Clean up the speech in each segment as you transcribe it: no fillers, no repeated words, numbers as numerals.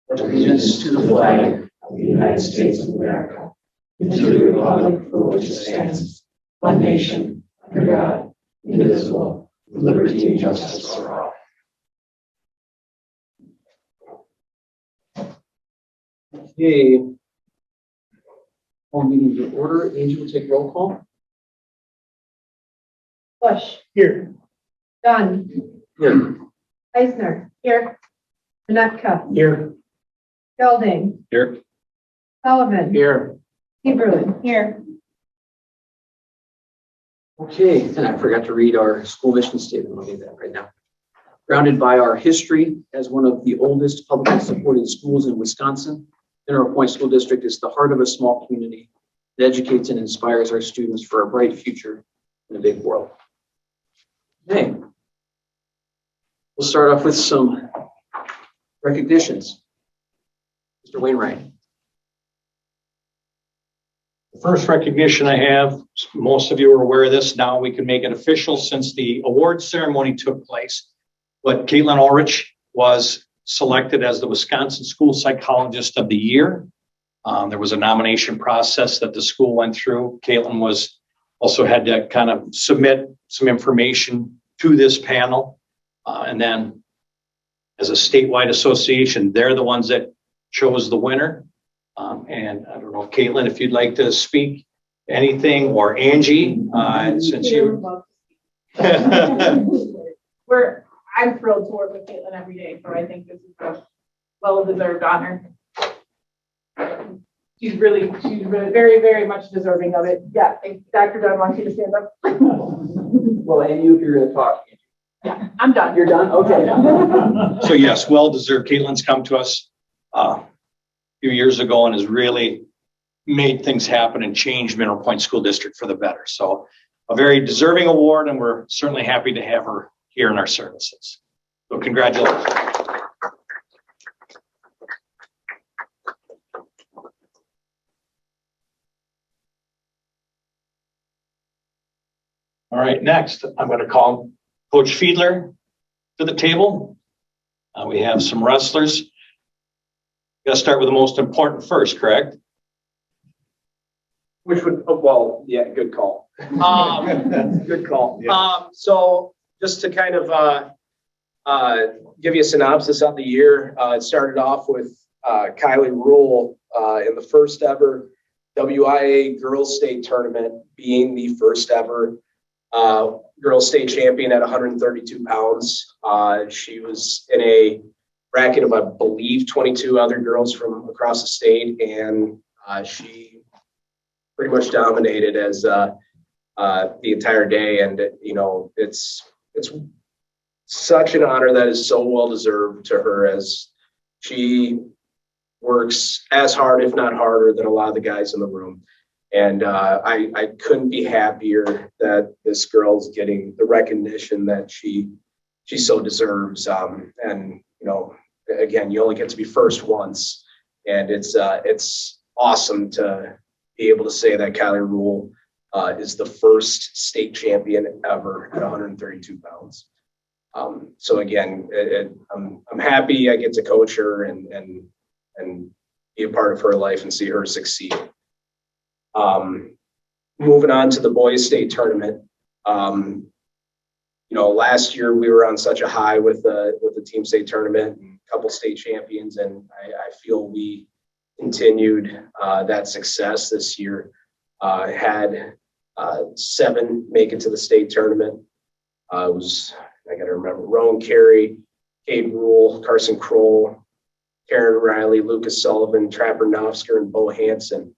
allegiance to the flag of the United States of America, and to the republic for which it stands, one nation, under God, indivisible, with liberty and justice for all. Okay. All meetings in order. Angel will take roll call. Bush. Here. Dunn. Here. Eisner. Here. Vinetka. Here. Gelding. Here. Sullivan. Here. Heberlin. Here. Okay, and I forgot to read our school mission statement. I'll do that right now. Grounded by our history as one of the oldest publicly supported schools in Wisconsin, Mineral Point School District is the heart of a small community that educates and inspires our students for a bright future in a big world. Okay. We'll start off with some recognitions. Mr. Wainwright. The first recognition I have, most of you are aware of this, now we can make it official since the award ceremony took place. But Caitlin Ulrich was selected as the Wisconsin School Psychologist of the Year. There was a nomination process that the school went through. Caitlin also had to kind of submit some information to this panel. And then as a statewide association, they're the ones that chose the winner. And I don't know, Caitlin, if you'd like to speak anything, or Angie, since you. I'm thrilled to work with Caitlin every day, so I think this is a well-deserved honor. She's really very, very much deserving of it. Yeah, Dr. Dunn wants you to stand up. Well, and you, if you're going to talk. Yeah, I'm done. You're done? Okay. So yes, well-deserved. Caitlin's come to us a few years ago and has really made things happen and changed Mineral Point School District for the better. So a very deserving award, and we're certainly happy to have her here in our services. So congratulations. All right, next, I'm going to call Coach Fiedler to the table. We have some wrestlers. Got to start with the most important first, correct? Which would, well, yeah, good call. Good call. Yeah. So just to kind of give you a synopsis of the year, it started off with Kylie Rule in the first ever WIA Girls State Tournament, being the first ever Girls State Champion at 132 pounds. She was in a bracket of, I believe, 22 other girls from across the state, and she pretty much dominated as the entire day. And you know, it's such an honor that is so well deserved to her, as she works as hard, if not harder, than a lot of the guys in the room. And I couldn't be happier that this girl's getting the recognition that she so deserves. And you know, again, you only get to be first once, and it's awesome to be able to say that Kylie Rule is the first state champion ever at 132 pounds. So again, I'm happy I get to coach her and be a part of her life and see her succeed. Moving on to the boys state tournament. You know, last year we were on such a high with the team state tournament and a couple state champions, and I feel we continued that success this year. Had 7 make it to the state tournament. It was, I got to remember, Rowan Carey, Cade Rule, Carson Kroll, Karen Riley, Lucas Sullivan, Trapper Nofsker, and Bo Hansen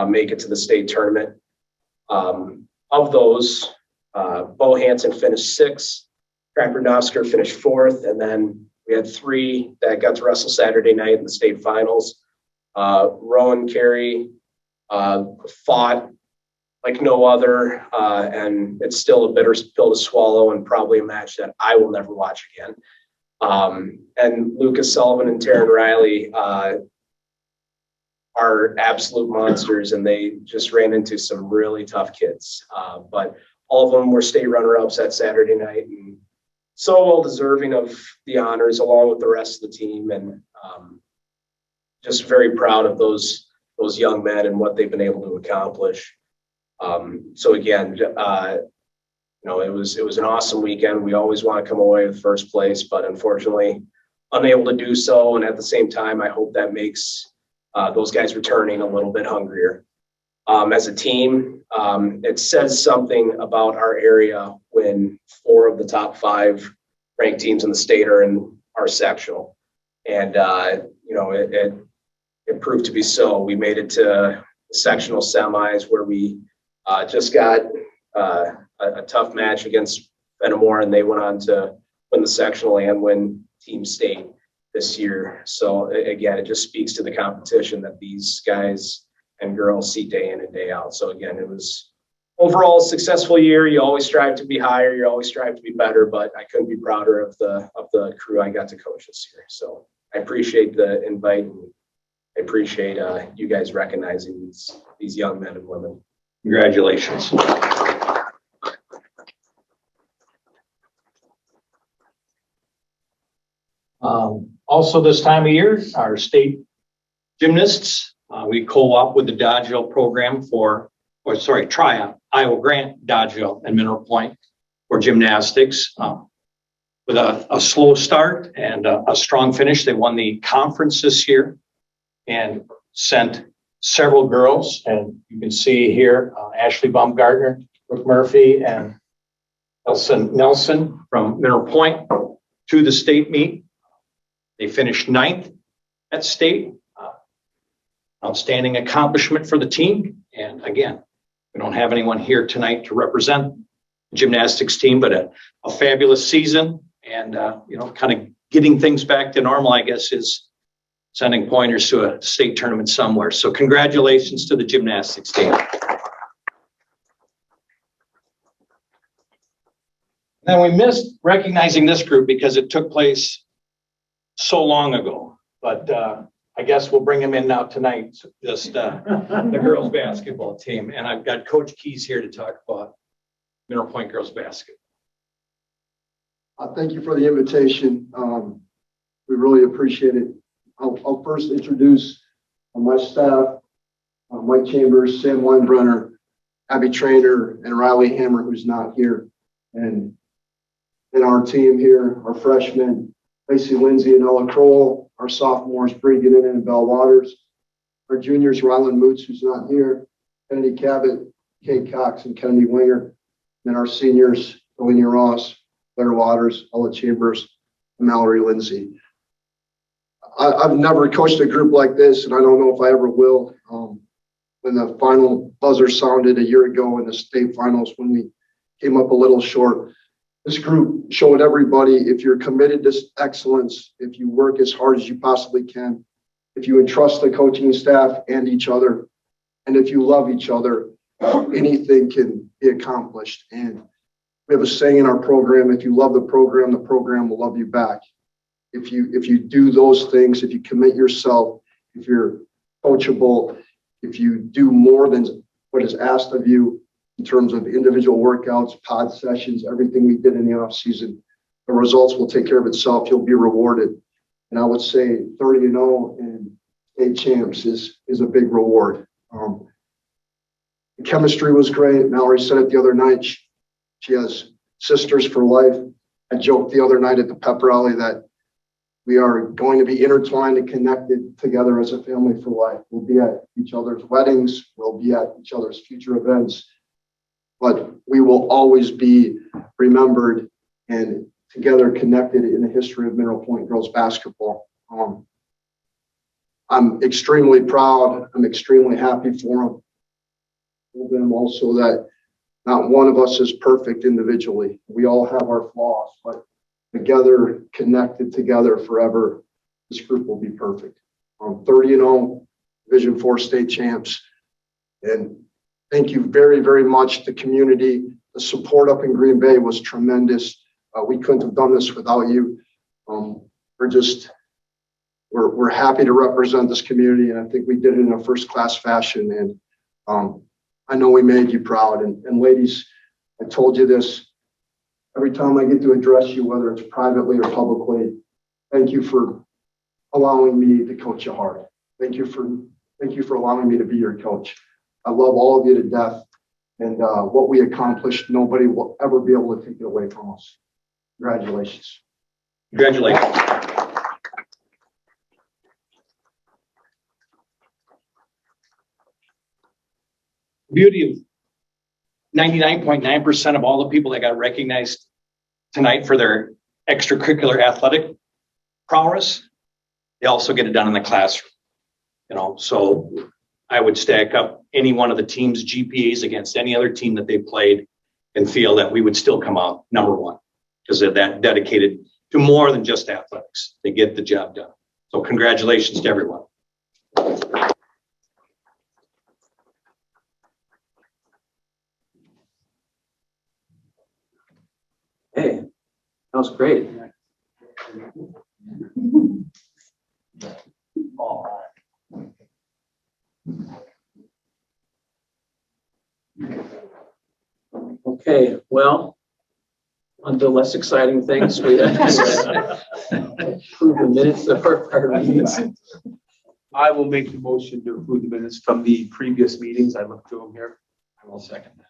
make it to the state tournament. Of those, Bo Hansen finished 6th, Trapper Nofsker finished 4th, and then we had 3 that got to wrestle Saturday night in the state finals. Rowan Carey fought like no other, and it's still a bitter pill to swallow, and probably a match that I will never watch again. And Lucas Sullivan and Taryn Riley are absolute monsters, and they just ran into some really tough kids. But all of them were state runner-ups that Saturday night, and so well deserving of the honors along with the rest of the team. And just very proud of those young men and what they've been able to accomplish. So again, it was an awesome weekend. We always want to come away with first place, but unfortunately unable to do so. And at the same time, I hope that makes those guys returning a little bit hungrier. As a team, it says something about our area when 4 of the top 5 ranked teams in the state are in our sectional. And, it proved to be so. We made it to sectional semis where we just got a tough match against Fenimore, and they went on to win the sectional and win team state this year. So again, it just speaks to the competition that these guys and girls see day in and day out. So again, it was overall a successful year. You always strive to be higher. You always strive to be better, but I couldn't be prouder of the crew I got to coach this year. So I appreciate the invite, and I appreciate you guys recognizing these young men and women. Congratulations. Also this time of year, our state gymnasts, we co-op with the Dodgeville program tryout, Iowa Grant, Dodgeville, and Mineral Point for gymnastics. With a slow start and a strong finish, they won the conference this year and sent several girls, and you can see here Ashley Baumgartner, Brooke Murphy, and Nelson from Mineral Point to the state meet. They finished 9th at state. Outstanding accomplishment for the team. And again, we don't have anyone here tonight to represent the gymnastics team, but a fabulous season. And, kind of getting things back to normal, I guess, is sending pointers to a state tournament somewhere. So congratulations to the gymnastics team. Then we missed recognizing this group because it took place so long ago, but I guess we'll bring them in now tonight, just the girls basketball team. And I've got Coach Keys here to talk about Mineral Point girls basketball. Thank you for the invitation. We really appreciate it. I'll first introduce my staff, Mike Chambers, Sam Weinbrenner, Abby Trainer, and Riley Hammer, who's not here. And our team here, our freshmen, Lacey Lindsay and Ella Kroll, our sophomores, Bree Gannon and Belle Waters, our juniors, Ryland Moots, who's not here, Kennedy Cabot, Kate Cox, and Kennedy Winger, and our seniors, Delaney Ross, Claire Waters, Ella Chambers, and Mallory Lindsay. I've never coached a group like this, and I don't know if I ever will. When the final buzzer sounded a year ago in the state finals, when we came up a little short, this group showed everybody, if you're committed to excellence, if you work as hard as you possibly can, if you entrust the coaching staff and each other, and if you love each other, anything can be accomplished. And we have a saying in our program: if you love the program will love you back. If you do those things, if you commit yourself, if you're coachable, if you do more than what is asked of you in terms of individual workouts, pod sessions, everything we did in the off season, the results will take care of itself. You'll be rewarded. And I would say 30-0 and state champs is a big reward. The chemistry was great. Mallory said it the other night. She has sisters for life. I joked the other night at the pep rally that we are going to be intertwined and connected together as a family for life. We'll be at each other's weddings. We'll be at each other's future events. But we will always be remembered and together connected in the history of Mineral Point girls basketball. I'm extremely proud. I'm extremely happy for them also that not one of us is perfect individually. We all have our flaws, but together, connected together forever, this group will be perfect. 30-0, Division IV state champs. And thank you very, very much to the community. The support up in Green Bay was tremendous. We couldn't have done this without you. We're happy to represent this community, and I think we did it in a first-class fashion. And I know we made you proud. And ladies, I told you this every time I get to address you, whether it's privately or publicly. Thank you for allowing me to coach you hard. Thank you for allowing me to be your coach. I love all of you to death. And what we accomplished, nobody will ever be able to take it away from us. Congratulations. Congratulations. The beauty of 99.9% of all the people that got recognized tonight for their extracurricular athletic prowess, they also get it done in the classroom. So I would stack up any one of the team's GPAs against any other team that they played and feel that we would still come out number one because they're that dedicated to more than just athletics. They get the job done. So congratulations to everyone. Hey, that was great. Okay, well, on to less exciting things. We have to approve the minutes of our prior meetings. I will make the motion to approve the minutes from the previous meetings. I looked through them here. I will second that.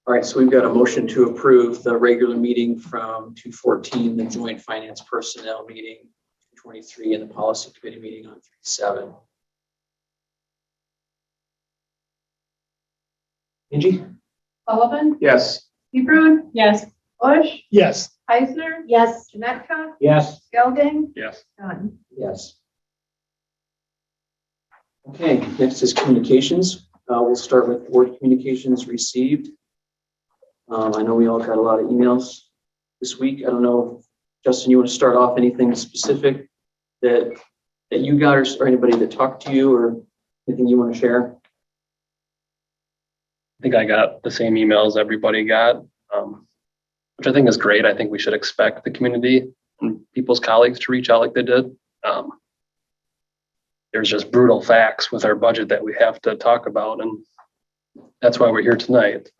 All right, so we've got a motion to approve the regular meeting from 2/14, the joint finance personnel meeting 2/23, and the policy committee meeting on 3/7. Angie? Sullivan, Yes. Hebron, Yes. Bush, Yes. Eisner, Yes. Janetka, Yes. Gelding, Yes. Dunn. Yes. Okay, next is communications. We'll start with board communications received. I know we all got a lot of emails this week. I don't know, Justin, you want to start off anything specific that you got or anybody that talked to you or anything you want to share? I think I got the same emails everybody got, which I think is great. I think we should expect the community and people's colleagues to reach out like they did. There's just brutal facts with our budget that we have to talk about, and that's why we're here tonight.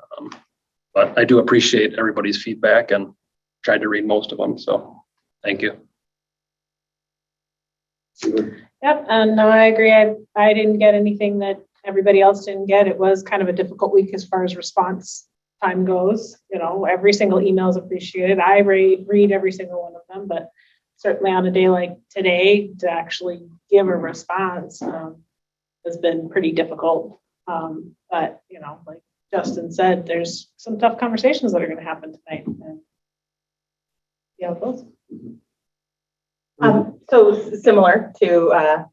But I do appreciate everybody's feedback and tried to read most of them, so thank you. Yep, and no, I agree. I didn't get anything that everybody else didn't get. It was kind of a difficult week as far as response time goes. Every single email is appreciated. I read every single one of them, but certainly on a day like today to actually give a response has been pretty difficult. But like Justin said, there's some tough conversations that are going to happen tonight. And see how it goes. So similar to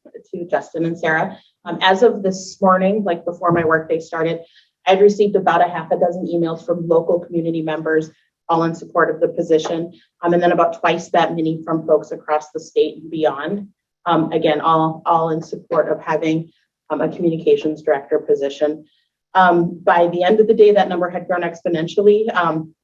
Justin and Sarah, as of this morning, like before my workday started, I'd received about a half a dozen emails from local community members, all in support of the position, and then about twice that many from folks across the state and beyond. Again, all in support of having a communications director position. By the end of the day, that number had grown exponentially.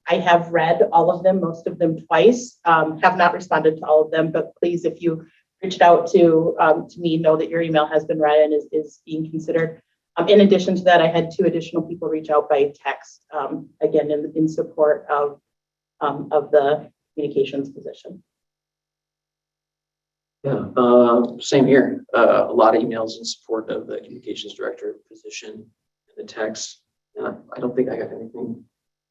I have read all of them, most of them twice, have not responded to all of them, but please, if you reached out to me, know that your email has been read and is being considered. In addition to that, I had 2 additional people reach out by text, again, in support of the communications position. Yeah, same here. A lot of emails in support of the communications director position and the text. I don't think I got anything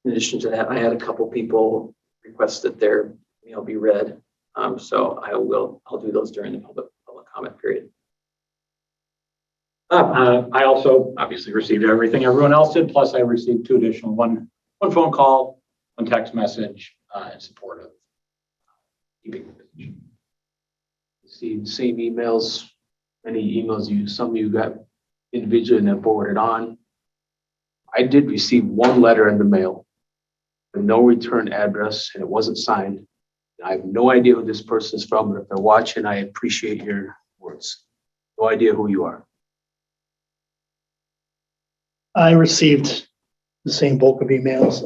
in addition to that. I had a couple people request that their email be read. So I'll do those during the public comment period. I also obviously received everything everyone else did, plus I received 2 additional, one phone call, 1 text message in support of keeping the position. See, same emails, many emails some of you got individually and then forwarded on. I did receive 1 letter in the mail, with no return address, and it wasn't signed. I have no idea who this person is from, but if they're watching, I appreciate your words. No idea who you are. I received the same bulk of emails,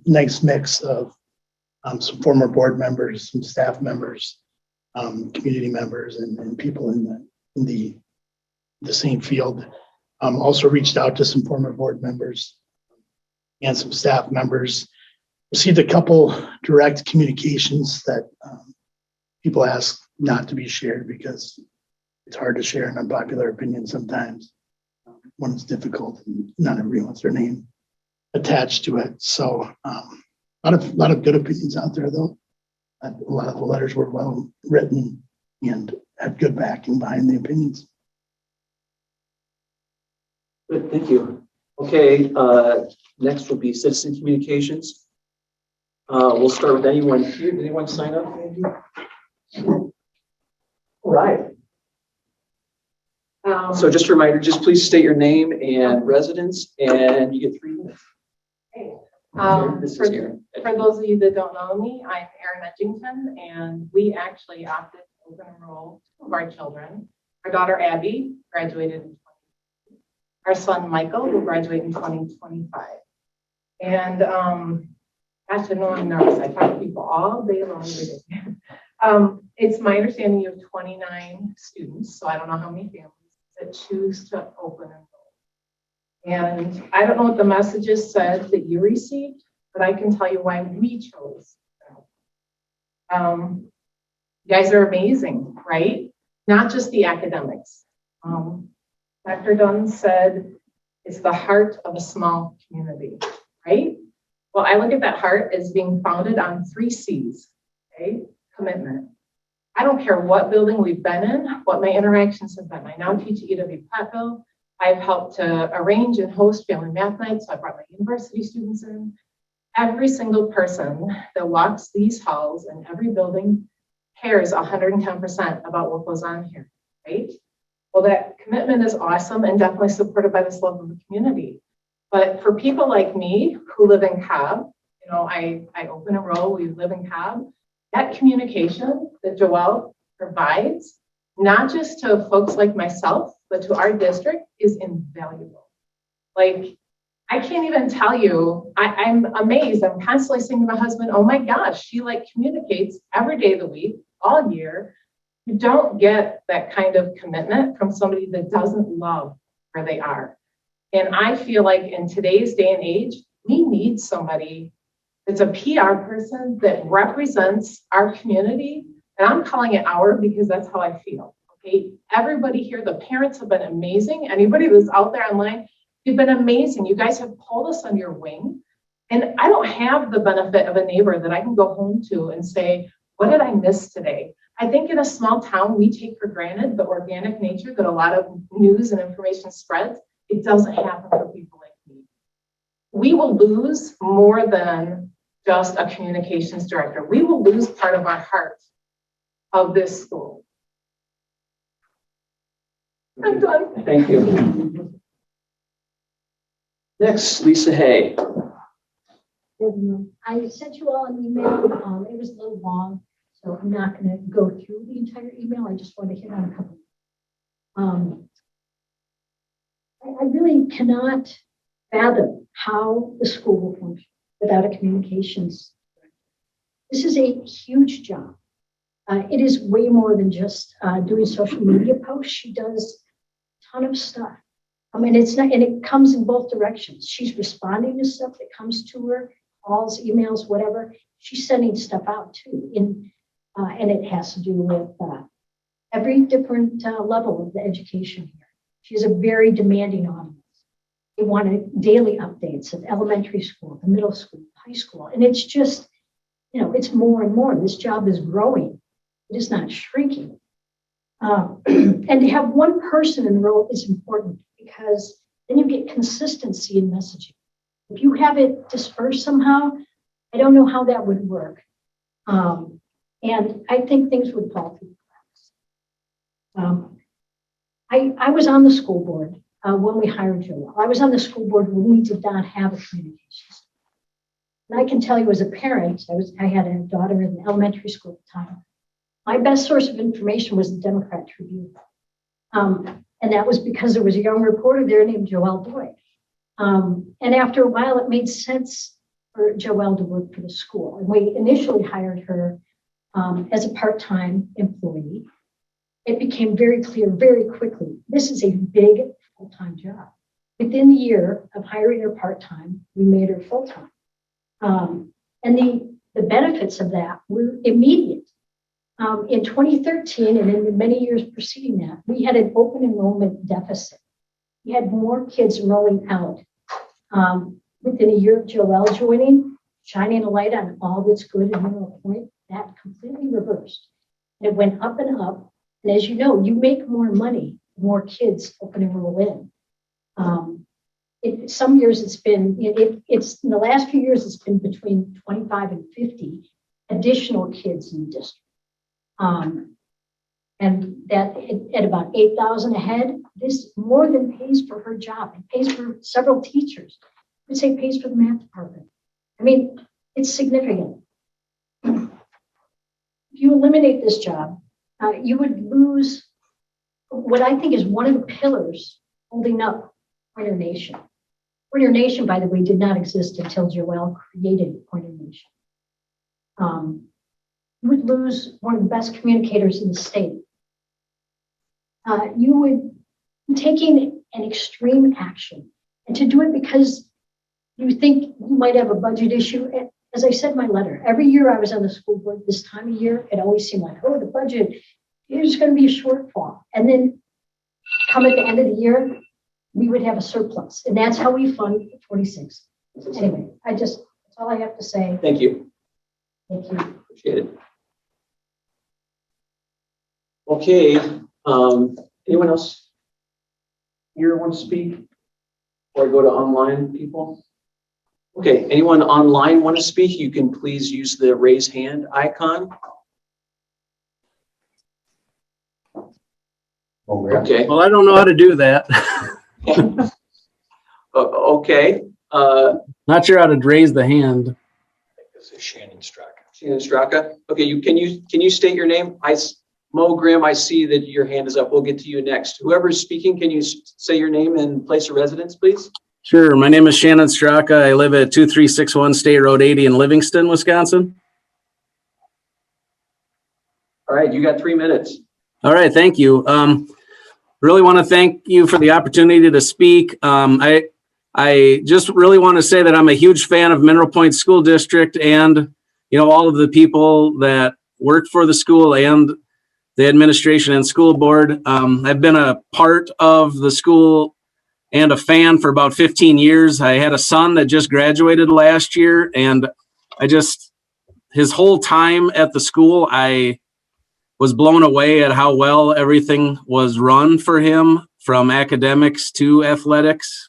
nice mix of some former board members, some staff members, community members, and people in the same field. Also reached out to some former board members and some staff members. Received a couple direct communications that people asked not to be shared because it's hard to share an unpopular opinion sometimes when it's difficult and not everybody wants their name attached to it. So a lot of good opinions out there, though. A lot of the letters were well written and had good backing behind the opinions. Good, thank you. Okay, next will be citizen communications. We'll start with anyone here. Did anyone sign up, Andy? All right. So just a reminder, just please state your name and residence, and you get 3 minutes. This is Erin. For those of you that don't know me, I'm Erin Edgington, and we actually opted to open enroll 2 of our children. Our daughter Abby graduated in 2020. Our son Michael will graduate in 2025. And gosh, I know I'm nervous. I talk to people all day long every day. It's my understanding you have 29 students, so I don't know how many families that choose to open enroll. And I don't know what the messages said that you received, but I can tell you why we chose. You guys are amazing, right? Not just the academics. Dr. Dunn said it's the heart of a small community, right? Well, I look at that heart as being founded on 3 C's, okay? Commitment. I don't care what building we've been in, what my interactions have been. I now teach at UW-Platteville. I've helped to arrange and host family math nights, so I brought my university students in. Every single person that walks these halls in every building cares 110% about what goes on here, right? Well, that commitment is awesome and definitely supported by this love of the community. But for people like me who live in Cobb, you know, I open enroll, we live in Cobb, that communication that Joelle provides, not just to folks like myself, but to our district is invaluable. Like, I can't even tell you, I'm amazed. I'm constantly saying to my husband, oh my gosh, she like communicates every day of the week, all year. You don't get that kind of commitment from somebody that doesn't love where they are. And I feel like in today's day and age, we need somebody that's a PR person that represents our community. And I'm calling it our because that's how I feel. Okay, everybody here, the parents have been amazing. Anybody that's out there online, you've been amazing. You guys have pulled us under your wing. And I don't have the benefit of a neighbor that I can go home to and say, what did I miss today? I think in a small town, we take for granted the organic nature that a lot of news and information spreads. It doesn't happen for people like me. We will lose more than just a communications director. We will lose part of our heart of this school. I'm done. Thank you. Next, Lisa Hay. I sent you all an email. It was a little long, so I'm not going to go through the entire email. I just want to hit on a couple. I really cannot fathom how the school will function without a communications director. This is a huge job. It is way more than just doing social media posts. She does a ton of stuff. I mean, it's not, and it comes in both directions. She's responding to stuff that comes to her, calls, emails, whatever. She's sending stuff out too. And it has to do with every different level of the education here. She's a very demanding audience. They want daily updates of elementary school, the middle school, high school. And it's just, you know, it's more and more. This job is growing. It is not shrinking. And to have one person in the role is important because then you get consistency in messaging. If you have it dispersed somehow, I don't know how that would work. And I think things would fall through the cracks. I was on the school board when we hired Joelle. I was on the school board when we did not have a communications. And I can tell you as a parent, I had a daughter in elementary school at the time. My best source of information was the Democrat Tribune. And that was because there was a young reporter there named Joelle Boyd. And after a while, it made sense for Joelle to work for the school. And we initially hired her as a part-time employee. It became very clear very quickly, this is a big full-time job. Within the year of hiring her part-time, we made her full-time. And the benefits of that were immediate. In 2013 and in the many years preceding that, we had an open enrollment deficit. We had more kids enrolling out. Within a year of Joelle joining, shining a light on all that's good in Mineral Point, that completely reversed. It went up and up. And as you know, you make more money, more kids open enroll in. Some years it's been, it's in the last few years, it's been between 25 and 50 additional kids in the district. And that at about 8,000 a head, this more than pays for her job. It pays for several teachers. I would say pays for the math department. I mean, it's significant. If you eliminate this job, you would lose what I think is one of the pillars holding up Pointer Nation. Pointer Nation, by the way, did not exist until Joelle created Pointer Nation. You would lose one of the best communicators in the state. You would be taking an extreme action, and to do it because you think you might have a budget issue. As I said in my letter, every year I was on the school board this time of year, it always seemed like, oh, the budget, there's going to be a shortfall. And then come at the end of the year, we would have a surplus. And that's how we fund 26. Anyway, that's all I have to say. Thank you. Thank you. Appreciate it. Okay, anyone else here want to speak? Or go to online people? Okay, anyone online want to speak? You can please use the raise hand icon. Okay. Well, I don't know how to do that. Okay. Not sure how to raise the hand. This is Shannon Straka. Shannon Straka. Okay, can you state your name? Mo Grimm, I see that your hand is up. We'll get to you next. Whoever's speaking, can you say your name and place of residence, please? Sure. My name is Shannon Straka. I live at 2361 State Road 80 in Livingston, Wisconsin. All right, you got 3 minutes. All right, thank you. Really want to thank you for the opportunity to speak. I just really want to say that I'm a huge fan of Mineral Point School District and, all of the people that work for the school and the administration and school board. I've been a part of the school and a fan for about 15 years. I had a son that just graduated last year, and his whole time at the school, I was blown away at how well everything was run for him, from academics to athletics.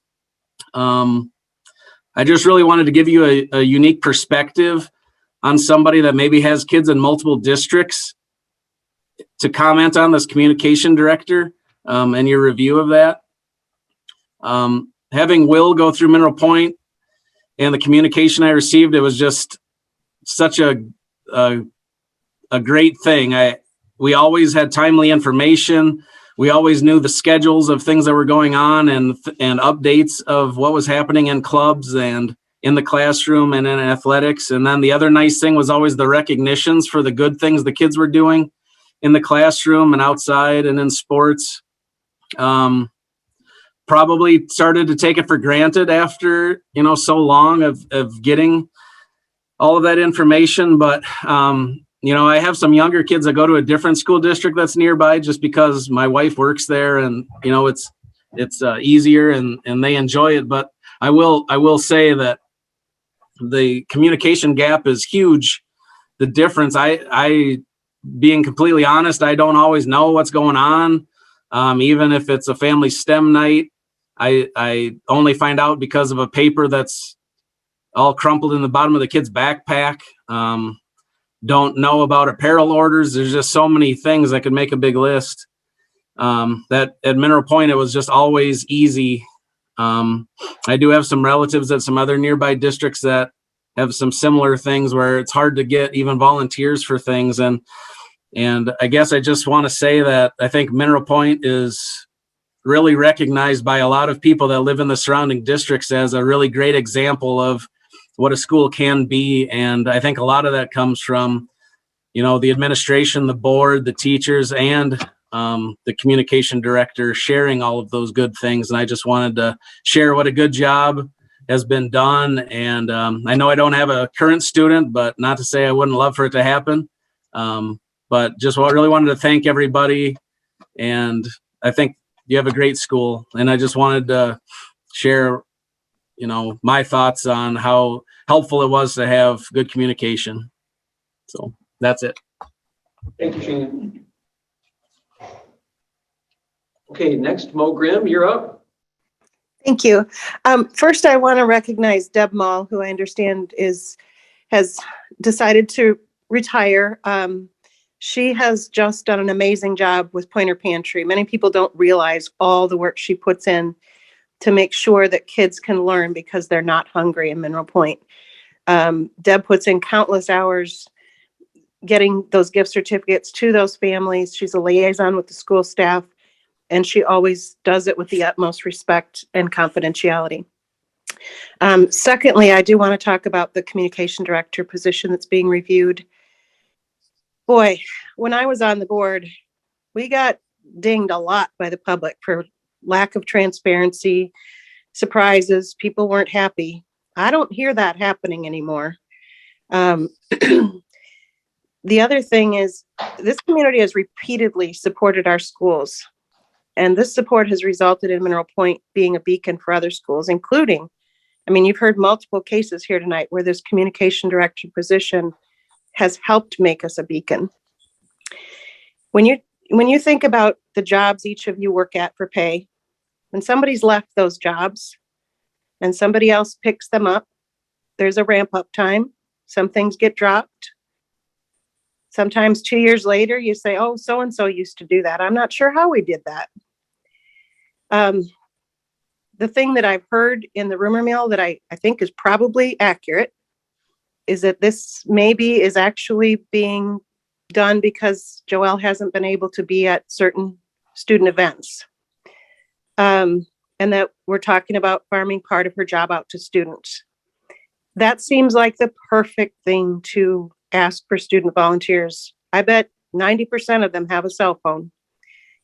I just really wanted to give you a unique perspective on somebody that maybe has kids in multiple districts to comment on this communication director and your review of that. Having Will go through Mineral Point and the communication I received, it was just such a great thing. We always had timely information. We always knew the schedules of things that were going on and updates of what was happening in clubs and in the classroom and in athletics. And then the other nice thing was always the recognitions for the good things the kids were doing in the classroom and outside and in sports. Probably started to take it for granted after, so long of getting all of that information. But, I have some younger kids that go to a different school district that's nearby just because my wife works there and, it's easier and they enjoy it. But I will say that the communication gap is huge. The difference, I being completely honest, I don't always know what's going on. Even if it's a family STEM night, I only find out because of a paper that's all crumpled in the bottom of the kid's backpack. Don't know about apparel orders. There's just so many things that could make a big list. That at Mineral Point, it was just always easy. I do have some relatives at some other nearby districts that have some similar things where it's hard to get even volunteers for things. And I guess I just want to say that I think Mineral Point is really recognized by a lot of people that live in the surrounding districts as a really great example of what a school can be. And I think a lot of that comes from, the administration, the board, the teachers, and the communication director sharing all of those good things. And I just wanted to share what a good job has been done. And I know I don't have a current student, but not to say I wouldn't love for it to happen. But but just really wanted to thank everybody. And I think you have a great school. And I just wanted to share, my thoughts on how helpful it was to have good communication. So that's it. Thank you, Shane. Okay, next, Mo Grimm, you're up. Thank you. First, I want to recognize Deb Mall, who I understand has decided to retire. She has just done an amazing job with Pointer Pantry. Many people don't realize all the work she puts in to make sure that kids can learn because they're not hungry in Mineral Point. Deb puts in countless hours getting those gift certificates to those families. She's a liaison with the school staff, and she always does it with the utmost respect and confidentiality. Secondly, I do want to talk about the communication director position that's being reviewed. Boy, when I was on the board, we got dinged a lot by the public for lack of transparency, surprises, people weren't happy. I don't hear that happening anymore. The other thing is this community has repeatedly supported our schools, and this support has resulted in Mineral Point being a beacon for other schools, including, you've heard multiple cases here tonight where this communication director position has helped make us a beacon. When you think about the jobs each of you work at for pay, when somebody's left those jobs and somebody else picks them up, there's a ramp up time. Some things get dropped. Sometimes 2 years later, you say, oh, so-and-so used to do that. I'm not sure how we did that. The thing that I've heard in the rumor mill that I think is probably accurate is that this maybe is actually being done because Joelle hasn't been able to be at certain student events. And that we're talking about farming part of her job out to students. That seems like the perfect thing to ask for student volunteers. I bet 90% of them have a cell phone,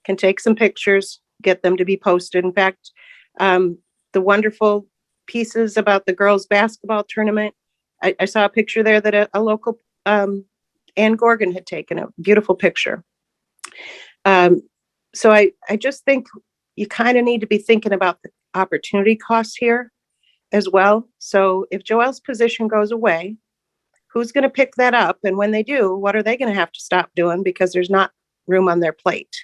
can take some pictures, get them to be posted. In fact, the wonderful pieces about the girls' basketball tournament, I saw a picture there that a local Ann Gorgon had taken, a beautiful picture. So I just think you kind of need to be thinking about the opportunity costs here as well. So if Joelle's position goes away, who's going to pick that up? And when they do, what are they going to have to stop doing because there's not room on their plate?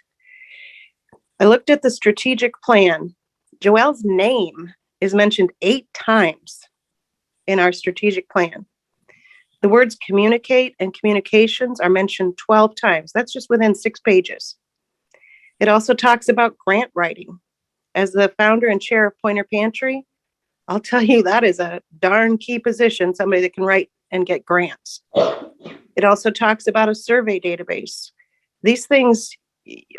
I looked at the strategic plan. Joelle's name is mentioned 8 times in our strategic plan. The words communicate and communications are mentioned 12 times. That's just within 6 pages. It also talks about grant writing. As the founder and chair of Pointer Pantry, I'll tell you that is a darn key position, somebody that can write and get grants. It also talks about a survey database. These things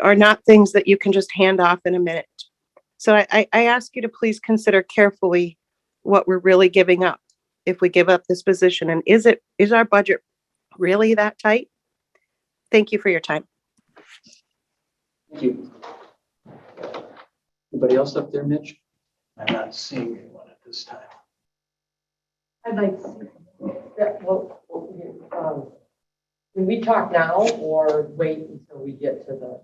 are not things that you can just hand off in a minute. So I ask you to please consider carefully what we're really giving up if we give up this position. And is our budget really that tight? Thank you for your time. Thank you. Anybody else up there, Mitch? I'm not seeing anyone at this time. I'd like to see that. Can we talk now or wait until we get to the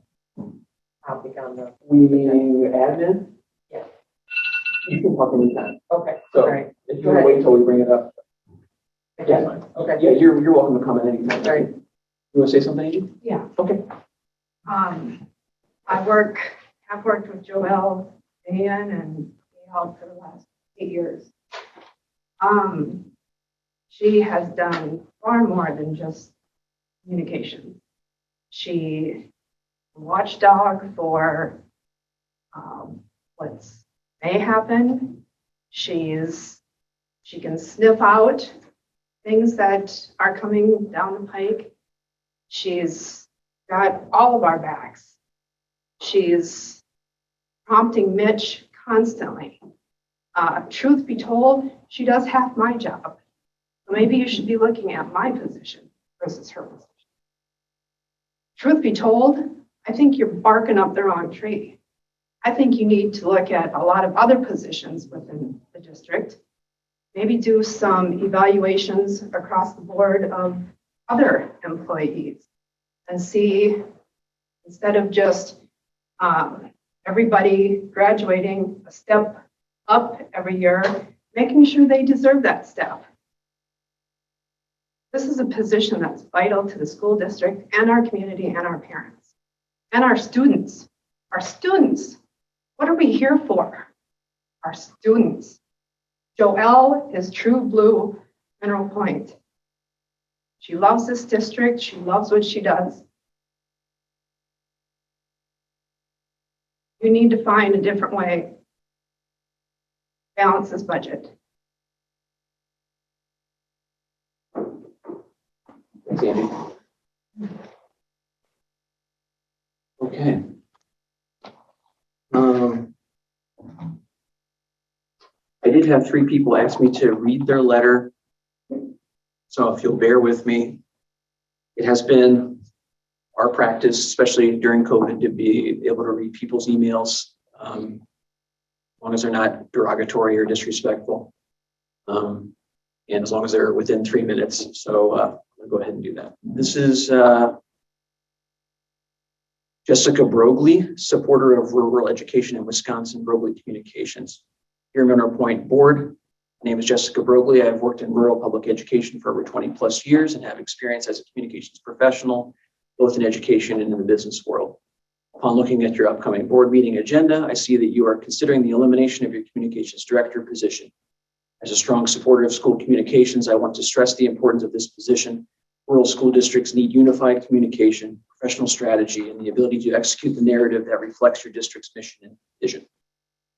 topic on the? We meaning admin? Yeah. You can talk anytime. Okay. So All right. if you want to wait until we bring it up. Yeah. Okay. Yeah, you're welcome to comment anytime. All right. You want to say something, Angie? Yeah. Okay. I've worked with Joelle, Dan, and Gail for the last 8 years. She has done far more than just communication. She watchdog for what may happen. She can sniff out things that are coming down the pike. She's got all of our backs. She's prompting Mitch constantly. Truth be told, she does half my job. So maybe you should be looking at my position versus her position. Truth be told, I think you're barking up the wrong tree. I think you need to look at a lot of other positions within the district. Maybe do some evaluations across the board of other employees. and see, instead of just everybody graduating a step up every year, making sure they deserve that step. This is a position that's vital to the school district and our community and our parents and our students. Our students, what are we here for? Our students. Joelle is true blue Mineral Point. She loves this district. She loves what she does. You need to find a different way to balance this budget. Thanks, Andy. Okay. I did have 3 people ask me to read their letter. So if you'll bear with me, it has been our practice, especially during COVID, to be able to read people's emails, as long as they're not derogatory or disrespectful, and as long as they're within 3 minutes. So I'll go ahead and do that. This is Jessica Broglie, supporter of rural education in Wisconsin, Broglie Communications. Here, Mineral Point Board. My name is Jessica Broglie. I have worked in rural public education for over 20 plus years and have experience as a communications professional, both in education and in the business world. Upon looking at your upcoming board meeting agenda, I see that you are considering the elimination of your communications director position. As a strong supporter of school communications, I want to stress the importance of this position. Rural school districts need unified communication, professional strategy, and the ability to execute the narrative that reflects your district's mission and vision.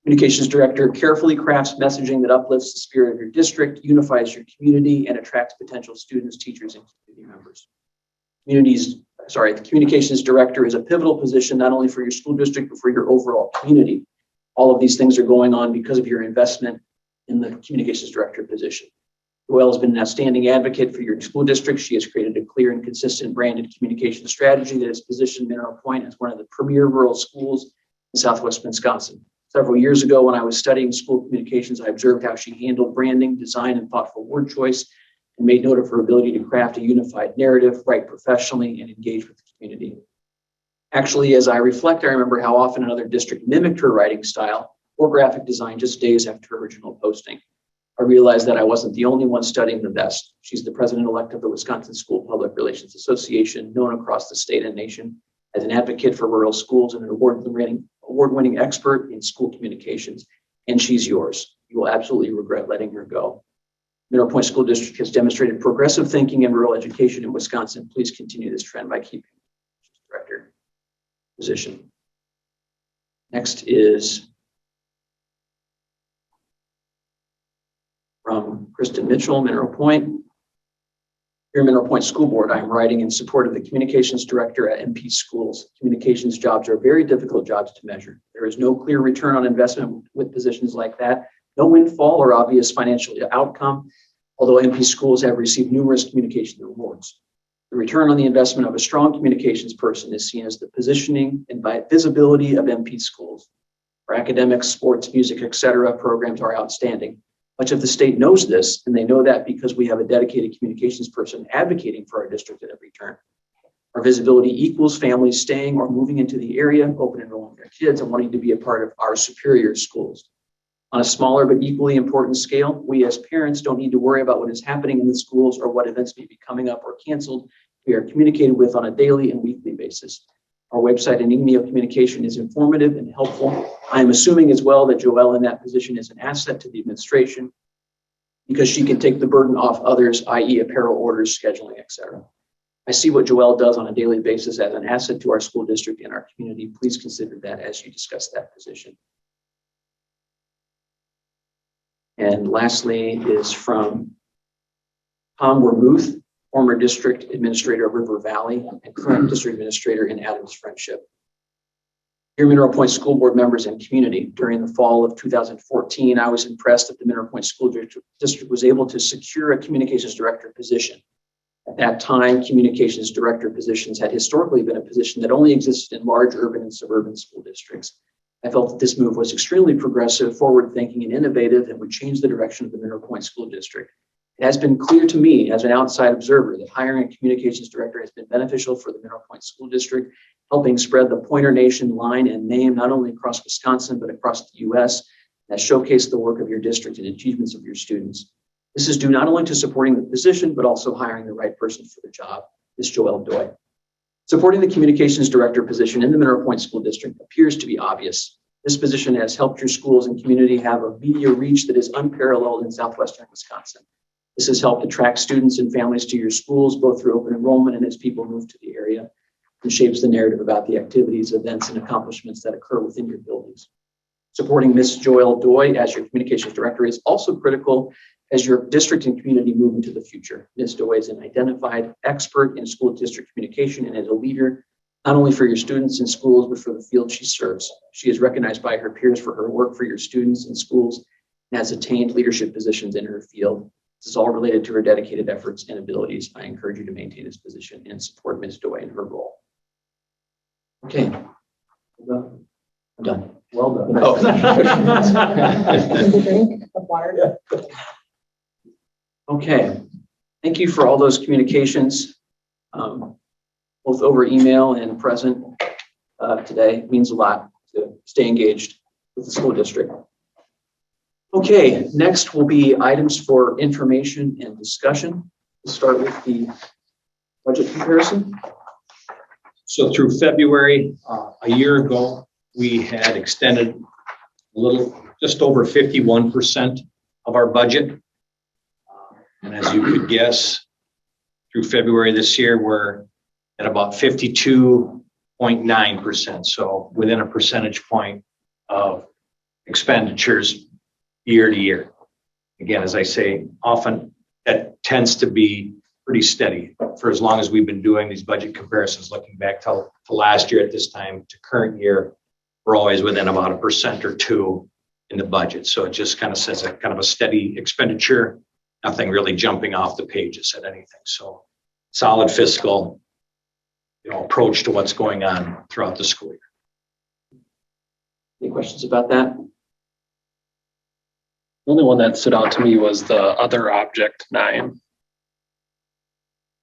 Communications director carefully crafts messaging that uplifts the spirit of your district, unifies your community, and attracts potential students, teachers, and community members. The communications director is a pivotal position, not only for your school district, but for your overall community. All of these things are going on because of your investment in the communications director position. Joelle has been an outstanding advocate for your school district. She has created a clear and consistent branded communication strategy that has positioned Mineral Point as one of the premier rural schools in Southwest Wisconsin. Several years ago, when I was studying school communications, I observed how she handled branding, design, and thoughtful word choice, and made note of her ability to craft a unified narrative, write professionally, and engage with the community. Actually, as I reflect, I remember how often another district mimicked her writing style or graphic design just days after her original posting. I realized that I wasn't the only one studying the best. She's the president-elect of the Wisconsin School Public Relations Association, known across the state and nation as an advocate for rural schools and an award-winning expert in school communications, and she's yours. You will absolutely regret letting her go. Mineral Point School District has demonstrated progressive thinking in rural education in Wisconsin. Please continue this trend by keeping the director position. Next is from Kristen Mitchell, Mineral Point. Here at Mineral Point School Board, I am writing in support of the communications director at MP Schools. Communications jobs are very difficult jobs to measure. There is no clear return on investment with positions like that, no windfall or obvious financial outcome, although MP Schools have received numerous communication awards. The return on the investment of a strong communications person is seen as the positioning and visibility of MP Schools. Our academics, sports, music, etc. programs are outstanding. Much of the state knows this, and they know that because we have a dedicated communications person advocating for our district at every turn. Our visibility equals families staying or moving into the area, open enrolling their kids, and wanting to be a part of our superior schools. On a smaller but equally important scale, we as parents don't need to worry about what is happening in the schools or what events may be coming up or canceled. We are communicated with on a daily and weekly basis. Our website and email communication is informative and helpful. I am assuming as well that Joelle in that position is an asset to the administration because she can take the burden off others, i.e. apparel orders, scheduling, etc. I see what Joelle does on a daily basis as an asset to our school district and our community. Please consider that as you discuss that position. And lastly is from Tom Wermuth, former district administrator of River Valley and current district administrator in Adams Friendship. Dear Mineral Point School Board members and community, during the fall of 2014, I was impressed that the Mineral Point School District was able to secure a communications director position. At that time, communications director positions had historically been a position that only existed in large urban and suburban school districts. I felt that this move was extremely progressive, forward-thinking, and innovative, and would change the direction of the Mineral Point School District. It has been clear to me as an outside observer that hiring a communications director has been beneficial for the Mineral Point School District, helping spread the Pointer Nation line and name not only across Wisconsin, but across the U.S. that showcase the work of your district and achievements of your students. This is due not only to supporting the position, but also hiring the right person for the job, Ms. Joelle Doi. Supporting the communications director position in the Mineral Point School District appears to be obvious. This position has helped your schools and community have a media reach that is unparalleled in southwestern Wisconsin. This has helped attract students and families to your schools, both through open enrollment and as people move to the area, and shapes the narrative about the activities, events, and accomplishments that occur within your buildings. Supporting Ms. Joelle Doi as your communications director is also critical as your district and community move into the future. Ms. Doi is an identified expert in school district communication and is a leader not only for your students in schools, but for the field she serves. She is recognized by her peers for her work for your students in schools and has attained leadership positions in her field. This is all related to her dedicated efforts and abilities. I encourage you to maintain this position and support Ms. Doi in her role. Okay. I'm done. Well done. Oh. Drink of water. Okay. Thank you for all those communications, both over email and present today. It means a lot to stay engaged with the school district. Okay, next will be items for information and discussion. We'll start with the budget comparison. So through February, a year ago, we had extended just over 51% of our budget. And as you could guess, through February this year, we're at about 52.9%. So within a percentage point of expenditures year to year. Again, as I say, often that tends to be pretty steady for as long as we've been doing these budget comparisons, looking back to last year at this time to current year, we're always within about 1% or 2% in the budget. So it just kind of says a kind of a steady expenditure, nothing really jumping off the pages at anything. So solid fiscal, approach to what's going on throughout the school year. Any questions about that? The only one that stood out to me was the other object 9,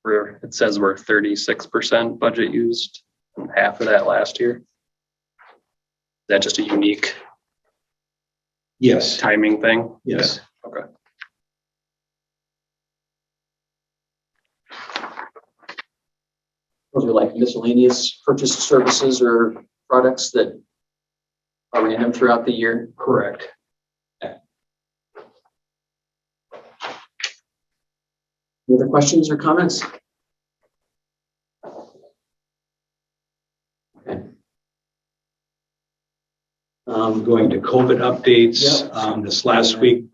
where it says we're 36% budget used and half of that last year. Is that just a unique timing thing? Yes. Yeah. Okay. Those are like miscellaneous purchase services or products that are random throughout the year? Correct. Any other questions or comments? Okay. Going to COVID updates. This last week,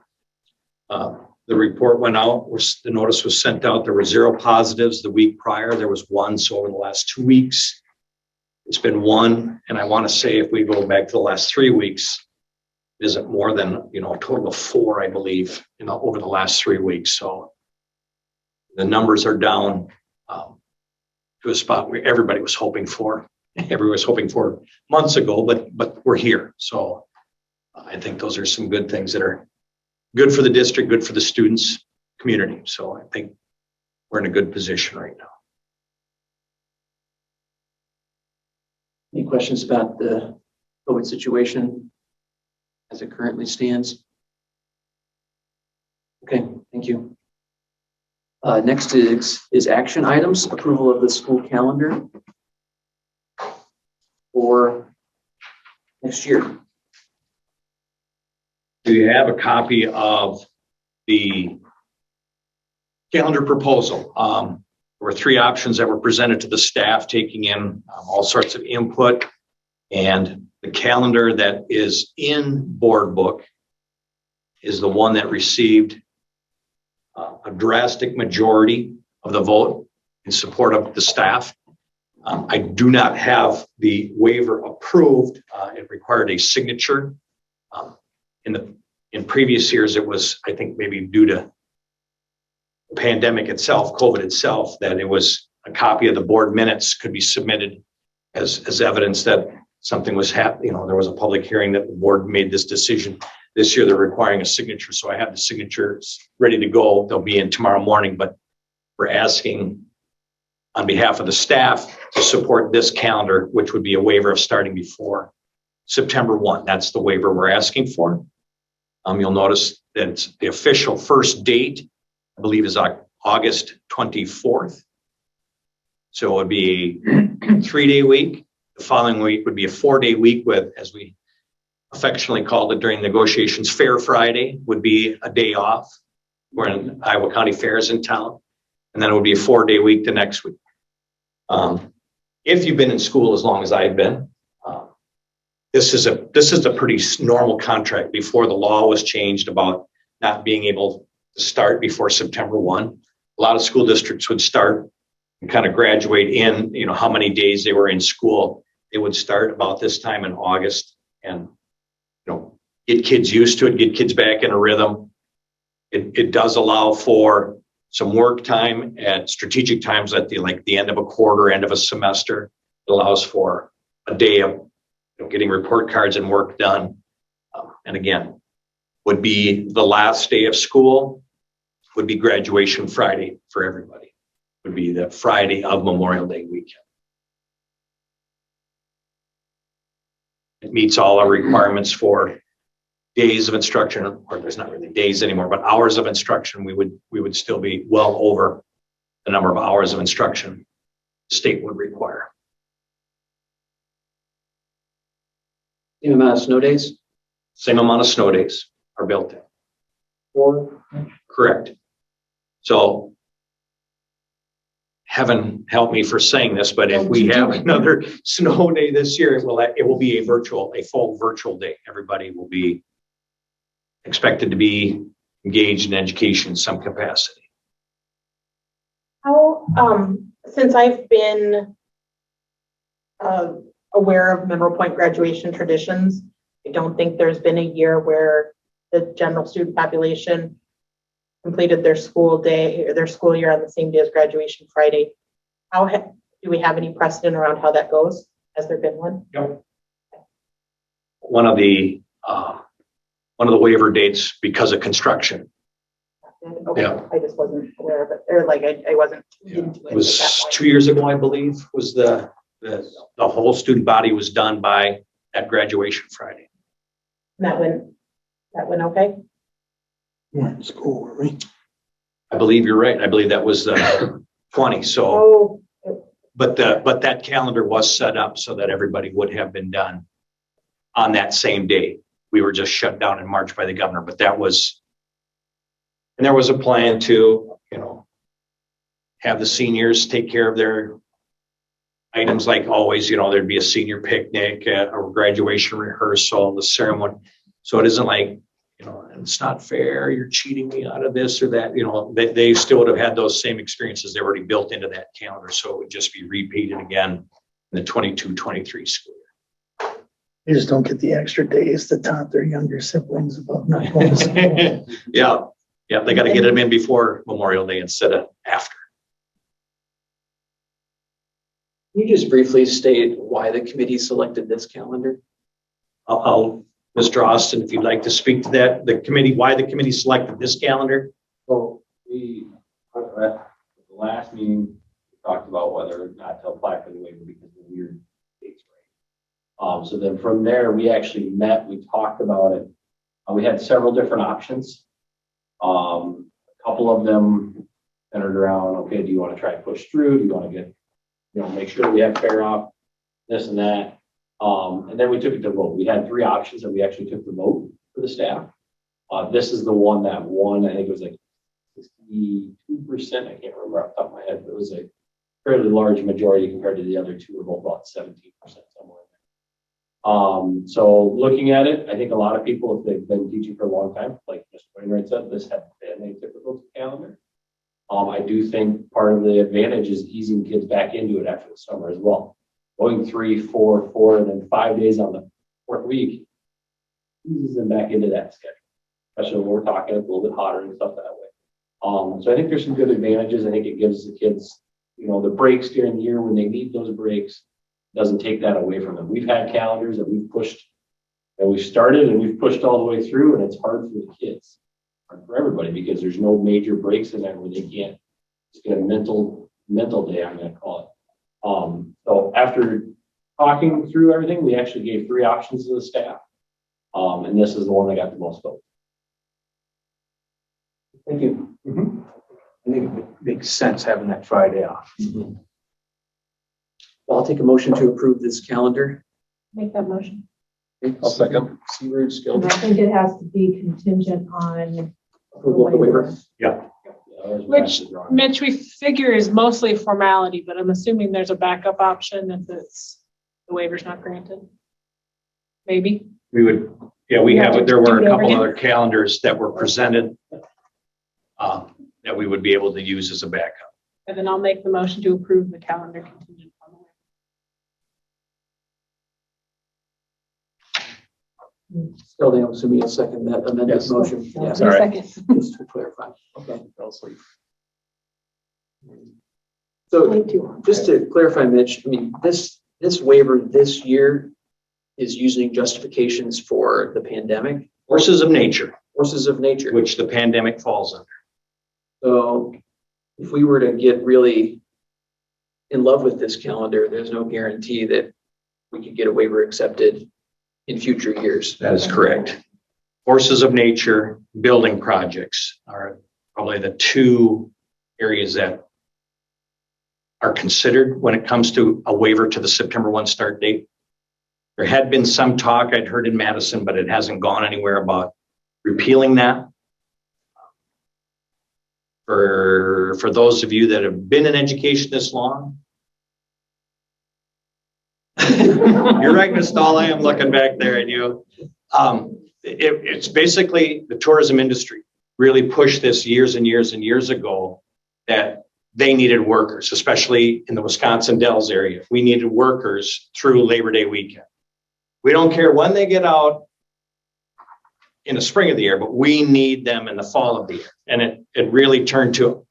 the report went out, the notice was sent out. There were 0 positives. The week prior, there was 1. So over the last 2 weeks, it's been 1. And I want to say if we go back to the last 3 weeks, it isn't more than, a total of 4, I believe, over the last 3 weeks. So the numbers are down to a spot where everybody was hoping for. Everybody was hoping for months ago, but we're here. So I think those are some good things that are good for the district, good for the students, community. So I think we're in a good position right now. Any questions about the COVID situation as it currently stands? Okay, thank you. Next is action items, approval of the school calendar for next year. Do you have a copy of the calendar proposal? There were 3 options that were presented to the staff, taking in all sorts of input, and the calendar that is in board book is the one that received a drastic majority of the vote in support of the staff. I do not have the waiver approved. It required a signature. In previous years, it was, I think, maybe due to the pandemic itself, COVID itself, that it was a copy of the board minutes could be submitted as evidence that something was happening. There was a public hearing that the board made this decision. This year, they're requiring a signature, so I have the signatures ready to go. They'll be in tomorrow morning, but we're asking on behalf of the staff to support this calendar, which would be a waiver of starting before September 1. That's the waiver we're asking for. You'll notice that the official first date, I believe, is August 24th. So it would be a 3-day week. The following week would be a 4-day week with, as we affectionately called it during negotiations, Fair Friday would be a day off. We're in Iowa County Fairs in town. And then it would be a 4-day week the next week. If you've been in school as long as I've been, this is a pretty normal contract. Before the law was changed about not being able to start before September 1, a lot of school districts would start and kind of graduate in, how many days they were in school. They would start about this time in August and, get kids used to it, get kids back in a rhythm. It does allow for some work time at strategic times at the end of a quarter, end of a semester. It allows for a day of getting report cards and work done. And again, would be the last day of school, would be graduation Friday for everybody, would be the Friday of Memorial Day weekend. It meets all our requirements for days of instruction, or there's not really days anymore, but hours of instruction. We would still be well over the number of hours of instruction the state would require. Same amount of snow days? Same amount of snow days are built in. 4? Correct. So heaven help me for saying this, but if we have another snow day this year, it will be a full virtual day. Everybody will be expected to be engaged in education in some capacity. How, since I've been aware of Mineral Point graduation traditions, I don't think there's been a year where the general student population completed their school day or their school year on the same day as graduation Friday. Do we have any precedent around how that goes? Has there been one? Yep. One of the waiver dates because of construction. Okay. Yeah. I just wasn't aware of it, or I wasn't into it. It was 2 years ago, I believe, was the whole student body was done by that graduation Friday. That went okay? We weren't in school, were we? I believe you're right. I believe that was 20. So, but that calendar was set up so that everybody would have been done on that same day. We were just shut down in March by the governor, but there was a plan to, have the seniors take care of their items like always. There'd be a senior picnic, a graduation rehearsal, the ceremony. So it isn't like, it's not fair, you're cheating me out of this or that. They still would have had those same experiences. They're already built into that calendar. So it would just be repeated again in the 22-23 school year. They just don't get the extra days to taunt their younger siblings about not going to school. Yeah, they got to get them in before Memorial Day instead of after. Can you just briefly state why the committee selected this calendar? Mr. Austin, if you'd like to speak to that, why the committee selected this calendar? So we, at the last meeting, we talked about whether or not to apply for the waiver because of the weird dates, right? So then from there, we actually met, we talked about it. We had several different options. A couple of them centered around, okay, do you want to try and push through? Do you want to get, make sure we have fair off, this and that. And then we took it to vote. We had 3 options that we actually took the vote for the staff. This is the one that won. I think it was like 62%. I can't remember off the top of my head, but it was a fairly large majority compared to the other 2 were both about 17% somewhere. So looking at it, I think a lot of people, if they've been teaching for a long time, like Mr. Wainwright said, this had been a typical calendar. I do think part of the advantage is easing kids back into it after the summer as well. Going 3, 4, 4, and then 5 days on the 4th week eases them back into that schedule, especially when we're talking a little bit hotter and stuff that way. So I think there's some good advantages. I think it gives the kids, the breaks during the year when they need those breaks, doesn't take that away from them. We've had calendars that we've pushed And we started and we've pushed all the way through, and it's hard for the kids, hard for everybody, because there's no major breaks in there where they can't, it's a mental day, I'm gonna call it. So after talking through everything, we actually gave 3 options to the staff. And this is the one that got the most votes. Thank you. I think it makes sense having that Friday off. Well, I'll take a motion to approve this calendar. Make that motion. I'll second. Seaver, And Skilled. I think it has to be contingent on Approval of the waiver. Which, Mitch, we figure is mostly formality, but I'm assuming there's a backup option if it's, the waiver's not granted. Maybe. We would, yeah, we You have, have to there were do a it over couple again? other calendars that were presented that we would be able to use as a backup. And then I'll make the motion to approve the calendar contingent on the waiver. Skilled, I'm assuming you'll second that amended Yes. motion. Yeah, Yeah, Sorry. second. just to clarify. Okay. So just to clarify, Mitch, I mean, this waiver this year is using justifications for the pandemic, Forces of nature, forces of nature. which the pandemic falls under. So if we were to get really in love with this calendar, there's no guarantee that we could get a waiver accepted in future years. That is correct. Forces of nature, building projects are probably the 2 areas that are considered when it comes to a waiver to the September 1 start date. There had been some talk I'd heard in Madison, but it hasn't gone anywhere about repealing that. For those of you that have been in education this long, you're right, Ms. Stahl, I am looking back there at you. It's basically the tourism industry really pushed this years and years and years ago that they needed workers, especially in the Wisconsin Dells area. We needed workers through Labor Day weekend. We don't care when they get out in the spring of the year, but we need them in the fall of the year. And it really turned to,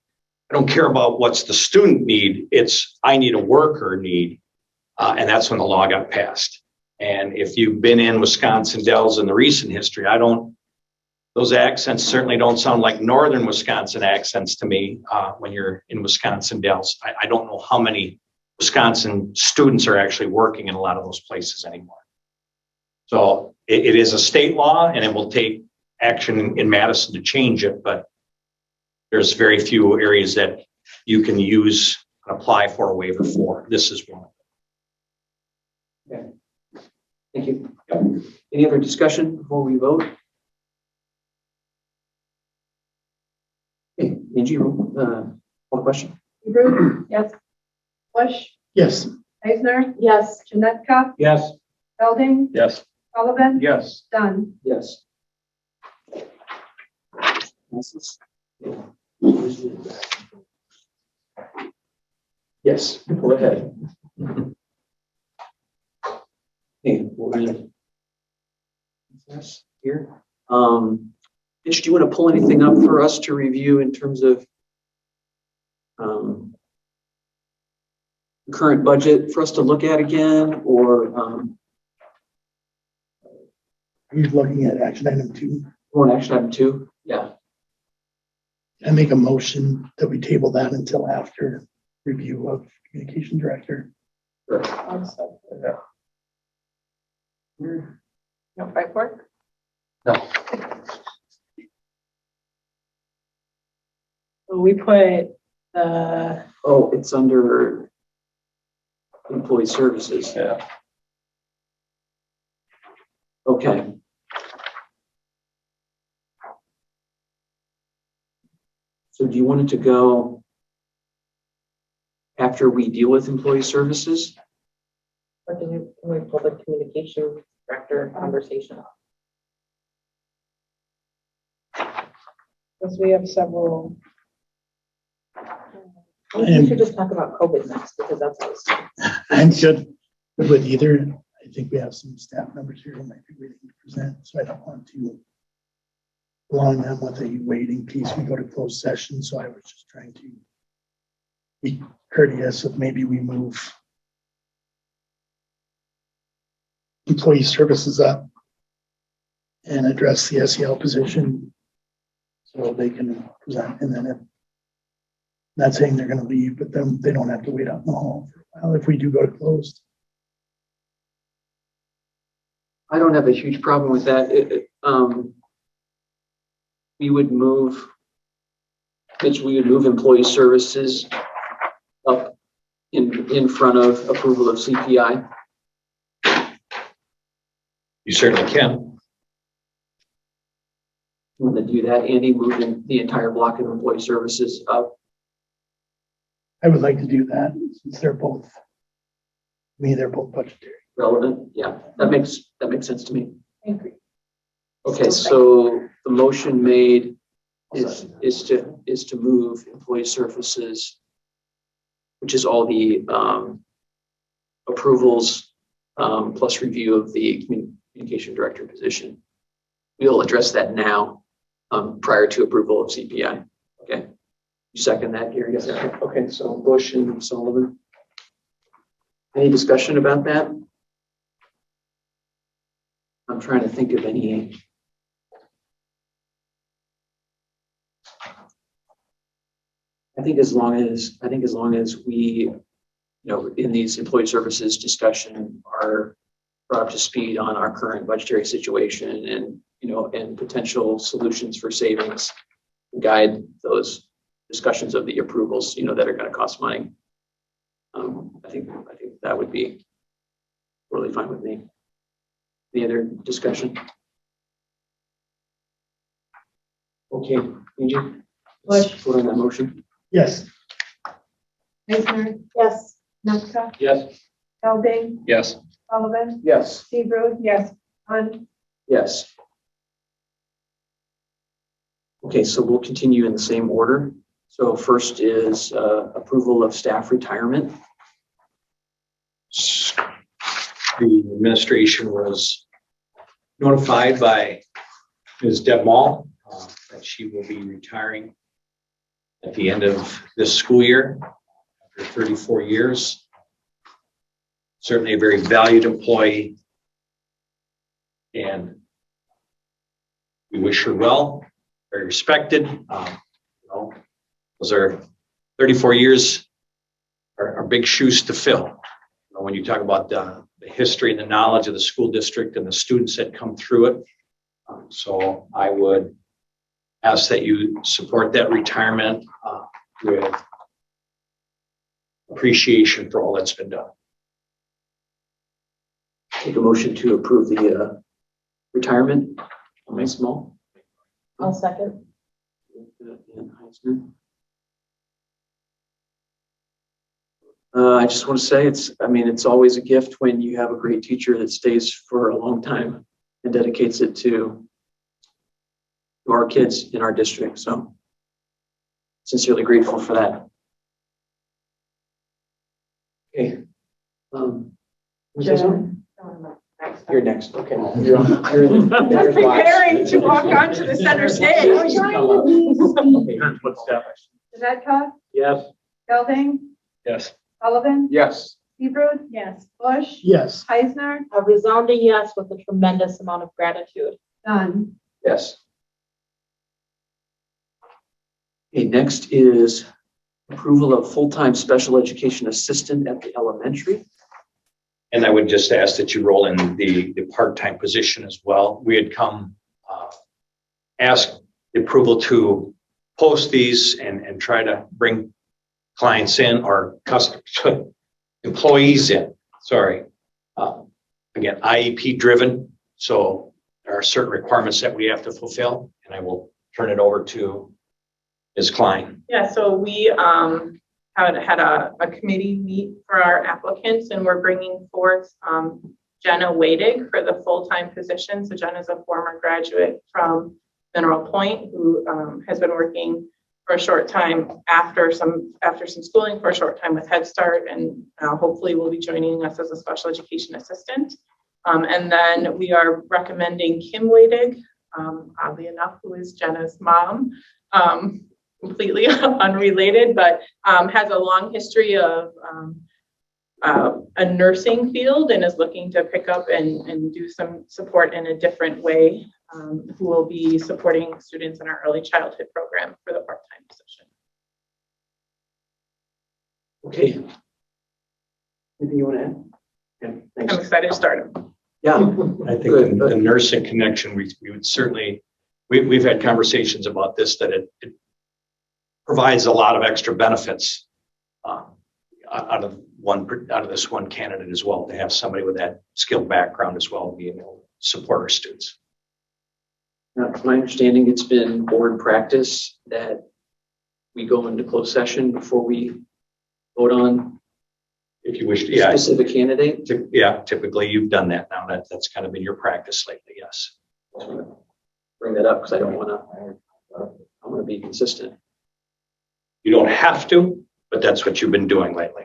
I don't care about what's the student need, it's I need a worker need. And that's when the law got passed. And if you've been in Wisconsin Dells in the recent history, those accents certainly don't sound like Northern Wisconsin accents to me when you're in Wisconsin Dells. I don't know how many Wisconsin students are actually working in a lot of those places anymore. So it is a state law and it will take action in Madison to change it, but there's very few areas that you can use and apply for a waiver for. This is one. Okay. Thank you. Any other discussion before we vote? Okay, Angie, one question. Hebrew? Yes. Bush? Yes. Eisner? Yes. Janetka? Yes. Belding? Yes. Sullivan? Yes. Dunn? Yes. Yes, go ahead. Hey, we're gonna. Yes, here. Mitch, do you want to pull anything up for us to review in terms of the current budget for us to look at again, or Are you looking at action item 2? or an action item 2? Yeah. I make a motion that we table that until after review of communication director. Sure. No fight for it? No. So we put the, Oh, it's under employee services. Yeah. Okay. So do you want it to go after we deal with employee services? Or can we pull the communication director conversation? because we have several. I think we should just talk about COVID next because that's what it's. I'm good with either. I think we have some staff members here who might be waiting to present, so I don't want to prolong them with a waiting piece. We go to closed session, so I was just trying to be courteous if maybe we move employee services up and address the SEL position so they can present. And then if, not saying they're going to leave, but then they don't have to wait out in the hall for a while if we do go to closed. I don't have a huge problem with that. We would move, Mitch, we would move employee services up in front of approval of CPI. You certainly can. You want to do that, Andy, moving the entire block of employee services up? I would like to do that since they're both, to me, they're both budgetary. Relevant, yeah, that makes sense to me. I agree. Okay, so the motion made is to move employee services, which is all the approvals plus review of the communication director position. We'll address that now prior to approval of CPI. Okay, you second that, Gary? Yes. Okay, so Bush and Sullivan. Any discussion about that? I'm trying to think of any. I think as long as we, in these employee services discussion are brought up to speed on our current budgetary situation and, and potential solutions for savings, guide those discussions of the approvals, that are going to cost money. I think that would be really fine with me. Any other discussion? Okay, Angie, let's vote on that motion. Yes. Eisner, Yes. Nutka, Yes. Felding, Yes. Sullivan, Yes. Seabroof, yes, Hunt, Yes. Okay, so we'll continue in the same order. So first is approval of staff retirement. The administration was notified by Ms. Deb Mall that she will be retiring at the end of this school year after 34 years. Certainly a very valued employee, and we wish her well. Very respected. Those are 34 years are big shoes to fill. When you talk about the history and the knowledge of the school district and the students that come through it. So I would ask that you support that retirement with appreciation for all that's been done. Take a motion to approve the retirement of Ms. Mall. I'll second. I just want to say it's always a gift when you have a great teacher that stays for a long time and dedicates it to our kids in our district. So sincerely grateful for that. Okay. You're next. Okay. You're preparing to walk onto the center stage. Zedka, Yes. Felding, Yes. Sullivan, Yes. Seabroof, Yes. Bush, Yes. Eisner, A resounding yes with a tremendous amount of gratitude. done. Yes. Okay, next is approval of full-time special education assistant at the elementary. And I would just ask that you roll in the part-time position as well. We had come, ask the approval to post these and try to bring clients in or customers, employees in, sorry. Again, IEP driven. So there are certain requirements that we have to fulfill, and I will turn it over to Ms. Klein. Yeah, so we had a committee meet for our applicants, and we're bringing forth Jenna Wadig for the full-time position. So Jenna's a former graduate from Mineral Point who has been working for a short time after some schooling for a short time with Head Start, and hopefully will be joining us as a special education assistant. And then we are recommending Kim Wadig, oddly enough, who is Jenna's mom. Completely unrelated, but has a long history of a nursing field and is looking to pick up and do some support in a different way, who will be supporting students in our early childhood program for the part-time position. Okay. Anything you want to add? Yeah, thanks. I'm excited to start him. Yeah. I think the nursing connection, we would certainly, we've had conversations about this, that it provides a lot of extra benefits out of this one candidate as well, to have somebody with that skilled background as well, being able to support our students. Now, from my understanding, it's been board practice that we go into closed session before we vote on, if you wish to, yeah, specific candidate. Yeah, typically you've done that now. That's kind of been your practice lately. Yes. I just want to bring that up because I don't want to. I want to be consistent. You don't have to, but that's what you've been doing lately.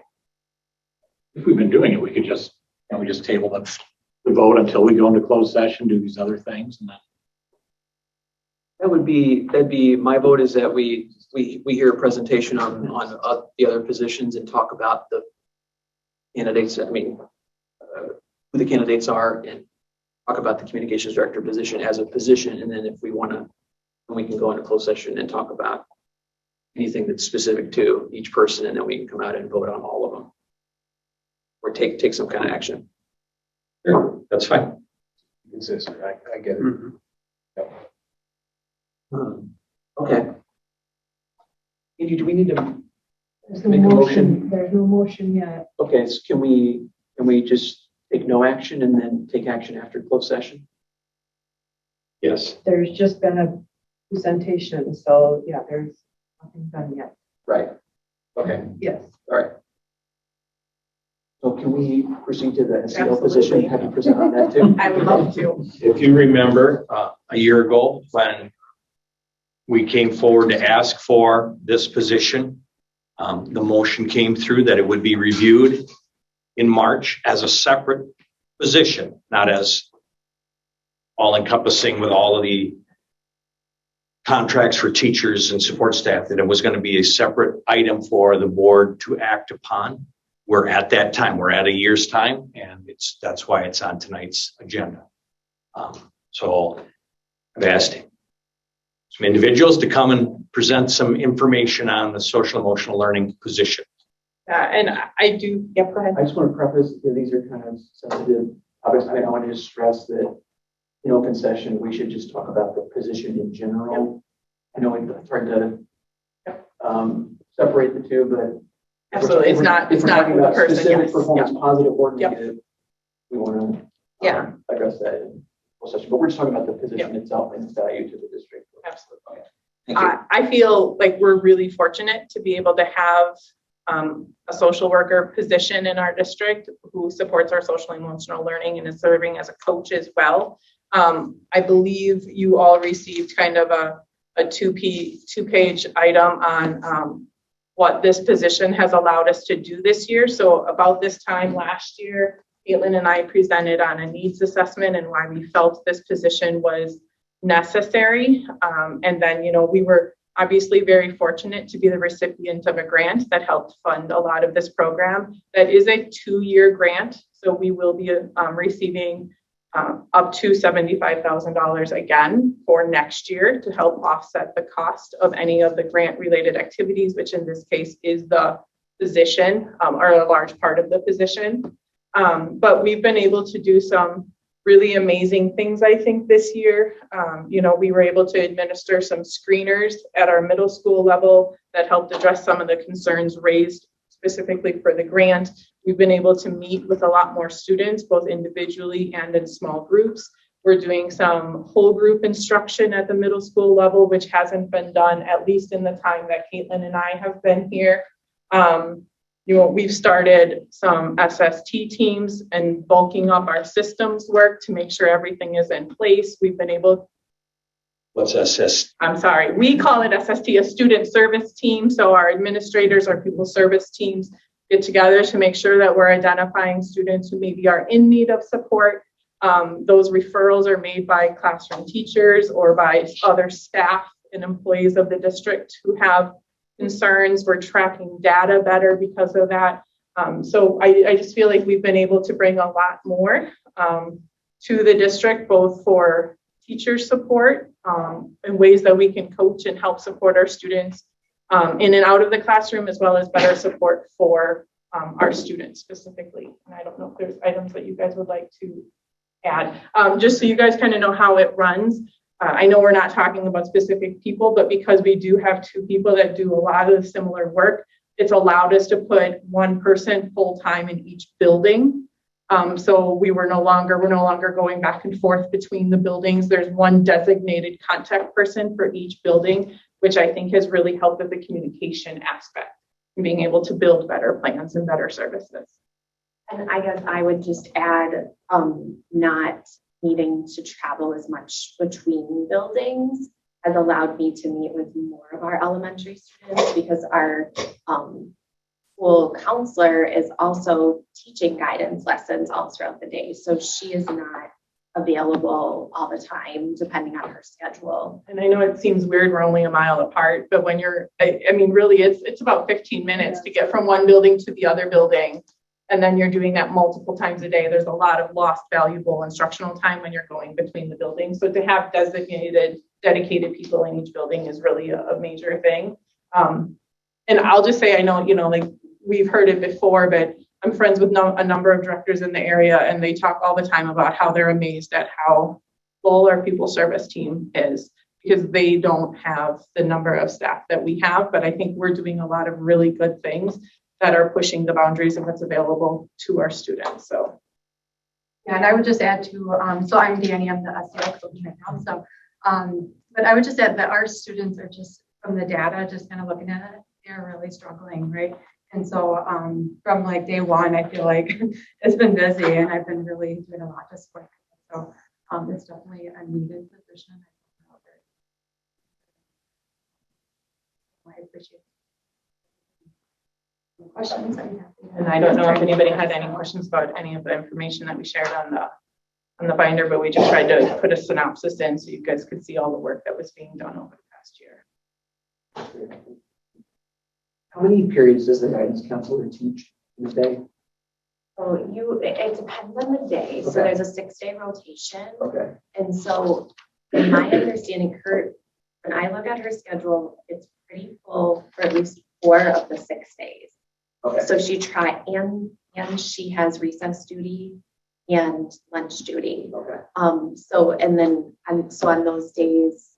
If we've been doing it, we could just, we just table the vote until we go into closed session, do these other things, and then. That'd be my vote, is that we hear a presentation on the other positions and talk about the candidates. I mean, who the candidates are, and talk about the communications director position as a position. And then if we want to, we can go into closed session and talk about anything that's specific to each person, and then we can come out and vote on all of them, or take some kind of action. Sure, that's fine. Consistent. I get it. Mm-hmm. Okay. Angie, do we need to There's no make a motion. There's no motion yet. Okay, so can we just take no action and then take action after closed session? Yes. There's just been a presentation, so yeah, there's nothing done yet. Right. Okay. Yes. All right. So can we proceed to the SEL Absolutely. position? Have you present on that too? I would love to. If you remember a year ago when we came forward to ask for this position, the motion came through that it would be reviewed in March as a separate position, not as all encompassing with all of the contracts for teachers and support staff, that it was going to be a separate item for the board to act upon. We're at that time. We're at a year's time, and that's why it's on tonight's agenda. So I've asked some individuals to come and present some information on the social emotional learning position. And I do, yep, go ahead. I just want to preface that these are kind of sensitive. Obviously, I want to just stress that in open session, we should just talk about the position in general. I know we've tried to separate the two, but Absolutely, it's not the person. Specific Yes. performance positive or Yep. negative. We want to address that in closed session, but we're just talking about the position itself and its value to the district. Absolutely. Thank you. I feel like we're really fortunate to be able to have a social worker position in our district who supports our social and emotional learning and is serving as a coach as well. I believe you all received kind of a two-page item on what this position has allowed us to do this year. So about this time last year, Caitlin and I presented on a needs assessment and why we felt this position was necessary. And then, we were obviously very fortunate to be the recipient of a grant that helped fund a lot of this program. That is a 2-year grant. So we will be receiving up to $75,000 again for next year to help offset the cost of any of the grant related activities, which in this case is the position or a large part of the position. But we've been able to do some really amazing things, I think, this year. We were able to administer some screeners at our middle school level that helped address some of the concerns raised specifically for the grant. We've been able to meet with a lot more students, both individually and in small groups. We're doing some whole group instruction at the middle school level, which hasn't been done, at least in the time that Caitlin and I have been here. We've started some SST teams and bulking up our systems work to make sure everything is in place. We've been able. What's SST? I'm sorry, we call it SST, a student service team. So our administrators, our pupil service teams get together to make sure that we're identifying students who maybe are in need of support. Those referrals are made by classroom teachers or by other staff and employees of the district who have concerns. We're tracking data better because of that. So I just feel like we've been able to bring a lot more to the district, both for teacher support in ways that we can coach and help support our students in and out of the classroom, as well as better support for our students specifically. And I don't know if there's items that you guys would like to add. Just so you guys kind of know how it runs. I know we're not talking about specific people, but because we do have two people that do a lot of similar work, it's allowed us to put one person full-time in each building. So we're no longer going back and forth between the buildings. There's one designated contact person for each building, which I think has really helped with the communication aspect and being able to build better plans and better services. And I guess I would just add, not needing to travel as much between buildings has allowed me to meet with more of our elementary students, because our school counselor is also teaching guidance lessons all throughout the day. So she is not available all the time, depending on her schedule. And I know it seems weird, we're only a mile apart, but when you're, I mean, really, it's about 15 minutes to get from one building to the other building. And then you're doing that multiple times a day. There's a lot of lost valuable instructional time when you're going between the buildings. So to have dedicated people in each building is really a major thing. And I'll just say, I know, like we've heard it before, but I'm friends with a number of directors in the area, and they talk all the time about how they're amazed at how full our pupil service team is, because they don't have the number of staff that we have. But I think we're doing a lot of really good things that are pushing the boundaries of what's available to our students. So. Yeah, and I would just add to, so I'm Danny, I'm the SEL coach right now. So, but I would just add that our students are just, from the data, just kind of looking at it, they're really struggling, right? And so from like day one, I feel like it's been busy, and I've been really doing a lot to support them. So it's definitely a needed position. I appreciate it. Questions? And I don't know if anybody had any questions about any of the information that we shared on the binder, but we just tried to put a synopsis in so you guys could see all the work that was being done over the past year. How many periods does the guidance counselor teach in a day? So it depends on the day. Okay. So there's a 6-day rotation. Okay. And so in my understanding, when I look at her schedule, it's pretty full for at least 4 of the 6 days. Okay. So and she has recess duty and lunch duty. Okay. So on those days,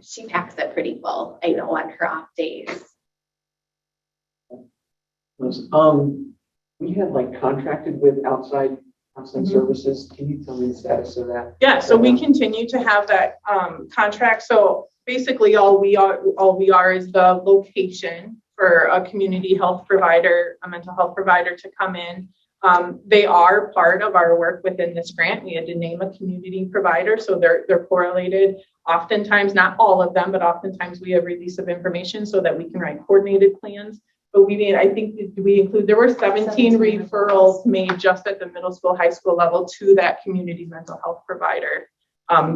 she packs it pretty full, I know, on her off days. We had like contracted with outside counseling services. Can you tell me the status of that? Yeah, so we continue to have that contract. So basically all we are is the location for a community health provider, a mental health provider to come in. They are part of our work within this grant. We had to name a community provider, so they're correlated. Oftentimes, not all of them, but oftentimes we have release of information so that we can write coordinated plans. But there were 17 referrals made just at the middle school, high school level to that community mental health provider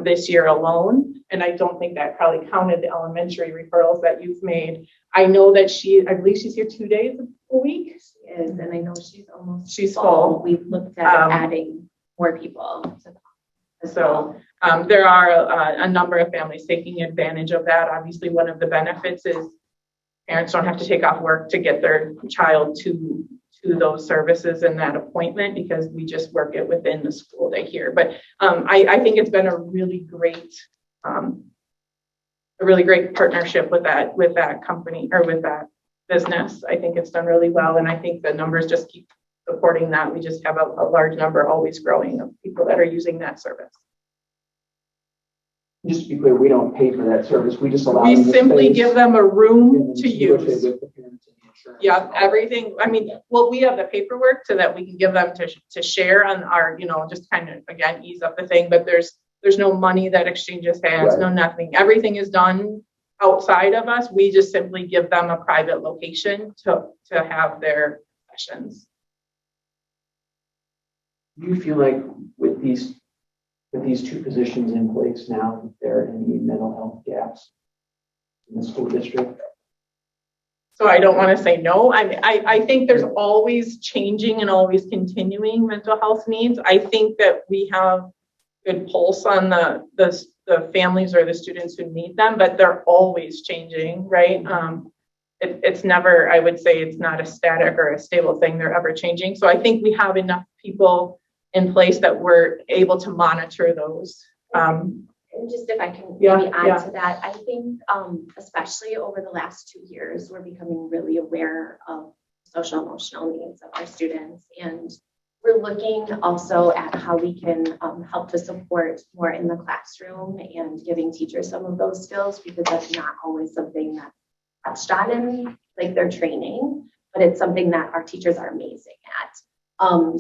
this year alone. And I don't think that probably counted the elementary referrals that you've made. I know that I believe she's here 2 days a week. She is, and I know she's full. We've looked at adding more people. So there are a number of families taking advantage of that. Obviously, one of the benefits is parents don't have to take off work to get their child to those services and that appointment, because we just work it within the school day here. But I think it's been a really great partnership with that company or with that business. I think it's done really well, and I think the numbers just keep supporting that. We just have a large number always growing of people that are using that service. Just to be clear, we don't pay for that service. We just allow We them the simply space give them a room to use. with the parents and the insurance. Yeah, everything. I mean, well, we have the paperwork so that we can give them to share on our, just kind of, again, ease up the thing, but there's no money that exchanges hands, no nothing. Everything is done outside of us. We just simply give them a private location to have their sessions. Do you feel like with these 2 positions in place now, there are any mental health gaps in the school district? So I don't want to say no. I think there's always changing and always continuing mental health needs. I think that we have good pulse on the families or the students who need them, but they're always changing, right? It's never, I would say it's not a static or a stable thing. They're ever changing. So I think we have enough people in place that we're able to monitor those. And just if I can maybe add to that, I think especially over the last 2 years, we're becoming really aware of social emotional needs of our students. And we're looking also at how we can help to support more in the classroom and giving teachers some of those skills, because that's not always something that's touched on in like their training, but it's something that our teachers are amazing at.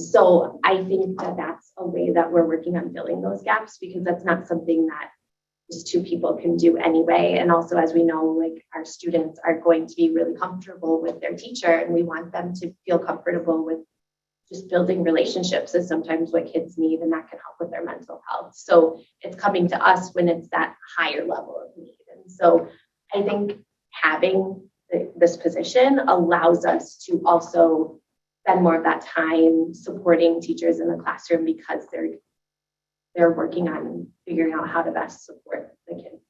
So I think that that's a way that we're working on filling those gaps, because that's not something that just two people can do anyway. And also, as we know, like our students are going to be really comfortable with their teacher, and we want them to feel comfortable with just building relationships is sometimes what kids need, and that can help with their mental health. So it's coming to us when it's that higher level of need. And so I think having this position allows us to also spend more of that time supporting teachers in the classroom, because they're working on figuring out how to best support the kids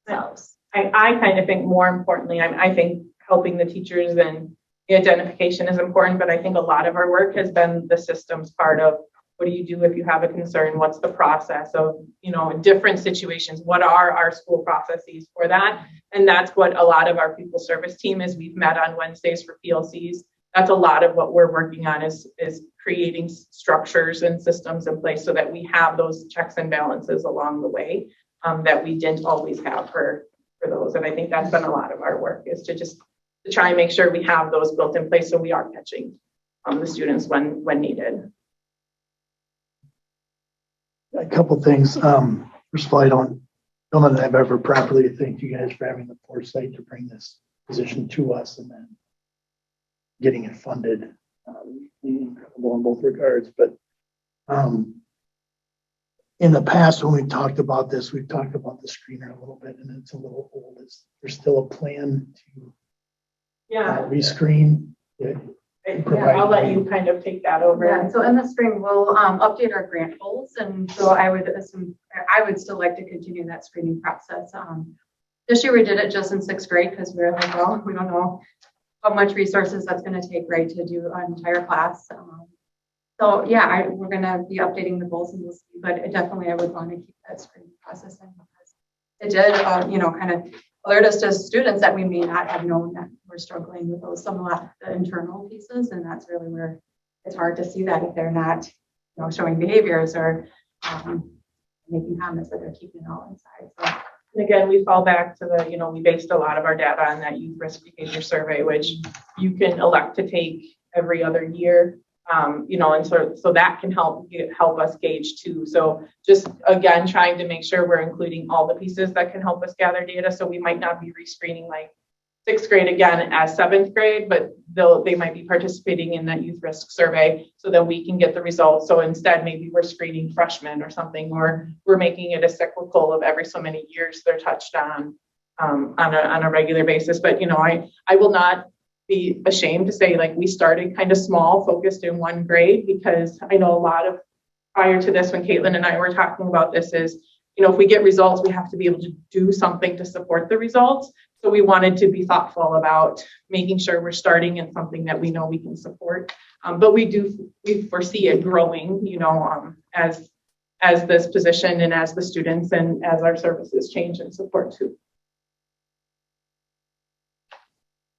themselves. I kind of think more importantly, I think helping the teachers and the identification is important, but I think a lot of our work has been the systems part of what do you do if you have a concern? What's the process of, in different situations, what are our school processes for that? And that's what a lot of our people service team is. We've met on Wednesdays for PLCs. That's a lot of what we're working on is creating structures and systems in place so that we have those checks and balances along the way that we didn't always have for those. And I think that's been a lot of our work, is to try and make sure we have those built in place so we are catching the students when needed. A couple things. First of all, I don't know that I've ever properly thanked you guys for having the foresight to bring this position to us and then getting it funded. Incredible in both regards. But in the past, when we talked about this, we've talked about the screener a little bit, and it's a little old. There's still a plan to rescreen? I'll let you kind of take that over. Yeah, so in the spring, we'll update our grant goals. And so I would still like to continue that screening process. This year we did it just in 6th grade because we were like, well, we don't know how much resources that's going to take, right, to do an entire class. So yeah, we're going to be updating the goals, and we'll see, but definitely I would want to keep that screening process in, because it did, kind of alert us as students that we may not have known that we're struggling with some of the internal pieces. And that's really where it's hard to see that if they're not, showing behaviors or making comments that they're keeping it all inside. So. And again, we fall back to we based a lot of our data on that youth risk behavior survey, which you can elect to take every other year. And so that can help us gauge too. So just again, trying to make sure we're including all the pieces that can help us gather data. So we might not be rescreening like 6th grade again as 7th grade, but they might be participating in that youth risk survey so that we can get the results. So instead, maybe we're screening freshmen or something, or we're making it a cyclical of every so many years they're touched on a regular basis. But I will not be ashamed to say, like, we started kind of small, focused in 1 grade, because I know a lot of prior to this, when Caitlin and I were talking about this, is if we get results, we have to be able to do something to support the results. So we wanted to be thoughtful about making sure we're starting in something that we know we can support. But we foresee it growing, as this position and as the students and as our services change and support too.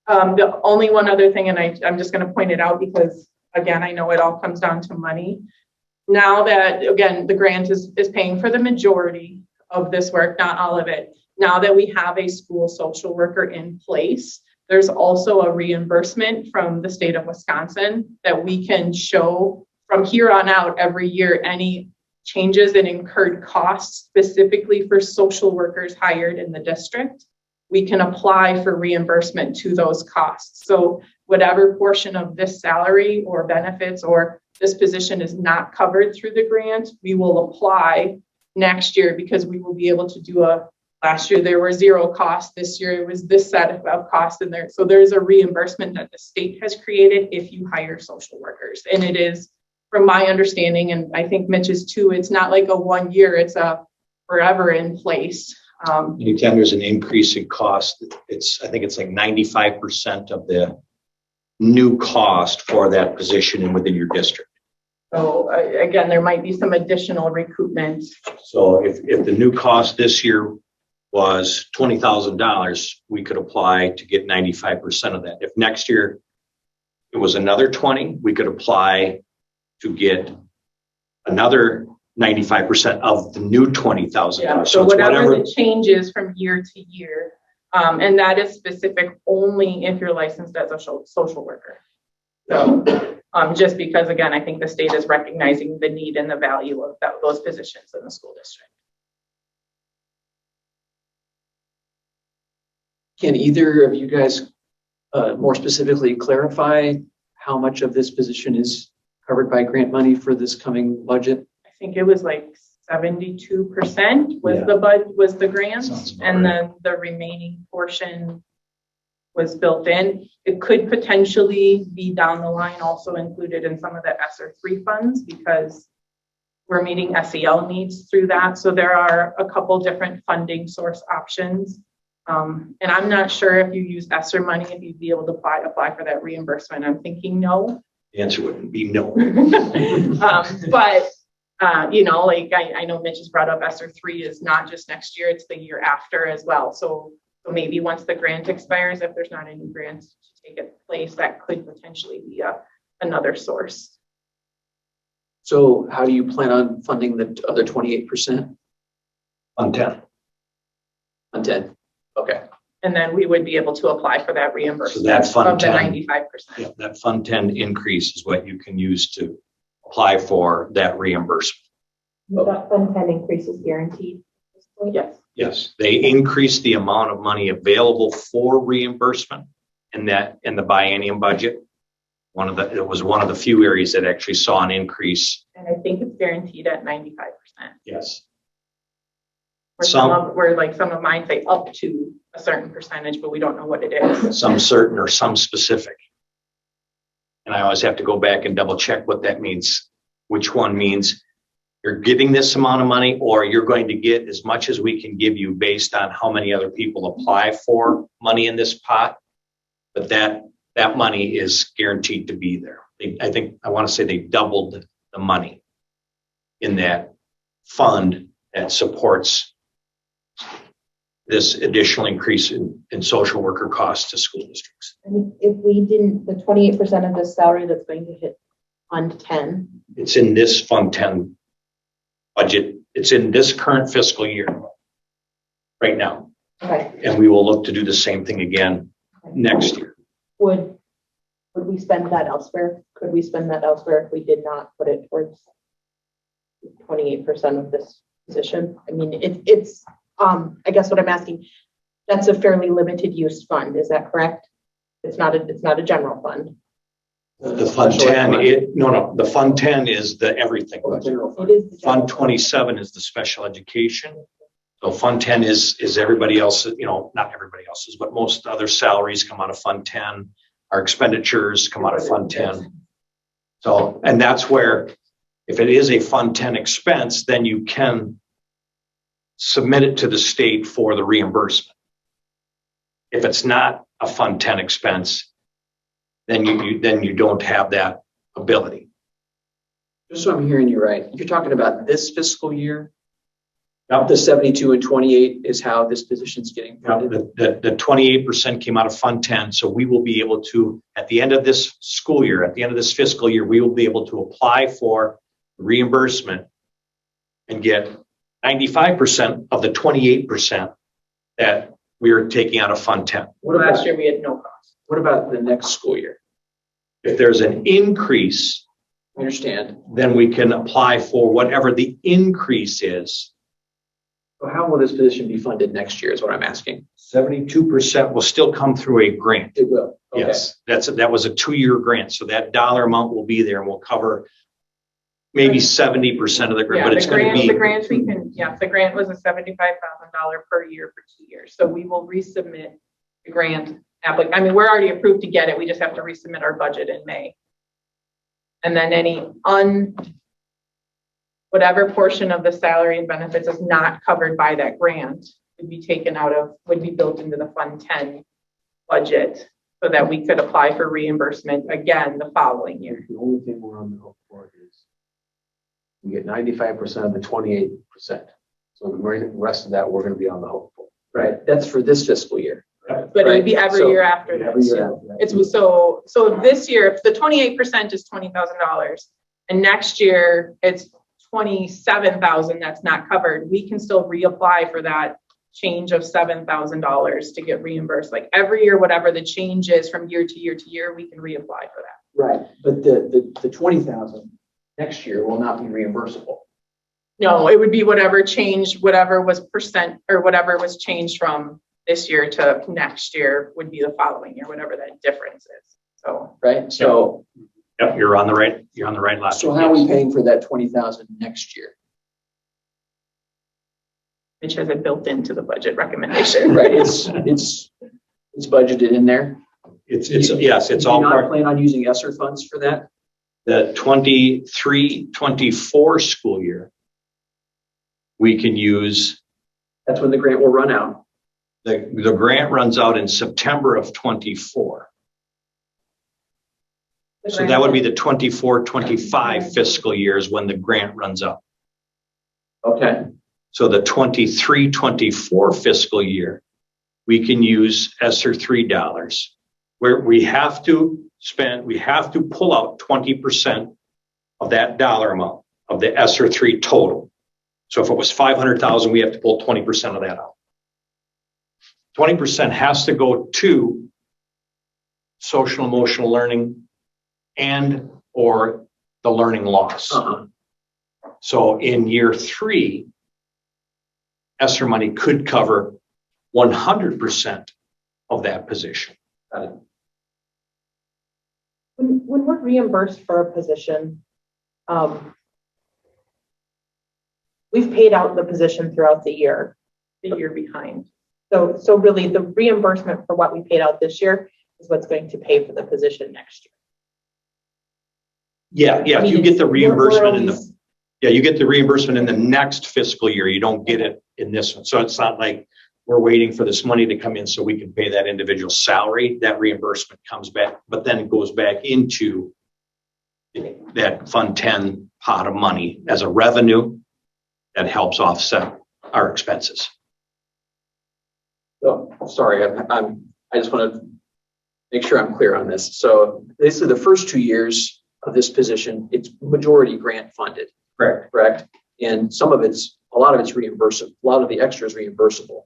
The only one other thing, and I'm just going to point it out because, again, I know it all comes down to money. Now that, again, the grant is paying for the majority of this work, not all of it. Now that we have a school social worker in place, there's also a reimbursement from the state of Wisconsin that we can show from here on out every year any changes in incurred costs specifically for social workers hired in the district. We can apply for reimbursement to those costs. So whatever portion of this salary or benefits or this position is not covered through the grant, we will apply next year, because we will be able to do a last year there were 0 costs. This year it was this set of costs in there. So there's a reimbursement that the state has created if you hire social workers. And it is, from my understanding, and I think Mitch's too, it's not like a 1 year, it's a forever in place. Anytime there's an increase in cost, I think it's like 95% of the new cost for that position and within your district. So again, there might be some additional recoupment. So if the new cost this year was $20,000, we could apply to get 95% of that. If next year it was another 20, we could apply to get another 95% of the new $20,000. Yeah, so it's whatever the change is from year to year, and that is specific only if you're licensed as a social worker. So just because, again, I think the state is recognizing the need and the value of those positions in the school district. Can either of you guys more specifically clarify how much of this position is covered by grant money for this coming budget? I think it was like 72% was the grant, and then the remaining portion was built in. It could potentially be down the line also included in some of the ESSER 3 funds because we're meeting SEL needs through that. So there are a couple different funding source options. And I'm not sure if you use ESSER money, if you'd be able to apply for that reimbursement. I'm thinking no. The answer would be no. But like I know Mitch has brought up ESSER 3 is not just next year, it's the year after as well. So maybe once the grant expires, if there's not any grants to take place, that could potentially be another source. So how do you plan on funding the other 28%? On 10. On 10. Okay. And then we would be able to apply for that reimbursement So that fund of the 10, 95%. Yeah, that Fund 10 increase is what you can use to apply for that reimbursement. That Fund 10 increase is guaranteed? Yes. Yes, they increased the amount of money available for reimbursement in the biennium budget. It was one of the few areas that actually saw an increase. And I think it's guaranteed at 95%. Yes. Some of mine say up to a certain percentage, but we don't know what it is. Some certain or some specific. And I always have to go back and double check what that means. Which one means you're getting this amount of money or you're going to get as much as we can give you based on how many other people apply for money in this pot. But that money is guaranteed to be there. I want to say they doubled the money in that fund that supports this additional increase in social worker costs to school districts. And if we didn't, the 28% of the salary that's going to hit Fund 10. It's in this Fund 10 budget. It's in this current fiscal year right now. Okay. And we will look to do the same thing again next year. Would we spend that elsewhere? Could we spend that elsewhere if we did not put it towards 28% of this position? I mean, it's I guess what I'm asking, that's a fairly limited use fund. Is that correct? It's not a general fund. The Fund 10, the Fund 10 is the everything. It is Fund 27 is the special education. So Fund 10 is everybody else, not everybody else's, but most other salaries come out of Fund 10. Our expenditures come out of Fund 10. So, and that's where, if it is a Fund 10 expense, then you can submit it to the state for the reimbursement. If it's not a Fund 10 expense, then you don't have that ability. Just so I'm hearing you right, you're talking about this fiscal year? Now the 72 and 28 is how this position's getting funded? The 28% came out of Fund 10, so we will be able to, at the end of this school year, at the end of this fiscal year, we will be able to apply for reimbursement and get 95% of the 28% that we are taking out of Fund 10. Last year we had no cost. What about the next school year? If there's an increase, I understand. Then we can apply for whatever the increase is. So how will this position be funded next year is what I'm asking. 72% will still come through a grant. It will. Okay. Yes, that was a 2-year grant. So that dollar amount will be there and will cover maybe 70% of the grant, Yeah, but it's going to be. the grant we can, yeah, the grant was a $75,000 per year for 2 years. So we will resubmit the grant I mean, we're already approved to get it. We just have to resubmit our budget in May. And then any whatever portion of the salary and benefits is not covered by that grant would be taken out of, would be built into the Fund 10 budget so that we could apply for reimbursement again the following year. The only thing we're on the hook for is we get 95% of the 28%. So the rest of that, we're going to be on the hook for. Right. That's for this fiscal year. But it would be every year after that. Every year after that. It's so this year, if the 28% is $20,000 and next year it's 27,000 that's not covered, we can still reapply for that change of $7,000 to get reimbursed. Like every year, whatever the change is from year to year to year, we can reapply for that. Right. But the 20,000 next year will not be reimbursable. No, it would be whatever changed, whatever was percent or whatever was changed from this year to next year would be the following year, whatever that difference is. So right. So yep, you're on the right logic. So how are we paying for that 20,000 next year? Which has it built into the budget recommendation. Right. It's budgeted in there. Yes, it's all part. part. Plan on using ESSER funds for that? The 23-24 school year, we can use. That's when the grant will run out. The grant runs out in September of 24. So that would be the 24-25 fiscal years when the grant runs out. Okay. So the 23-24 fiscal year, we can use ESSER $3 where we have to pull out 20% of that dollar amount of the ESSER 3 total. So if it was 500,000, we have to pull 20% of that out. 20% has to go to social emotional learning and or the learning loss. So in year 3, ESSER money could cover 100% of that position. Got it. When we're reimbursed for a position, we've paid out the position throughout the year behind. So really the reimbursement for what we paid out this year is what's going to pay for the position next year. Yeah. If you get the reimbursement you get the reimbursement in the next fiscal year. You don't get it in this one. So it's not like we're waiting for this money to come in so we can pay that individual salary. That reimbursement comes back, but then it goes back into that Fund 10 pot of money as a revenue that helps offset our expenses. So sorry, I just want to make sure I'm clear on this. So basically the first 2 years of this position, it's majority grant funded. Correct. And a lot of it's reimbursable. A lot of the extra is reimbursable.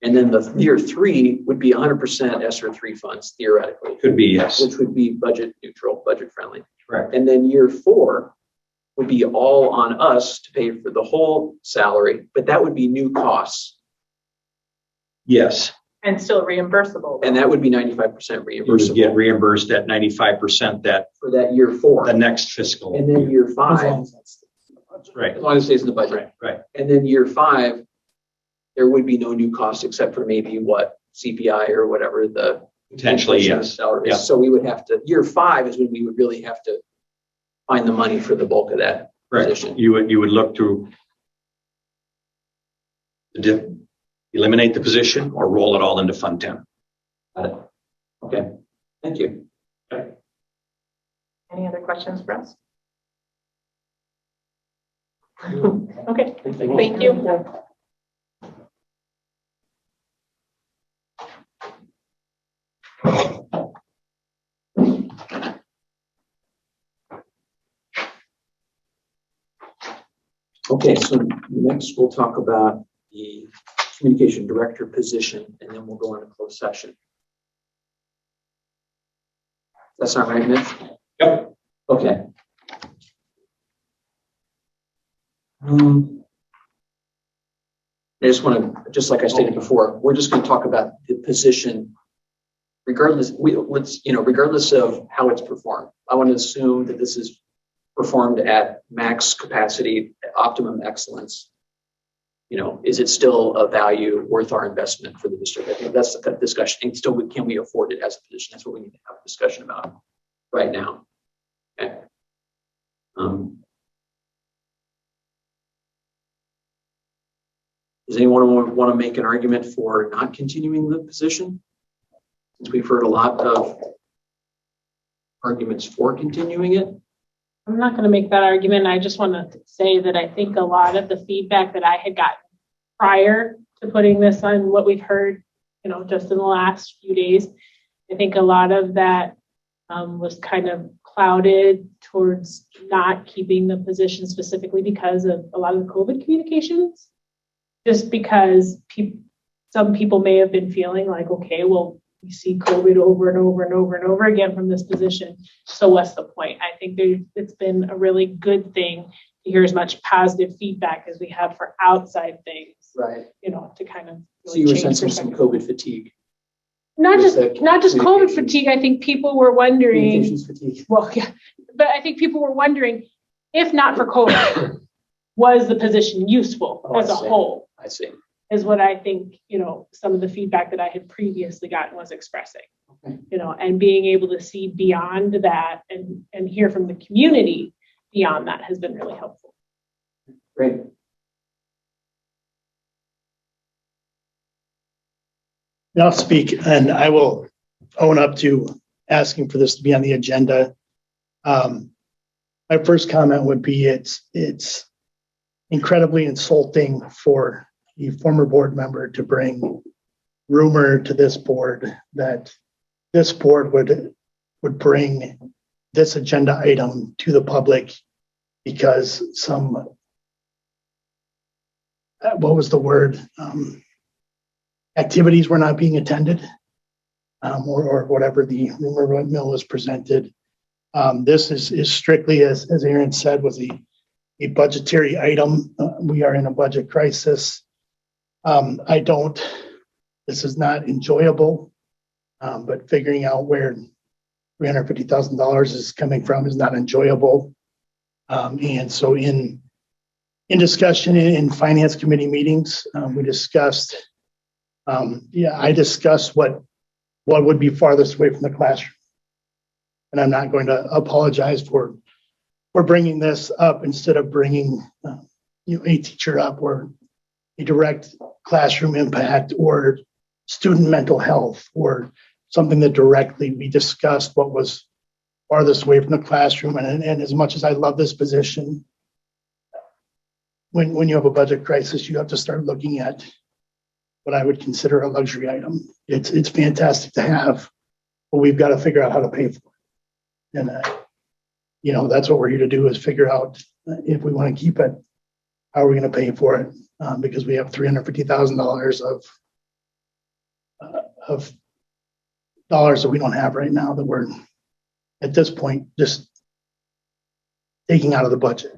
And then the year 3 would be 100% ESSER 3 funds theoretically. Could be, yes. Which would be budget neutral, budget friendly. Correct. And then year 4 would be all on us to pay for the whole salary, but that would be new costs. Yes. And still reimbursable. And that would be 95% reimbursable. You would get reimbursed at 95% for that year 4. The next fiscal. And then year 5. Right. As long as it stays in the budget. Right. And then year 5, there would be no new costs except for maybe CPI or whatever the potentially, yes. Salary is. So we would have to, year 5 is when we would really have to find the money for the bulk of that position. You would look to eliminate the position or roll it all into Fund 10. Got it. Okay. Thank you. Okay. Any other questions for us? Okay. Thank you. Okay, so next we'll talk about the communication director position, and then we'll go into closed session. That's not right, Mitch? Yep. Okay. I just want to, just like I stated before, we're just going to talk about the position, regardless of how it's performed. I want to assume that this is performed at max capacity, optimum excellence, you know, is it still a value worth our investment for the district? I think that's the discussion. And still, can we afford it as a position? That's what we need to have a discussion about right now. Okay. Does anyone want to make an argument for not continuing the position? Since we've heard a lot of arguments for continuing it. I'm not going to make that argument. I just want to say that I think a lot of the feedback that I had gotten prior to putting this on what we've heard, you know, just in the last few days, I think a lot of that was kind of clouded towards not keeping the position specifically because of a lot of the COVID communications. Just because some people may have been feeling like, okay, well, we see COVID over and over and over and over again from this position. So what's the point? I think it's been a really good thing to hear as much positive feedback as we have for outside things. Right. You know, to kind of So really you were change sensing some perspective. COVID fatigue. Not just Communications COVID fatigue. I think people were wondering. Fatigue. Well, yeah, but I think people were wondering, if not for COVID, was the position useful as a whole? I see. Is what I think, you know, some of the feedback that I had previously gotten was expressing. Okay. You know, and being able to see beyond that and hear from the community beyond that has been really helpful. Great. And I'll speak, and I will own up to asking for this to be on the agenda. My first comment would be it's incredibly insulting for a former board member to bring rumor to this board that this board would bring this agenda item to the public because some, what was the word? Activities were not being attended, or whatever the rumor mill was presented. This is strictly, as Aaron said, was a budgetary item. We are in a budget crisis. This is not enjoyable, but figuring out where $350,000 is coming from is not enjoyable. And so in discussion in finance committee meetings, we discussed, I discussed what would be farthest away from the classroom. And I'm not going to apologize for bringing this up instead of bringing a teacher up or a direct classroom impact or student mental health or something that directly we discussed what was farthest away from the classroom. And as much as I love this position, when you have a budget crisis, you have to start looking at what I would consider a luxury item. It's fantastic to have, but we've got to figure out how to pay for it. And that's what we're here to do, is figure out if we want to keep it, how are we going to pay for it? Because we have $350,000 of dollars that we don't have right now that we're at this point just taking out of the budget.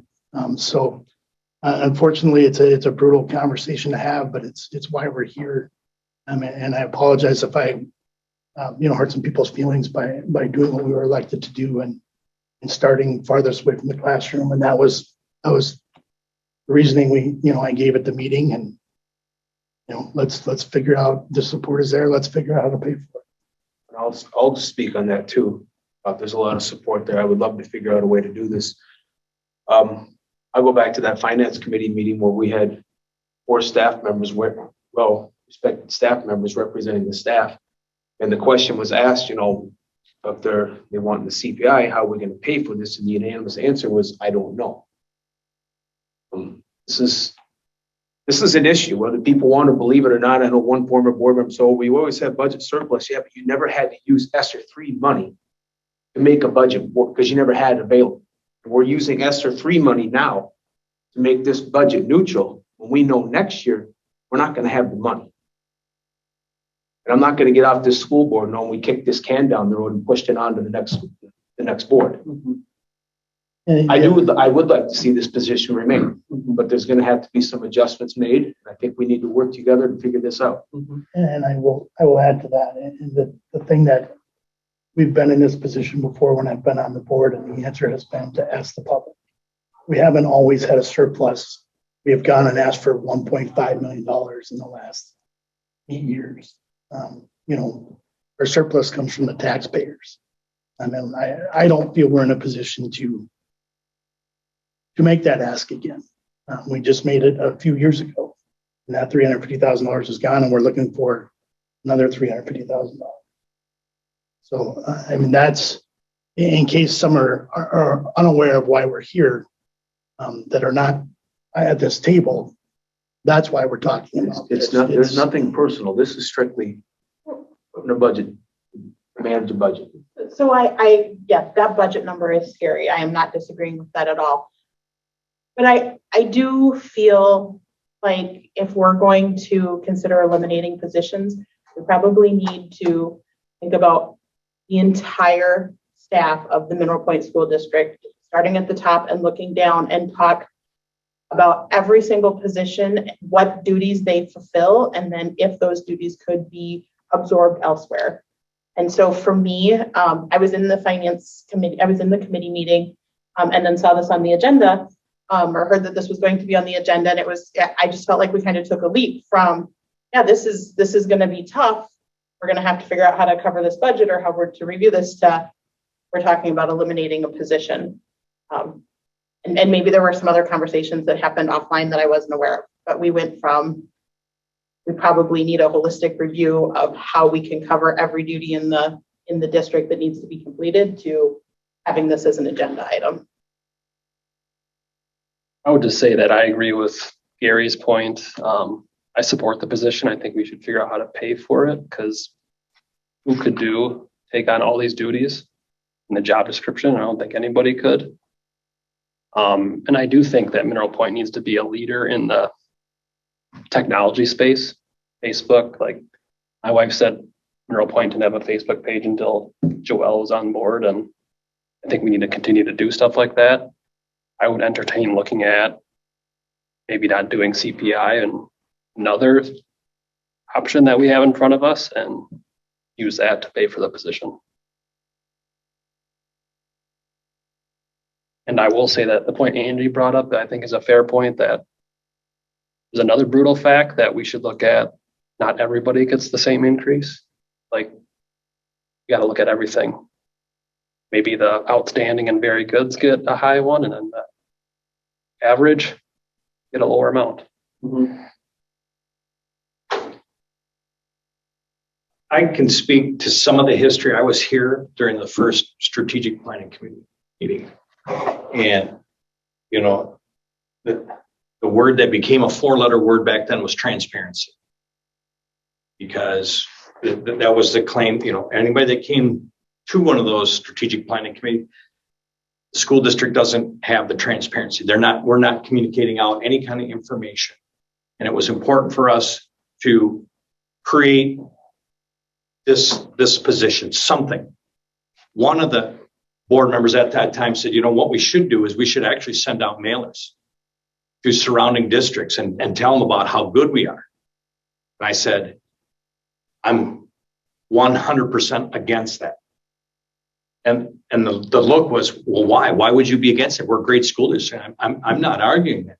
Unfortunately, it's a brutal conversation to have, but it's why we're here. And I apologize if I hurt some people's feelings by doing what we were elected to do and starting farthest away from the classroom. And that was the reasoning I gave at the meeting. And let's figure out, the support is there. Let's figure out how to pay for it. I'll speak on that too. There's a lot of support there. I would love to figure out a way to do this. I'll go back to that finance committee meeting where we had 4 staff members, respected staff members representing the staff. And the question was asked, if they want the CPI, how are we going to pay for this? And the unanimous answer was, I don't know. This is an issue, whether people want to believe it or not. I know one former board member, so we always have budget surplus. Yeah, but you never had to use ESSER 3 money to make a budget because you never had it available. We're using ESSER 3 money now to make this budget neutral when we know next year we're not going to have the money. And I'm not going to get off this school board knowing we kicked this can down the road and pushed it on to the next board. Mm-hmm. I would like to see this position remain, but there's going to have to be some adjustments made. I think we need to work together to figure this out. And I will add to that. And the thing that we've been in this position before when I've been on the board, and the answer has been to ask the public. We haven't always had a surplus. We have gone and asked for $1.5 million in the last 8 years. Our surplus comes from the taxpayers. And I don't feel we're in a position to make that ask again. We just made it a few years ago, and that $350,000 is gone, and we're looking for another $350,000. So, that's in case some are unaware of why we're here, that are not at this table. That's why we're talking about It's this. not, there's nothing personal. This is strictly putting a budget, manage a budget. So yes, that budget number is scary. I am not disagreeing with that at all. But I do feel like if we're going to consider eliminating positions, we probably need to think about the entire staff of the Mineral Point School District, starting at the top and looking down, and talk about every single position, what duties they fulfill, and then if those duties could be absorbed elsewhere. And so for me, I was in the finance committee, I was in the committee meeting, and then saw this on the agenda, or heard that this was going to be on the agenda. And I just felt like we kind of took a leap from, this is going to be tough. We're going to have to figure out how to cover this budget or how we're to review this. We're talking about eliminating a position. And maybe there were some other conversations that happened offline that I wasn't aware of, but we went from, we probably need a holistic review of how we can cover every duty in the district that needs to be completed, to having this as an agenda item. I would just say that I agree with Gary's point. I support the position. I think we should figure out how to pay for it, because who could take on all these duties in the job description? I don't think anybody could. And I do think that Mineral Point needs to be a leader in the technology space. Facebook, like my wife said, Mineral Point didn't have a Facebook page until Joelle was on board, and I think we need to continue to do stuff like that. I would entertain looking at maybe not doing CPI and another option that we have in front of us, and use that to pay for the position. And I will say that the point Angie brought up, that I think is a fair point, that there's another brutal fact that we should look at. Not everybody gets the same increase. Like, you got to look at everything. Maybe the outstanding and very goods get a high one, and then the average get a lower amount. Mm-hmm. I can speak to some of the history. I was here during the first strategic planning committee meeting. And, the word that became a 4-letter word back then was transparency. Because that was the claim, anybody that came to one of those strategic planning committee, the school district doesn't have the transparency. We're not communicating out any kind of information. And it was important for us to create this position, something. One of the board members at that time said, what we should do is we should actually send out mailers to surrounding districts and tell them about how good we are. And I said, I'm 100% against that. And the look was, well, why? Why would you be against it? We're a great school district. I'm not arguing that.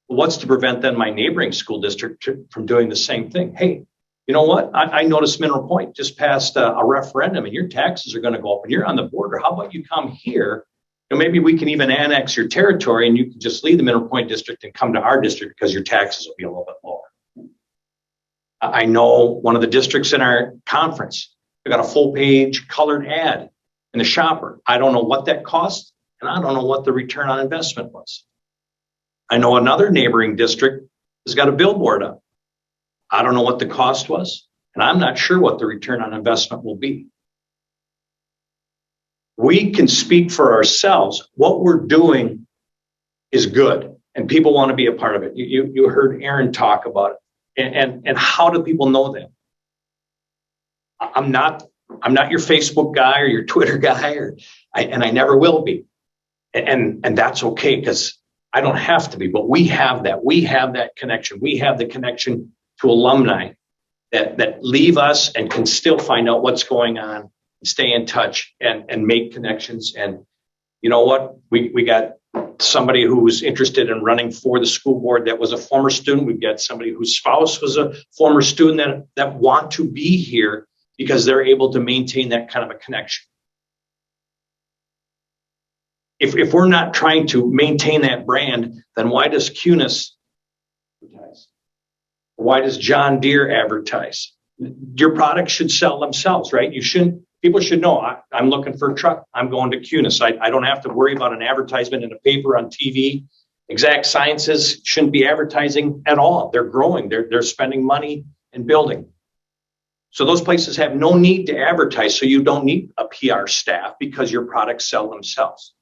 But what's to prevent then my neighboring school district from doing the same thing? Hey, you know what? I noticed Mineral Point just passed a referendum, and your taxes are going to go up, and you're on the border. How about you come here? Maybe we can even annex your territory, and you can just leave the Mineral Point district and come to our district, because your taxes will be a little bit lower. I know one of the districts in our conference, they got a full-page colored ad in the shopper. I don't know what that cost, and I don't know what the return on investment was. I know another neighboring district has got a billboard up. I don't know what the cost was, and I'm not sure what the return on investment will be. We can speak for ourselves. What we're doing is good, and people want to be a part of it. You heard Aaron talk about it, and how do people know that? I'm not your Facebook guy or your Twitter guy, and I never will be, and that's okay, because I don't have to be. But we have that. We have that connection. We have the connection to alumni that leave us and can still find out what's going on stay in touch and make connections. And you know what? We got somebody who was interested in running for the school board that was a former student. We've got somebody whose spouse was a former student that want to be here because they're able to maintain that kind of a connection. If we're not trying to maintain that brand, then why does Cunis advertise? Why does John Deere advertise? Your products should sell themselves, right? People should know, I'm looking for a truck. I'm going to Cunis. I don't have to worry about an advertisement in a paper, on TV. Exact Sciences shouldn't be advertising at all. They're growing. They're spending money and building. So those places have no need to advertise. So you don't need a PR staff because your products sell themselves.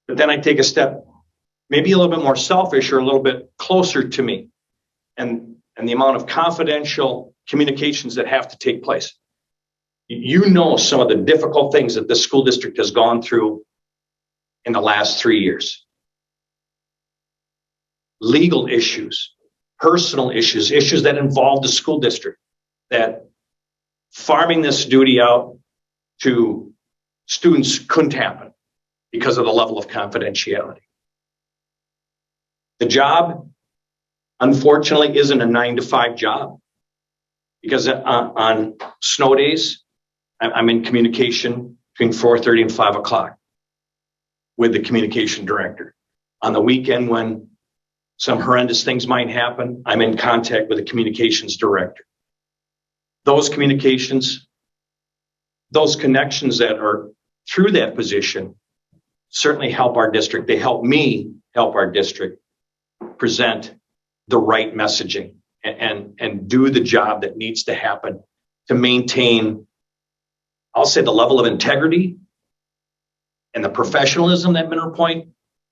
But then I take a step, maybe a little bit more selfish or a little bit closer to me, and the amount of confidential communications that have to take place. You know some of the difficult things that this school district has gone through in the last 3 years. Legal issues, personal issues, issues that involve the school district, that farming this duty out to students couldn't happen because of the level of confidentiality. The job, unfortunately, isn't a 9-to-5 job, because on snow days, I'm in communication between 4:30 and 5 o'clock with the communication director. On the weekend, when some horrendous things might happen, I'm in contact with the communications director. Those communications, those connections that are through that position certainly help our district. They help me help our district present the right messaging and do the job that needs to happen to maintain, I'll say, the level of integrity and the professionalism that Mineral Point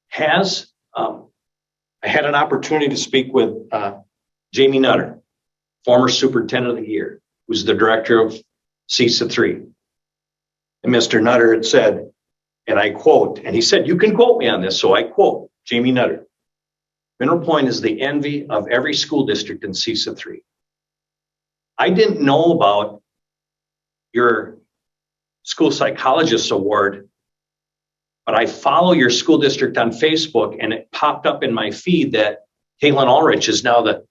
has. I had an opportunity to speak with Jamie Nutter, former superintendent of the year, who's the director of CESA 3. And Mr. Nutter had said, and I quote, and he said, you can quote me on this, so I quote Jamie Nutter, Mineral Point is the envy of every school district in CESA 3. I didn't know about your school psychologist award, but I follow your school district on Facebook, and it popped up in my feed that Caitlin Ulrich is now the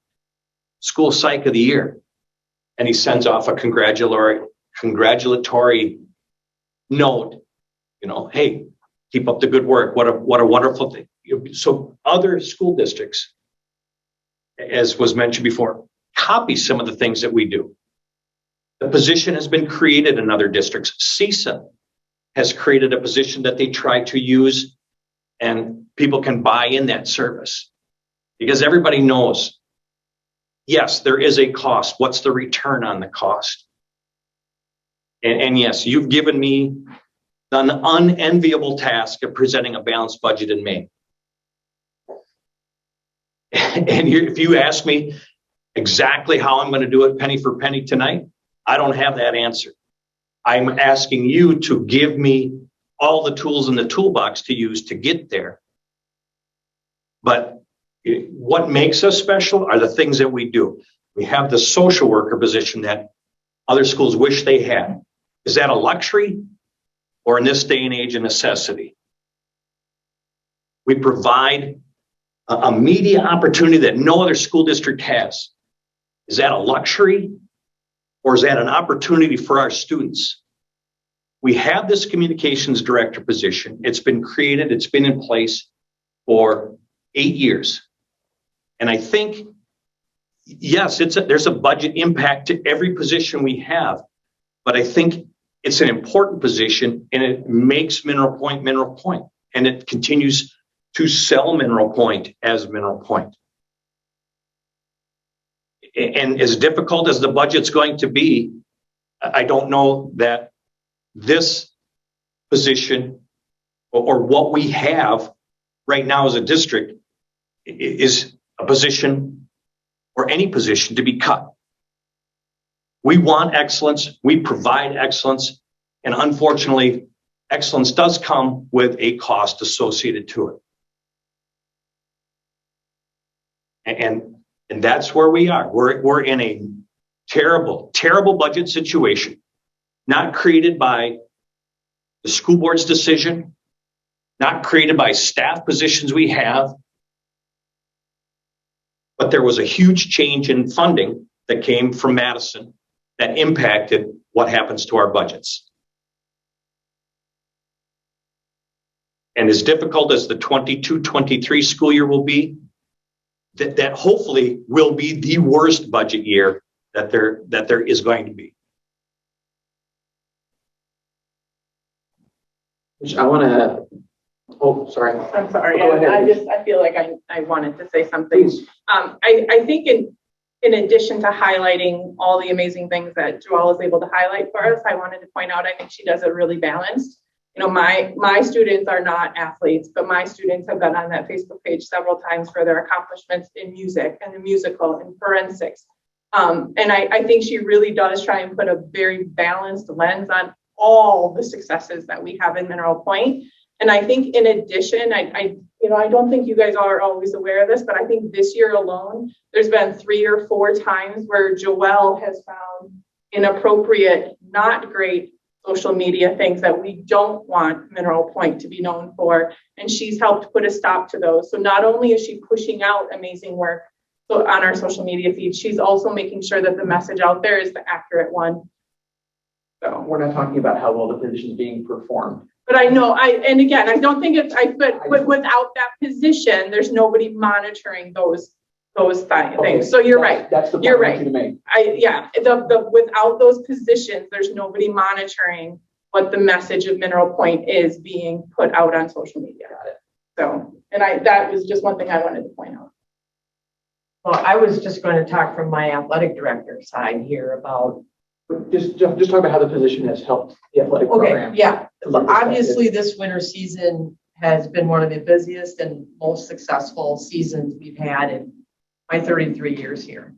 school psych of the year. And he sends off a congratulatory note, hey, keep up the good work. What a wonderful thing. So other school districts, as was mentioned before, copy some of the things that we do. The position has been created in other districts. CESA has created a position that they try to use, and people can buy in that service because everybody knows, yes, there is a cost. What's the return on the cost? And yes, you've given me an unenviable task of presenting a balanced budget in May. And if you ask me exactly how I'm going to do it penny for penny tonight, I don't have that answer. I'm asking you to give me all the tools in the toolbox to use to get there. But what makes us special are the things that we do. We have the social worker position that other schools wish they had. Is that a luxury, or in this day and age, a necessity? We provide a media opportunity that no other school district has. Is that a luxury, or is that an opportunity for our students? We have this communications director position. It's been created. It's been in place for 8 years. And I think, yes, there's a budget impact to every position we have, but I think it's an important position, and it makes Mineral Point, and it continues to sell Mineral Point as Mineral Point. And as difficult as the budget's going to be, I don't know that this position or what we have right now as a district is a position or any position to be cut. We want excellence. We provide excellence. And unfortunately, excellence does come with a cost associated to it. And that's where we are. We're in a terrible, terrible budget situation. not created by the school board's decision, not created by staff positions we have, but there was a huge change in funding that came from Madison that impacted what happens to our budgets. And as difficult as the 22-23 school year will be, that hopefully will be the worst budget year that there is going to be. Which I want to, oh, sorry. I'm sorry. Go ahead. I feel like I wanted to say something. I think in addition to highlighting all the amazing things that Joelle is able to highlight for us, I wanted to point out, I think she does it really balanced. You know, my students are not athletes, but my students have been on that Facebook page several times for their accomplishments in music and the musical and forensics. And I think she really does try and put a very balanced lens on all the successes that we have in Mineral Point. And I think in addition, I don't think you guys are always aware of this, but I think this year alone, there's been 3 or 4 times where Joelle has found inappropriate, not great social media things that we don't want Mineral Point to be known for. And she's helped put a stop to those. So not only is she pushing out amazing work on our social media feed, she's also making sure that the message out there is the accurate one. So we're not talking about how well the position is being performed. But I know, and again, I don't think it's, but without that position, there's nobody monitoring those things. So you're right. That's the point you're I want right. you to make. The without those positions, there's nobody monitoring what the message of Mineral Point is being put out on social media. So, and that was just one thing I wanted to point out. Well, I was just going to talk from my athletic director side here about. Just talk about how the position has helped the athletic program. Okay, yeah. Obviously, this winter season has been one of the busiest and most successful seasons we've had in my 33 years here.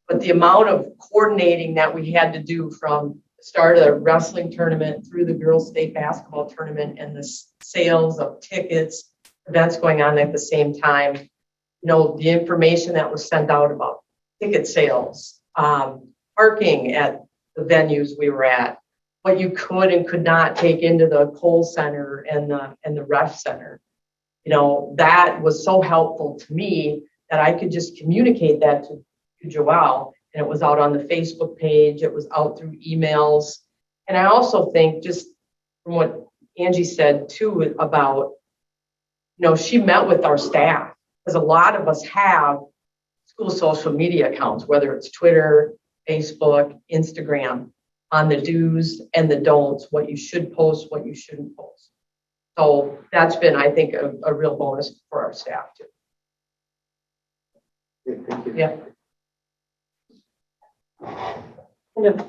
But the amount of coordinating that we had to do from the start of the wrestling tournament through the girls' state basketball tournament and the sales of tickets, events going on at the same time, you know, the information that was sent out about ticket sales, parking at the venues we were at, what you could and could not take into the Kohl Center and the ref center. You know, that was so helpful to me that I could just communicate that to Joelle, and it was out on the Facebook page, it was out through emails. And I also think, just from what Angie said too, about, you know, she met with our staff, because a lot of us have school social media accounts, whether it's Twitter, Facebook, Instagram, on the do's and the don'ts, what you should post, what you shouldn't post. So that's been, I think, a real bonus for our staff too. Thank you. Yeah. Kind of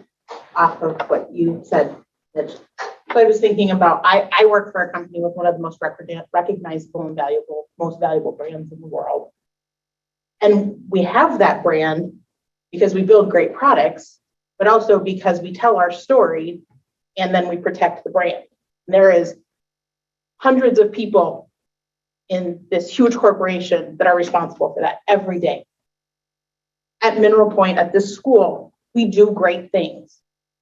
off of what you said, that I was thinking about, I work for a company with one of the most recognizable and most valuable brands in the world. And we have that brand because we build great products, but also because we tell our story and then we protect the brand. And there is hundreds of people in this huge corporation that are responsible for that every day. At Mineral Point, at this school, we do great things.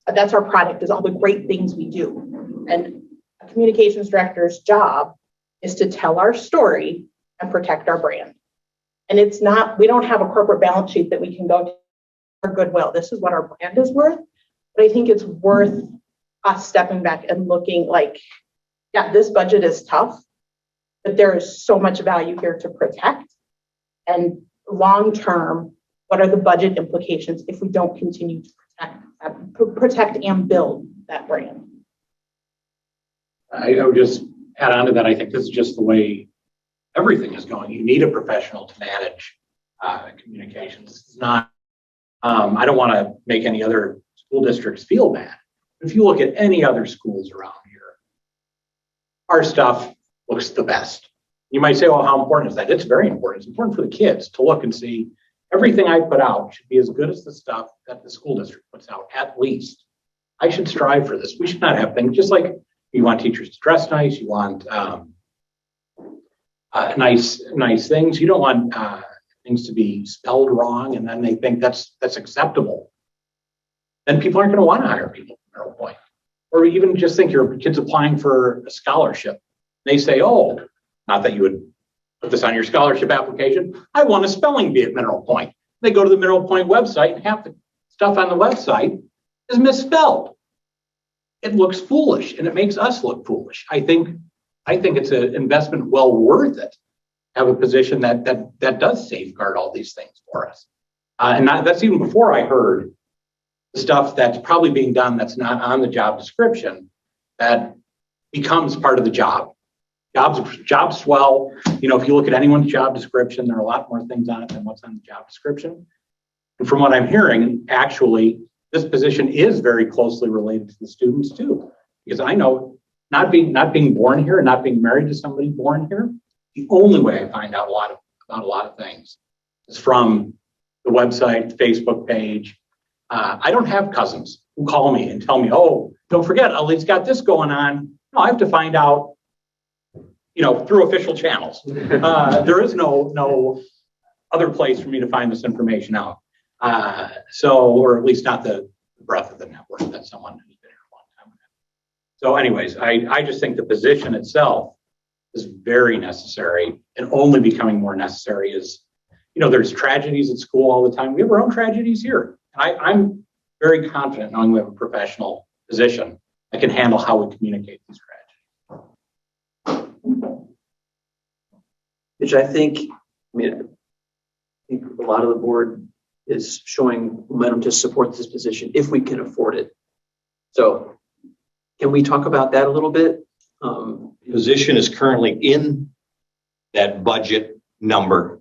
That's our product, is all the great things we do. And a communications director's job is to tell our story and protect our brand. And it's not, we don't have a corporate balance sheet that we can go to for goodwill. This is what our brand is worth. But I think it's worth us stepping back and looking like, yeah, this budget is tough, but there is so much value here to protect. And long-term, what are the budget implications if we don't continue to protect and build that brand? I would just add on to that. I think this is just the way everything is going. You need a professional to manage communications. It's not, I don't want to make any other school districts feel bad. If you look at any other schools around here, our stuff looks the best. You might say, well, how important is that? It's very important. It's important for the kids to look and see everything I put out should be as good as the stuff that the school district puts out, at least. I should strive for this. We should not have things just like you want teachers to dress nice. You want nice things. You don't want things to be spelled wrong, and then they think that's acceptable. Then people aren't going to want to hire people from Mineral Point. Or even just think your kid's applying for a scholarship. They say, oh, not that you would put this on your scholarship application. I want a spelling bee at Mineral Point. They go to the Mineral Point website and half the stuff on the website is misspelled. It looks foolish and it makes us look foolish. I think it's an investment well worth it. Have a position that does safeguard all these things for us. That's even before I heard the stuff that's probably being done that's not on the job description that becomes part of the job. Jobs swell. You know, if you look at anyone's job description, there are a lot more things on it than what's on the job description. And from what I'm hearing, actually, this position is very closely related to the students too. Because I know not being born here and not being married to somebody born here, the only way I find out about a lot of things is from the website, the Facebook page. I don't have cousins who call me and tell me, oh, don't forget, Ali's got this going on. No, I have to find out, you know, through official channels. There is no other place for me to find this information out. Or at least not the breadth of the network that someone who's been here a long time. So anyways, I just think the position itself is very necessary and only becoming more necessary as, you know, there's tragedies at school all the time. We have our own tragedies here. And I'm very confident knowing we have a professional position that can handle how we communicate these tragedies. Which I think a lot of the board is showing momentum to support this position if we can afford it. So can we talk about that a little bit? Position is currently in that budget number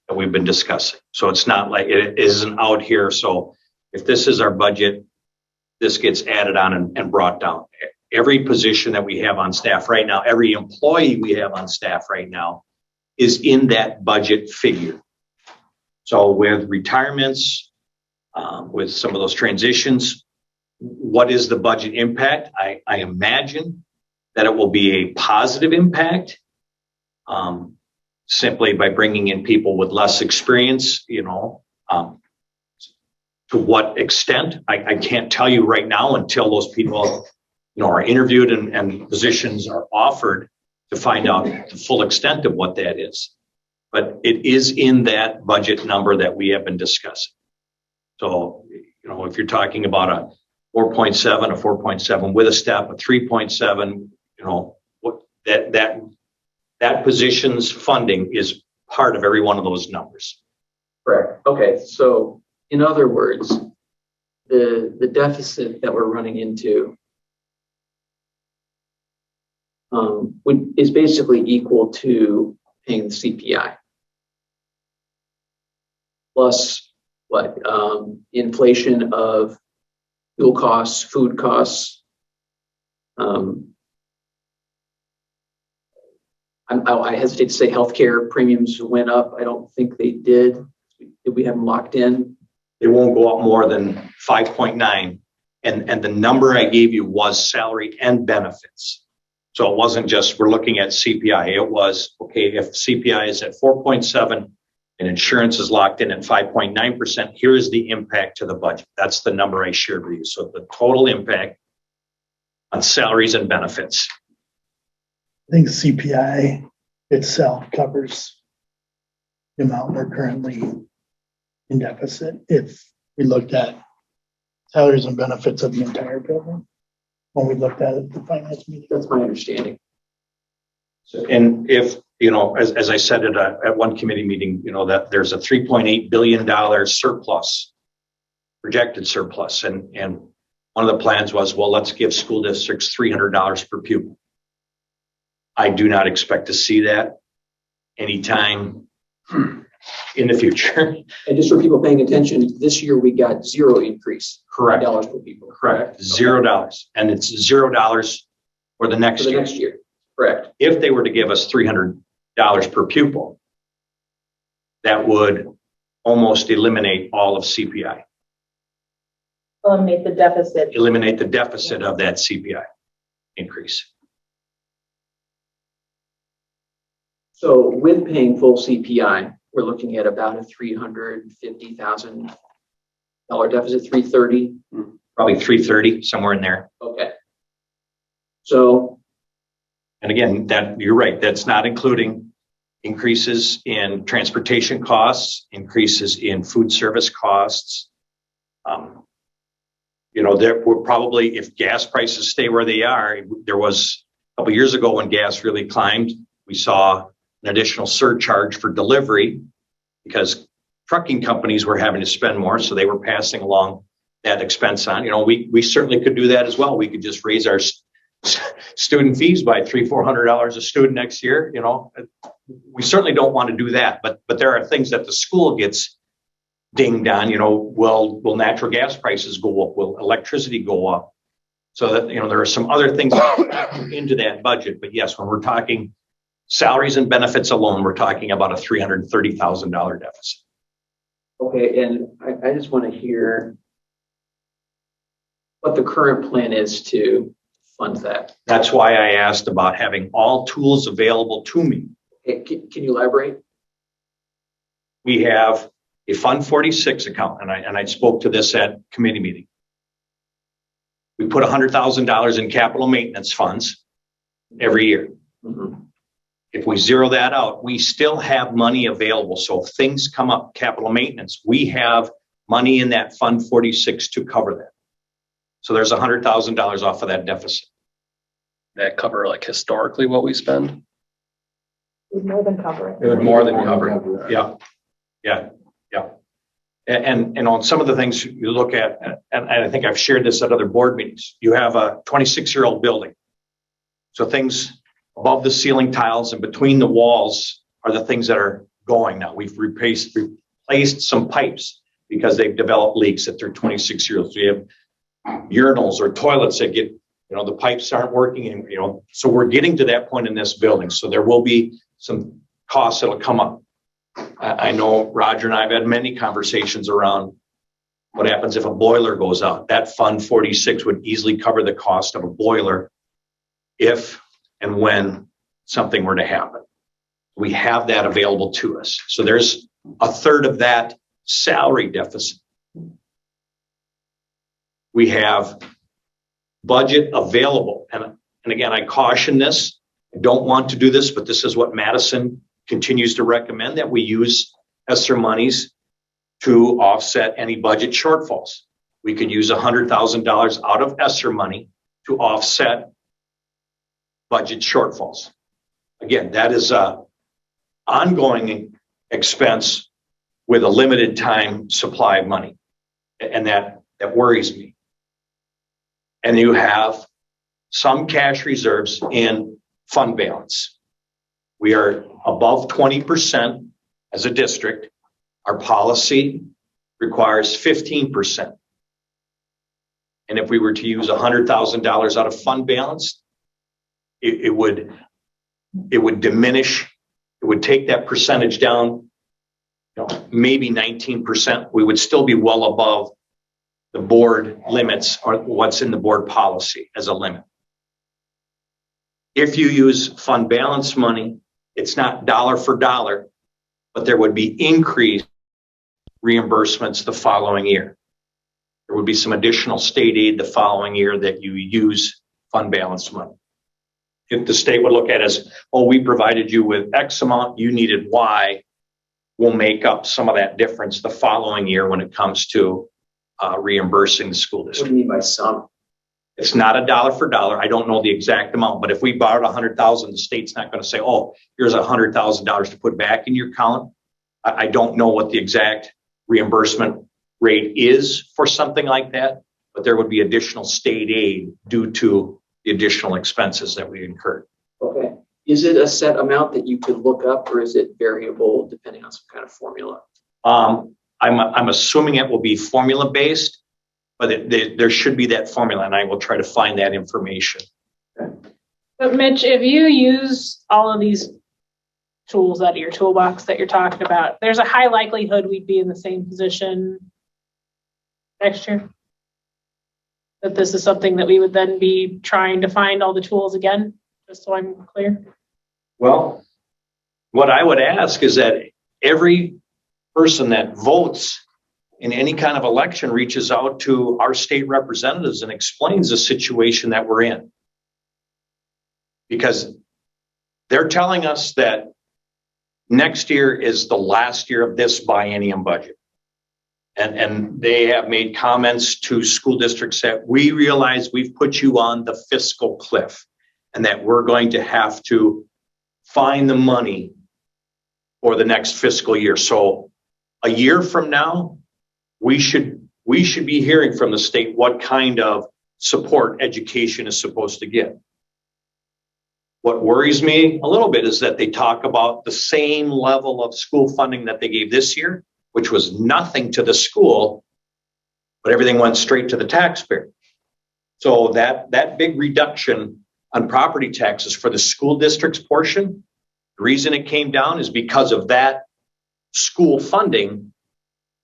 that we've been discussing. So it's not like it isn't out here. So if this is our budget, this gets added on and brought down. Every position that we have on staff right now, every employee we have on staff right now is in that budget figure. So with retirements, with some of those transitions, what is the budget impact? I imagine that it will be a positive impact, simply by bringing in people with less experience, you know. To what extent, I can't tell you right now until those people, you know, are interviewed and positions are offered to find out the full extent of what that is. But it is in that budget number that we have been discussing. So, you know, if you're talking about a 4.7, a 4.7 with a step, a 3.7, you know, what that position's funding is part of every one of those numbers. Correct. Okay. So in other words, the deficit that we're running into is basically equal to paying the CPI plus what inflation of fuel costs, food costs. I hesitate to say healthcare premiums went up. I don't think they did. Did we have them locked in? It won't go up more than 5.9. And the number I gave you was salary and benefits. So it wasn't just we're looking at CPI. It was, okay, if CPI is at 4.7 and insurance is locked in at 5.9%, here's the impact to the budget. That's the number I shared with you. So the total impact on salaries and benefits. I think CPI itself covers the amount we're currently in deficit. If we looked at salaries and benefits of the entire building, when we looked at it at the finance meeting. That's my understanding. So, and if, you know, as I said at one committee meeting, you know, that there's a $3.8 billion surplus, projected surplus. And one of the plans was, well, let's give school districts $300 per pupil. I do not expect to see that anytime in the future. And just for people paying attention, this year we got zero increase. Correct. Dollars per pupil. Correct. $0. And it's $0 for the next year. Next year. Correct. If they were to give us $300 per pupil, that would almost eliminate all of CPI. Eliminate the deficit. Eliminate the deficit of that CPI increase. So with paying full CPI, we're looking at about a $350,000 deficit, 330. Probably 330, somewhere in there. Okay. So, And again, that, you're right, that's not including increases in transportation costs, increases in food service costs. You know, there were probably, if gas prices stay where they are, there was a couple years ago when gas really climbed, we saw an additional surcharge for delivery because trucking companies were having to spend more, so they were passing along that expense on. You know, we certainly could do that as well. We could just raise our student fees by $300-400 a student next year. You know, we certainly don't want to do that, but there are things that the school gets dinged on. You know, will natural gas prices go up? Will electricity go up? So that, you know, there are some other things into that budget. But yes, when we're talking salaries and benefits alone, we're talking about a $330,000 deficit. okay, and I just want to hear what the current plan is to fund that. That's why I asked about having all tools available to me. Okay, can you elaborate? We have a Fund 46 account, and I spoke to this at committee meeting. We put $100,000 in capital maintenance funds every year. Mm-hmm. If we zero that out, we still have money available. So if things come up, capital maintenance, we have money in that Fund 46 to cover that. So there's $100,000 off of that deficit. That cover like historically what we spend? Would more than cover it. It would more than cover it. Yeah. Yeah. Yeah. And on some of the things you look at, and I think I've shared this at other board meetings, you have a 26-year-old building. So things above the ceiling tiles and between the walls are the things that are going now. We've replaced some pipes because they've developed leaks that they're 26 years old. So you have urinals or toilets that get, you know, the pipes aren't working, and, you know, so we're getting to that point in this building. So there will be some costs that'll come up. I know Roger and I have had many conversations around what happens if a boiler goes out. That Fund 46 would easily cover the cost of a boiler if and when something were to happen. We have that available to us. So there's a third of that salary deficit. We have budget available. And again, I caution this. I don't want to do this, but this is what Madison continues to recommend, that we use ESSER monies to offset any budget shortfalls. We could use $100,000 out of ESSER money to offset budget shortfalls. Again, that is an ongoing expense with a limited time supply of money. And that worries me. And you have some cash reserves in fund balance. We are above 20% as a district. Our policy requires 15%. And if we were to use $100,000 out of fund balance, it would diminish. It would take that percentage down, you know, maybe 19%. We would still be well above the board limits or what's in the board policy as a limit. If you use fund balance money, it's not dollar for dollar, but there would be increased reimbursements the following year. There would be some additional state aid the following year that you use fund balance money. If the state would look at it as, oh, we provided you with X amount, you needed Y, we'll make up some of that difference the following year when it comes to reimbursing the school district. What do you mean by some? It's not a dollar for dollar. I don't know the exact amount, but if we borrowed $100,000, the state's not going to say, oh, here's $100,000 to put back in your account. I don't know what the exact reimbursement rate is for something like that, but there would be additional state aid due to the additional expenses that we incurred. Okay. Is it a set amount that you could look up, or is it variable depending on some kind of formula? I'm assuming it will be formula based, but there should be that formula, and I will try to find that information. But Mitch, if you use all of these tools out of your toolbox that you're talking about, there's a high likelihood we'd be in the same position next year. That this is something that we would then be trying to find all the tools again, just so I'm clear. Well, what I would ask is that every person that votes in any kind of election reaches out to our state representatives and explains the situation that we're in. Because they're telling us that next year is the last year of this biennium budget. And they have made comments to school districts that we realize we've put you on the fiscal cliff and that we're going to have to find the money for the next fiscal year. So a year from now, we should be hearing from the state what kind of support education is supposed to get. What worries me a little bit is that they talk about the same level of school funding that they gave this year, which was nothing to the school, but everything went straight to the taxpayer. So that big reduction on property taxes for the school district's portion, the reason it came down is because of that school funding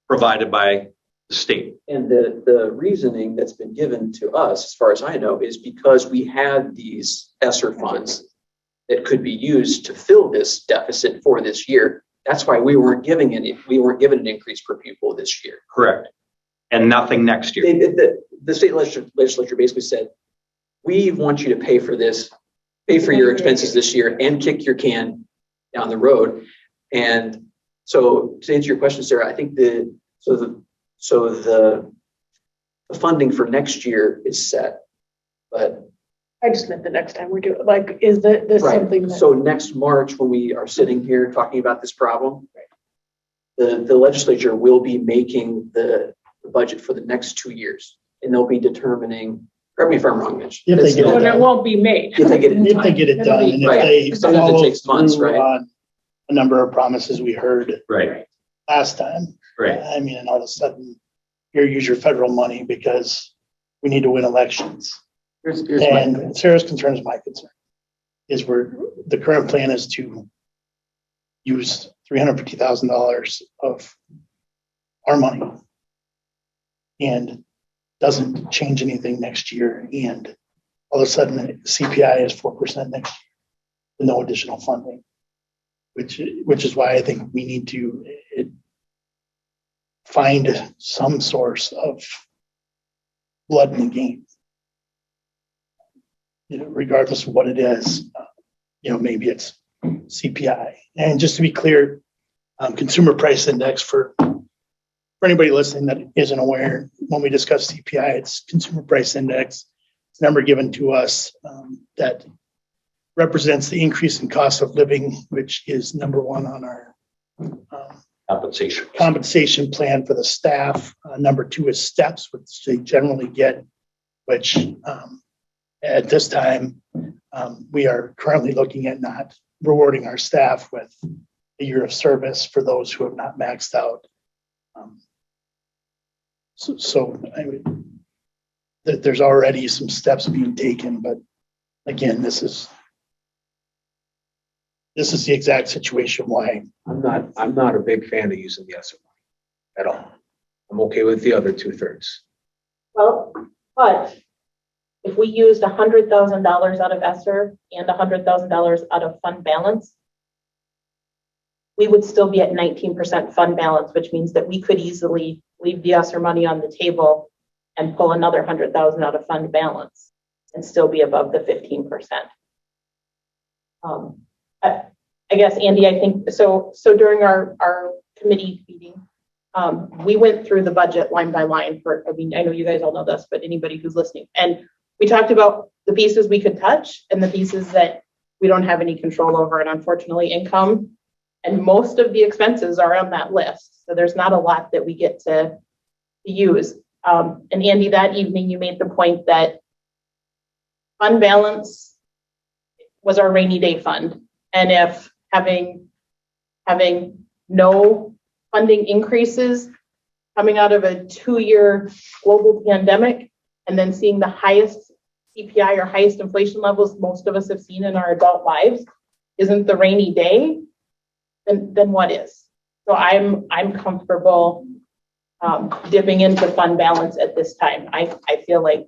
provided by the state. And the reasoning that's been given to us, as far as I know, is because we had these ESSER funds that could be used to fill this deficit for this year. That's why we weren't given an increase per pupil this year. Correct. And nothing next year. The state legislature basically said, we want you to pay for this, pay for your expenses this year and kick your can down the road. And so to answer your question, Sarah, I think the funding for next year is set, but I just meant the next time we do it, like, is this right. something that? So next March, when we are sitting here talking about this problem, the legislature will be making the budget for the next 2 years, and they'll be determining, correct me if I'm wrong, Mitch. If they get it But it done. won't be made. If they get it If they get it It'll done, be- and if right. they Sometimes it follow takes months, through right? on a number of promises we heard Right. last time. Right. I mean, and all of a sudden, you use your federal money because we need to win elections. Here's my And Sarah's concern is my concern, is the current plan is to use $350,000 of our money and doesn't change anything next year. And all of a sudden CPI is 4% next year with no additional funding, which is why I think we need to find some source of blood in the game. Regardless of what it is, maybe it's CPI. And just to be clear, consumer price index for anybody listening that isn't aware, when we discuss CPI, it's consumer price index. It's a number given to us that represents the increase in cost of living, which is number one on our compensation plan for the staff. Number two is steps, which they generally get, which at this time, we are currently looking at not rewarding our staff with a year of service for those who have not maxed out. There's already some steps being taken, but again, this is the exact situation why. I'm not a big fan of using the ESSER money at all. I'm okay with the other 2/3. Well, but if we used $100,000 out of ESSER and $100,000 out of fund balance, we would still be at 19% fund balance, which means that we could easily leave the ESSER money on the table and pull another 100,000 out of fund balance and still be above the 15%. I guess, Andy, I think, so during our committee meeting, we went through the budget line by line I know you guys all know this, but anybody who's listening. And we talked about the pieces we could touch and the pieces that we don't have any control over, and unfortunately income. And most of the expenses are on that list. So there's not a lot that we get to use. And Andy, that evening you made the point that fund balance was our rainy day fund. And if having no funding increases coming out of a 2-year global pandemic and then seeing the highest CPI or highest inflation levels most of us have seen in our adult lives isn't the rainy day, then what is? So I'm comfortable dipping into fund balance at this time. I feel like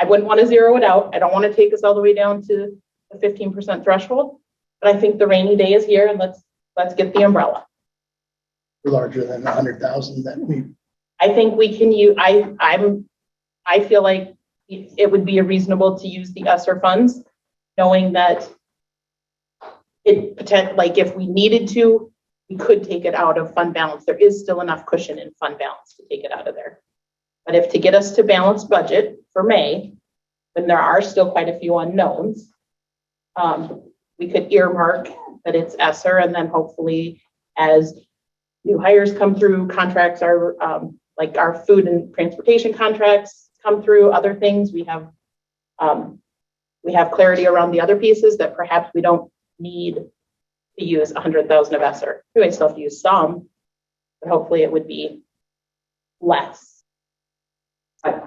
I wouldn't want to zero it out. I don't want to take us all the way down to the 15% threshold, but I think the rainy day is here, and let's get the umbrella. Larger than 100,000 that we. I think we can use. I feel like it would be reasonable to use the ESSER funds knowing that like if we needed to, we could take it out of fund balance. There is still enough cushion in fund balance to take it out of there. But if to get us to balanced budget for May, when there are still quite a few unknowns, we could earmark that it's ESSER, and then hopefully as new hires come through, contracts are like our food and transportation contracts come through, other things, we have clarity around the other pieces that perhaps we don't need to use 100,000 of ESSER. We might still have to use some, but hopefully it would be less.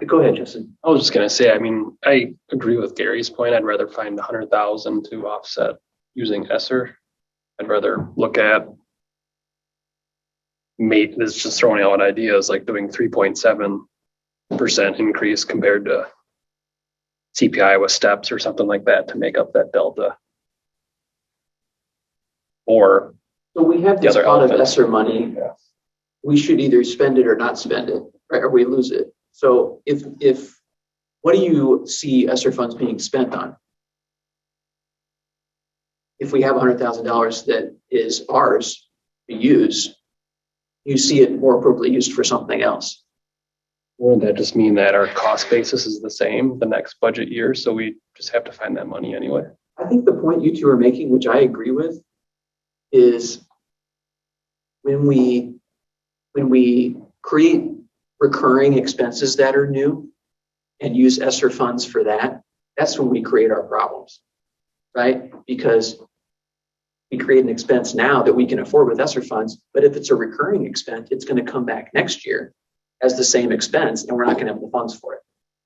Go ahead, Justin. I was just gonna say, I mean, I agree with Gary's point. I'd rather find 100,000 to offset using ESSER. I'd rather look at this just throwing out ideas like doing 3.7% increase compared to CPI with steps or something like that to make up that delta. Or so we have the this other pot of elements. ESSER money. We should either spend it or not spend it, right? Or we lose it. So if what do you see ESSER funds being spent on? If we have $100,000 that is ours to use, you see it more appropriately used for something else. Wouldn't that just mean that our cost basis is the same the next budget year? So we just have to find that money anyway. I think the point you two are making, which I agree with, is when we create recurring expenses that are new and use ESSER funds for that, that's when we create our problems, right? Because we create an expense now that we can afford with ESSER funds, but if it's a recurring expense, it's going to come back next year as the same expense, and we're not going to have the funds for it.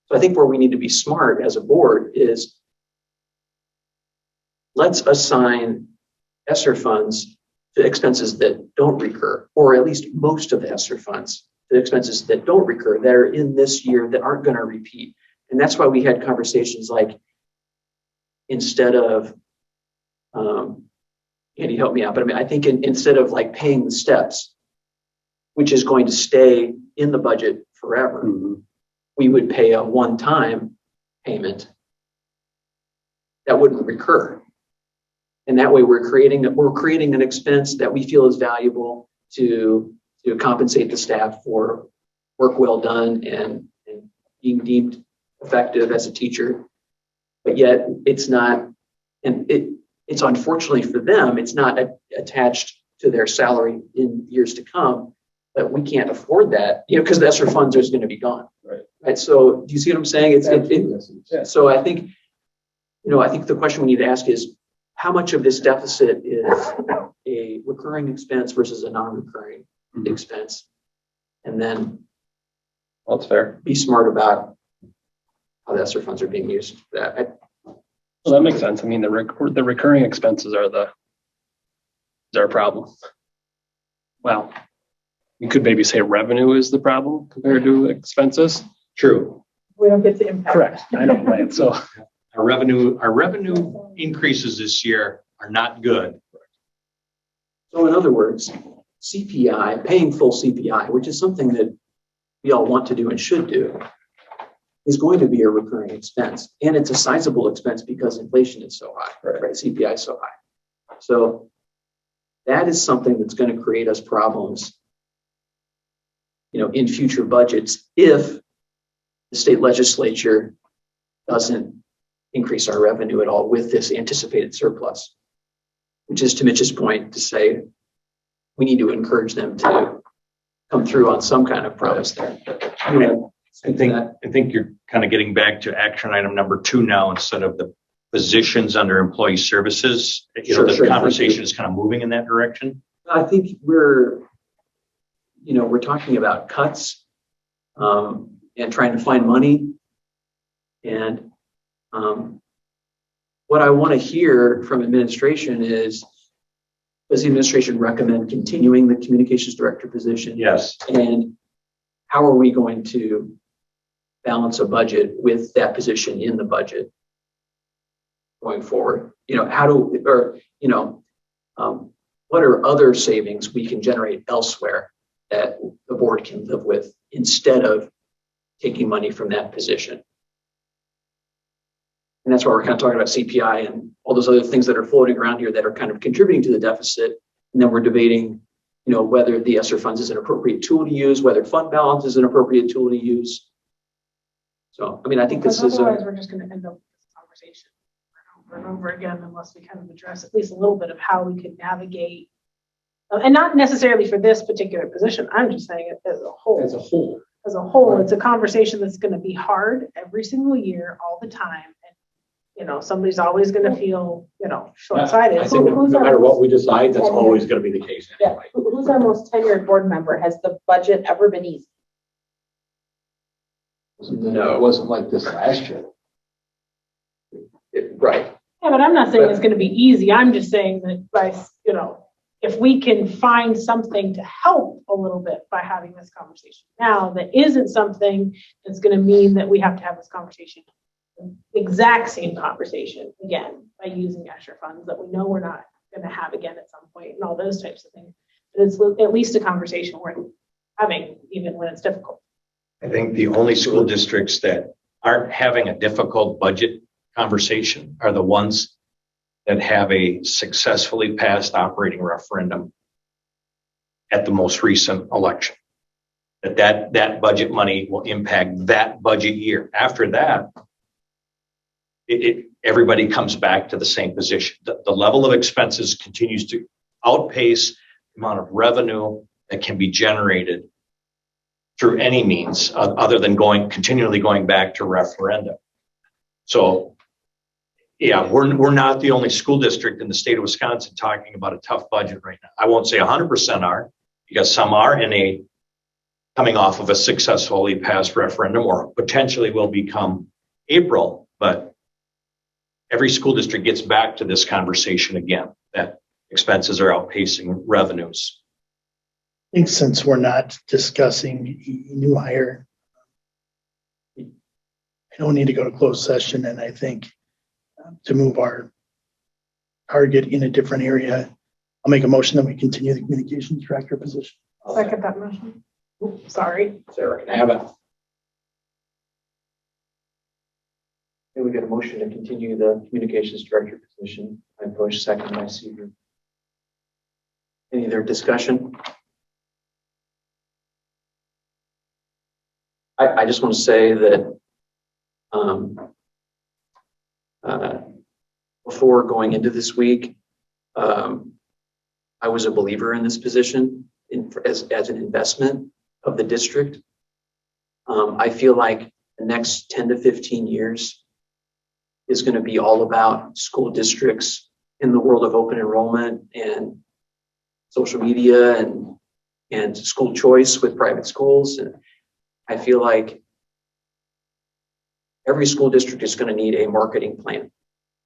So I think where we need to be smart as a board is let's assign ESSER funds to expenses that don't recur, or at least most of the ESSER funds to expenses that don't recur, that are in this year that aren't going to repeat. And that's why we had conversations like, instead of, Andy, help me out, but I mean, I think instead of like paying the steps, which is going to stay in the budget forever, we would pay a one-time payment that wouldn't recur. And that way we're creating an expense that we feel is valuable to compensate the staff for work well done and being deemed effective as a teacher. But yet it's not, and it's unfortunately for them, it's not attached to their salary in years to come, but we can't afford that, because the ESSER funds are going to be gone. Right. So do you see what I'm saying? So I think, I think the question we need to ask is, how much of this deficit is a recurring expense versus a non-recurring expense? And then that's fair. Be smart about how the ESSER funds are being used for that. Well, that makes sense. I mean, the recurring expenses are our problem. Well, you could maybe say revenue is the problem compared to expenses. True. We don't get to impact. Correct. I know, right? So our revenue increases this year are not good. So in other words, CPI, paying full CPI, which is something that we all want to do and should do, is going to be a recurring expense. And it's a sizable expense because inflation is so high, right? CPI is so high. So that is something that's going to create us problems, in future budgets if the state legislature doesn't increase our revenue at all with this anticipated surplus, which is to Mitch's point to say we need to encourage them to come through on some kind of promise there. I think you're kind of getting back to action item number 2 now instead of the positions under employee services. The conversation is kind of moving in that direction. I think we're talking about cuts and trying to find money. And what I want to hear from administration is, does the administration recommend continuing the communications director position? Yes. And how are we going to balance a budget with that position in the budget going forward? What are other savings we can generate elsewhere that the board can live with instead of taking money from that position? And that's why we're kind of talking about CPI and all those other things that are floating around here that are kind of contributing to the deficit. And then we're debating, whether the ESSER funds is an appropriate tool to use, whether fund balance is an appropriate tool to use. So, I think this is. Otherwise, we're just going to end up with this conversation over and over again unless we kind of address at least a little bit of how we could navigate. And not necessarily for this particular position. I'm just saying it as a whole. As a whole. As a whole, it's a conversation that's going to be hard every single year, all the time. And, somebody's always going to feel, short-sighted. I think no matter what we decide, that's always going to be the case anyway. Who's our most tenured board member? Has the budget ever been easy? No, it wasn't like this last year. Right. Yeah, but I'm not saying it's going to be easy. I'm just saying that by, if we can find something to help a little bit by having this conversation now, that isn't something that's going to mean that we have to have this conversation, exact same conversation again, by using ESSER funds that we know we're not going to have again at some point and all those types of things. But it's at least a conversation worth having, even when it's difficult. I think the only school districts that aren't having a difficult budget conversation are the ones that have a successfully passed operating referendum at the most recent election. That budget money will impact that budget year. After that, everybody comes back to the same position. The level of expenses continues to outpace the amount of revenue that can be generated through any means other than continually going back to referendum. So, yeah, we're not the only school district in the state of Wisconsin talking about a tough budget right now. I won't say 100% are, because some are coming off of a successfully passed referendum or potentially will become April, but every school district gets back to this conversation again, that expenses are outpacing revenues. I think since we're not discussing a new hire, I don't need to go to closed session, and I think to move our target in a different area, I'll make a motion that we continue the communications director position. Second that motion. Oops, sorry. Sarah, can I have it? Okay, we got a motion to continue the communications director position by Bush, second by Seaver. Any other discussion? I just want to say that before going into this week, I was a believer in this position as an investment of the district. I feel like the next 10 to 15 years is going to be all about school districts in the world of open enrollment and social media and school choice with private schools. And I feel like every school district is going to need a marketing plan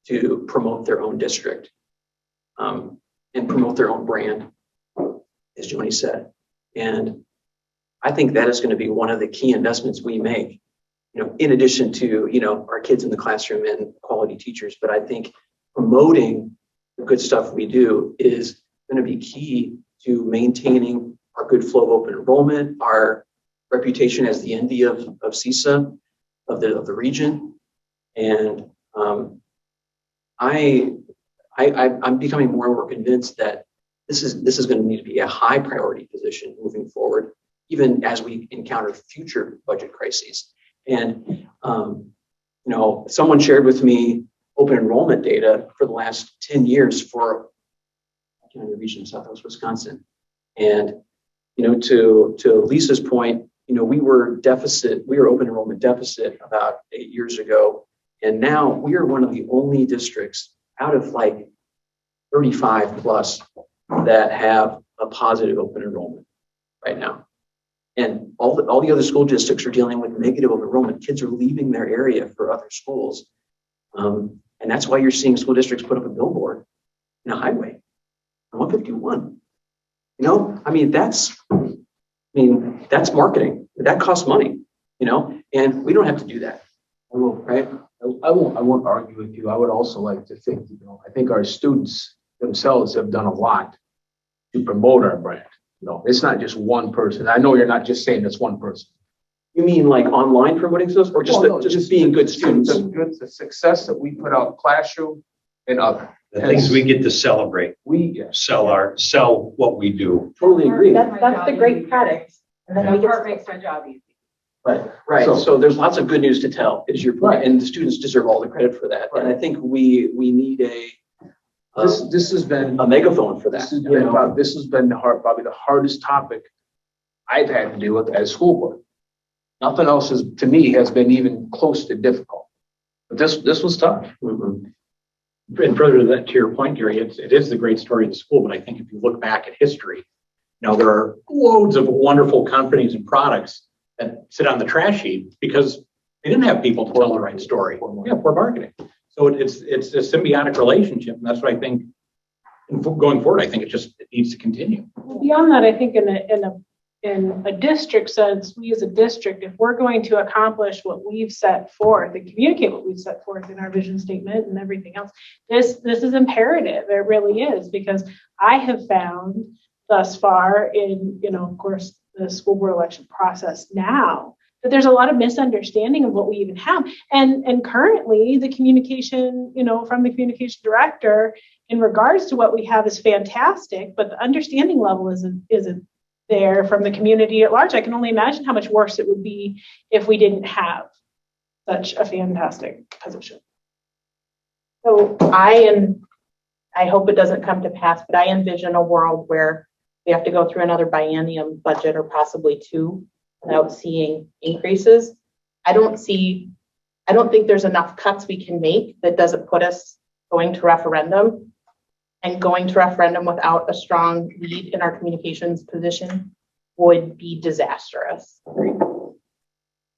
to promote their own district and promote their own brand, as Joni said. And I think that is going to be one of the key investments we make, in addition to, our kids in the classroom and quality teachers. But I think promoting the good stuff we do is going to be key to maintaining our good flow of open enrollment, our reputation as the envy of CISA, of the region. And I'm becoming more and more convinced that this is going to need to be a high priority position moving forward, even as we encounter future budget crises. And someone shared with me open enrollment data for the last 10 years for the region of Southwest Wisconsin. And to Lisa's point, we were open enrollment deficit about 8 years ago. And now we are one of the only districts out of 35 plus that have a positive open enrollment right now. And all the other school districts are dealing with negative open enrollment. Kids are leaving their area for other schools. And that's why you're seeing school districts put up a billboard in a highway on 151. That's marketing. That costs money, and we don't have to do that. Right? I won't argue with you. I would also like to think, I think our students themselves have done a lot to promote our brand. It's not just one person. I know you're not just saying it's one person. You mean like online promoting those or just, Well, no, just being good the students? the success that we put out classroom and other. The things we get to celebrate, sell what we do. Totally agree. That's the great product. And then we That get part makes my job easy. Right, So- so there's lots of good news to tell, is your point, and the students deserve all the credit for that. And I think we need This has been. a megaphone for that. This has been probably the hardest topic I've had to deal with as school board. Nothing else has, to me, has been even close to difficult. But this was tough. And further to that, to your point, Gary, it is the great story of the school, but I think if you look back at history, there are loads of wonderful companies and products that sit on the trash heap because they didn't have people to tell the right story. Yeah, poor marketing. So it's a symbiotic relationship, and that's what I think going forward, I think it needs to continue. Beyond that, I think in a district sense, we as a district, if we're going to accomplish what we've set forth and communicate what we've set forth in our vision statement and everything else, this is imperative. It really is, because I have found thus far in, of course, the school board election process now, that there's a lot of misunderstanding of what we even have. And currently the communication, from the communication director in regards to what we have is fantastic, but the understanding level isn't there from the community at large. I can only imagine how much worse it would be if we didn't have such a fantastic position. So I hope it doesn't come to pass, but I envision a world where we have to go through another biennium budget or possibly two without seeing increases. I don't think there's enough cuts we can make that doesn't put us going to referendum. And going to referendum without a strong lead in our communications position would be disastrous.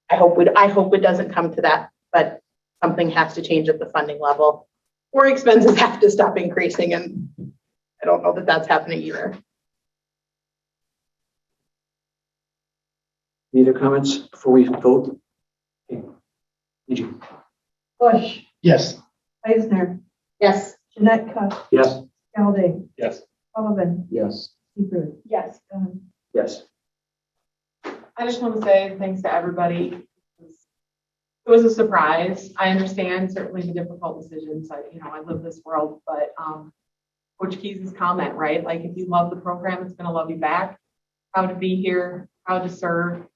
I hope it doesn't come to that, but something has to change at the funding level, or expenses have to stop increasing, and I don't know that that's happening either. Any other comments before we vote? Bush, Yes. Eisner, Yes. Jeanette Cuff, Yes. Gelding, Yes. Sullivan, Yes. Seafood. Yes. Yes. I just want to say thanks to everybody. It was a surprise. I understand certainly the difficult decisions. I live this world, but Coach Keys' comment, right? Like, if you love the program, it's going to love you back. Proud to be here, proud to serve.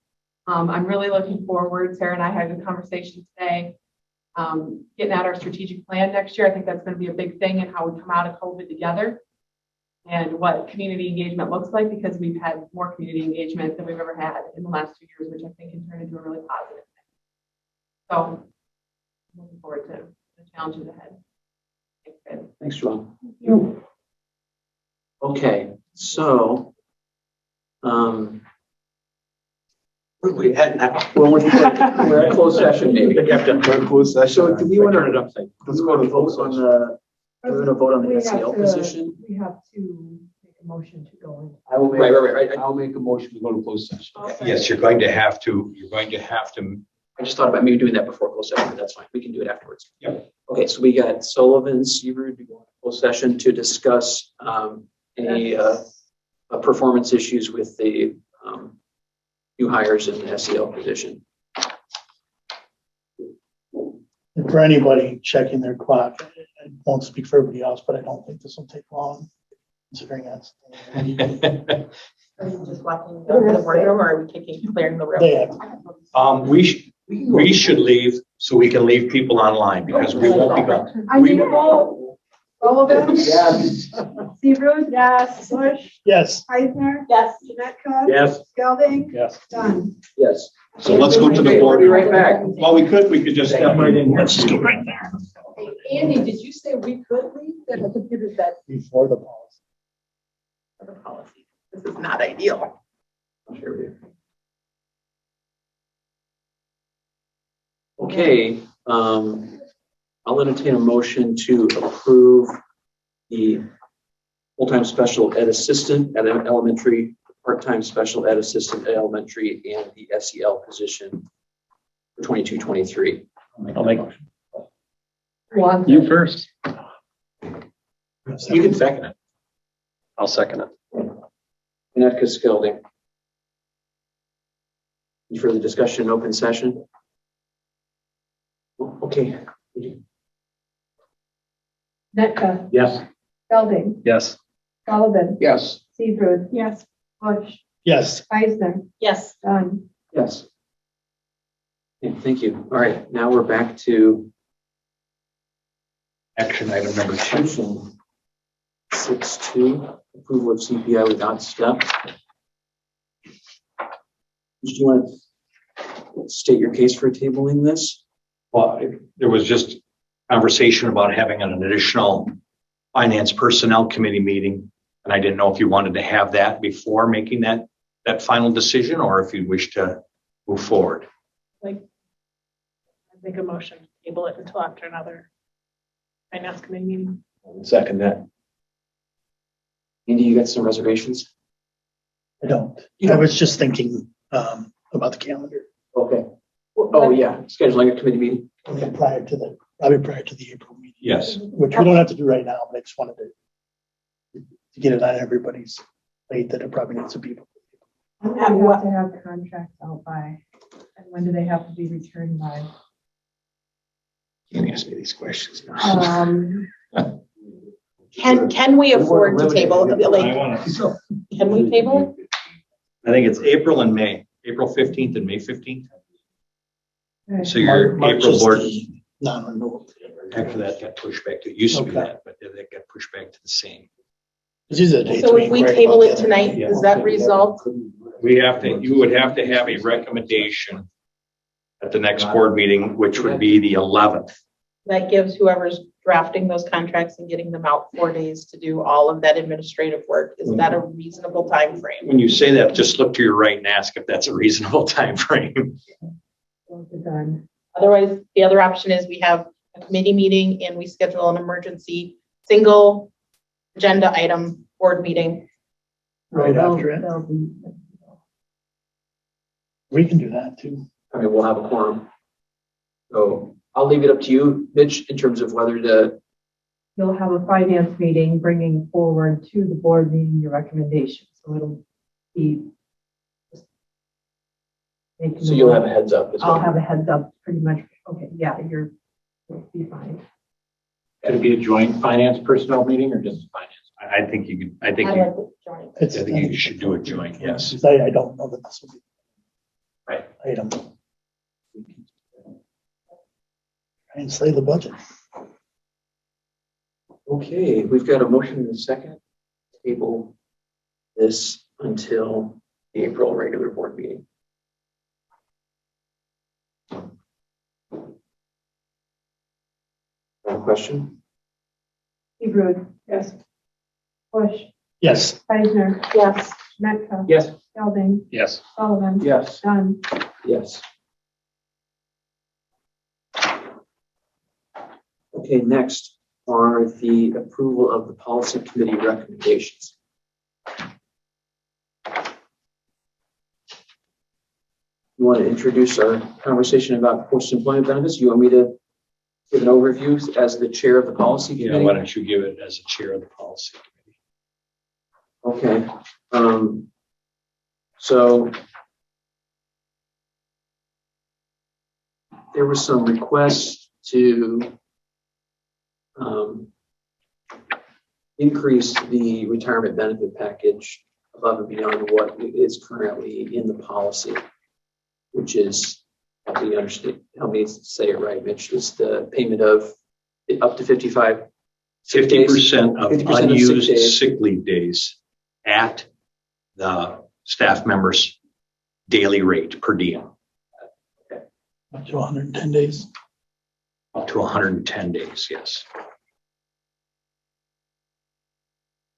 I'm really looking forward. Sarah and I had a good conversation today. Getting out our strategic plan next year. I think that's going to be a big thing in how we come out of COVID together and what community engagement looks like, because we've had more community engagement than we've ever had in the last 2 years, which I think can turn into a really positive thing. So I'm looking forward to the challenges ahead. Thanks, Joel. Okay, so, where are we at now? Well, we're at closed session, maybe. So do we want to turn it upside? Let's go to vote on the, we're going to vote on the SEL position. We have to make a motion to go in. I will make, Right. I'll make a motion to go to closed session. Yes, you're going to have to, I just thought about maybe doing that before closed session, but that's fine. We can do it afterwards. Yep. Okay, so we got Sullivan, Seaver, to go into closed session to discuss any performance issues with the new hires in the SEL position. And for anybody checking their clock, I won't speak for everybody else, but I don't think this will take long, considering that's. Are you just walking down to the boardroom, or are we clearing the room? We should leave so we can leave people online because we won't be gone. I need a vote. Sullivan? Yes. Seafood? Yes. Bush? Yes. Eisner? Yes. Jeanette Cuff? Yes. Gelding? Yes. Done. Yes. So let's go to the board. We'll be right back. Well, we could just step right in. Let's just go right there. Andy, did you say we could leave? That the computer said Before the policy. the policy. This is not ideal. Sure we do. Okay, I'll entertain a motion to approve the full-time special ed assistant at an elementary, part-time special ed assistant at elementary, and the SEL position for 22-23. I'll make One. you first. You can second it. I'll second it. Jeanette Gelding. Any further discussion in open session? Okay. Netka, Yes. Felding, Yes. Sullivan, Yes. Seafood. Yes. Bush, Yes. Eisner, Yes. Dunn. Yes. Okay, thank you. All right, now we're back to Action item number 2. section 6.2, approval of CPI without step. Do you want to state your case for tabling this? Well, there was just conversation about having an additional finance personnel committee meeting. And I didn't know if you wanted to have that before making that final decision, or if you wish to move forward. Like, I make a motion, to table it until after another finance committee meeting. Second that. Andy, you got some reservations? I don't. I was just thinking about the calendar. Okay. Oh, yeah, scheduling a committee meeting. Okay, probably prior to the April meeting. Yes. Which we don't have to do right now, but I just wanted to get it on everybody's plate that it probably needs to be. When do they have to have contracts out by? And when do they have to be returned by? Can't ask me these questions now. Can we afford to table, like, can we table it? I think it's April and May, April 15th and May 15th. So your March April is board, the non-renewal. after that got pushed back to, it used to be Okay. that, but that got pushed back to the same. These are the dates So if we inquired table about it the tonight, other- does that result? You would have to have a recommendation at the next board meeting, which would be the 11th. That gives whoever's drafting those contracts and getting them out 4 days to do all of that administrative work. Is that a reasonable time frame? When you say that, just look to your right and ask if that's a reasonable time frame. Done. Otherwise, the other option is we have a committee meeting and we schedule an emergency single agenda item board meeting. Right after it. We can do that too. I mean, we'll have a quorum. So I'll leave it up to you, Mitch, in terms of whether to, You'll have a finance meeting bringing forward to the board meeting your recommendations. So it'll be. so you'll have a heads up as well. I'll have a heads up pretty much. Okay, yeah, you'll be fine. Could it be a joint finance personnel meeting or just finance? I think you could, I think you should do a joint, yes. I don't know that this will be. Right. Item. Try and slay the budget. Okay, we've got a motion in a second. Table this until the April regular board meeting. Question? Seafood. Yes. Bush, Yes. Eisner. Yes. Netka. Yes. Felding, Yes. Sullivan. Yes. Dunn. Yes. Okay, next are the approval of the policy committee recommendations. You want to introduce our conversation about post-employment benefits? You want me to give an overview as the chair of the policy Yeah, committee? why don't you give it as a chair of the policy committee? Okay. So there was some requests to increase the retirement benefit package above and beyond what is currently in the policy, which is, help me say it right, Mitch, is the payment of up to 55. 50% of 50% of unused sick days. sick leave days at the staff member's daily rate per diem, Up to 110 days. up to 110 days, yes.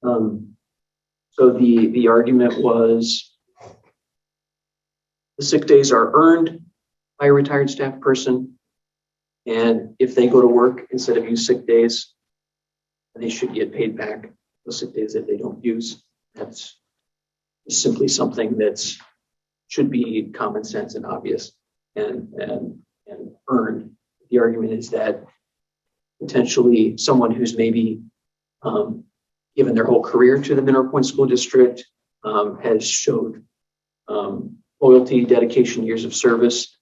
So the argument was the sick days are earned by a retired staff person, and if they go to work instead of use sick days, they should get paid back the sick days that they don't use. That's simply something that's should be common sense and obvious and earned. The argument is that potentially someone who's maybe given their whole career to the Mineral Point School District has showed loyalty, dedication, years of service,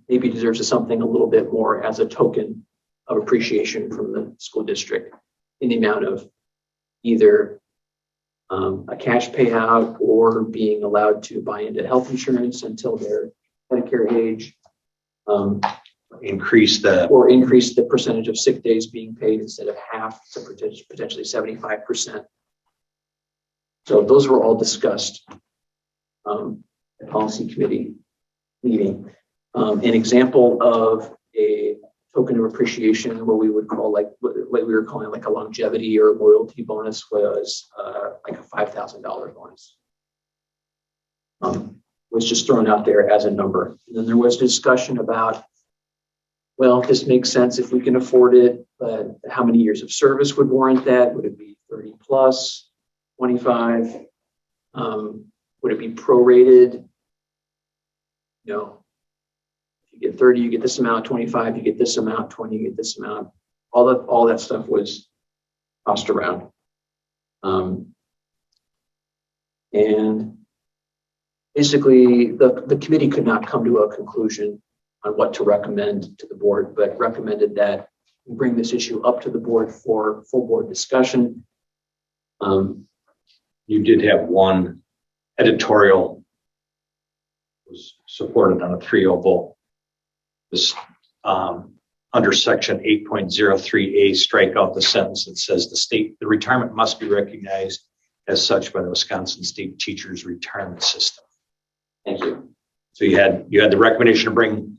maybe deserves something a little bit more as a token of appreciation from the school district in the amount of either a cash payout or being allowed to buy into health insurance until their Medicare age. Increase the Or increase the percentage of sick days being paid instead of half to potentially 75%. So those were all discussed at policy committee meeting. An example of a token of appreciation, what we would call what we were calling like a longevity or loyalty bonus, was like a $5,000 bonus. Was just thrown out there as a number. And then there was discussion about, well, this makes sense if we can afford it, but how many years of service would warrant that? Would it be 30 plus, 25? Would it be prorated? No. If you get 30, you get this amount, 25, you get this amount, 20, you get this amount. All that stuff was tossed around. And basically the committee could not come to a conclusion on what to recommend to the board, but recommended that we bring this issue up to the board for full board discussion. You did have one editorial was supported on a 3-0 vote. This under section 8.03A, strike out the sentence that says the retirement must be recognized as such by the Wisconsin State Teachers Retirement System. Thank you. So you had the recommendation to bring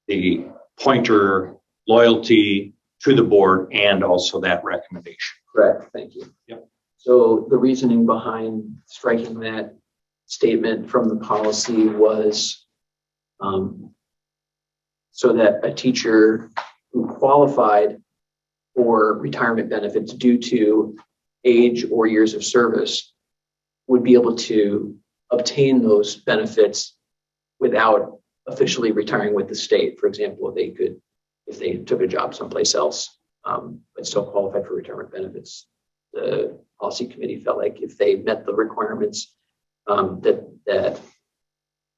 the pointer loyalty to the board and also that recommendation. Correct. Thank you. Yep. So the reasoning behind striking that statement from the policy was so that a teacher who qualified for retirement benefits due to age or years of service would be able to obtain those benefits without officially retiring with the state. For example, if they took a job someplace else, but still qualified for retirement benefits. The policy committee felt like if they met the requirements, that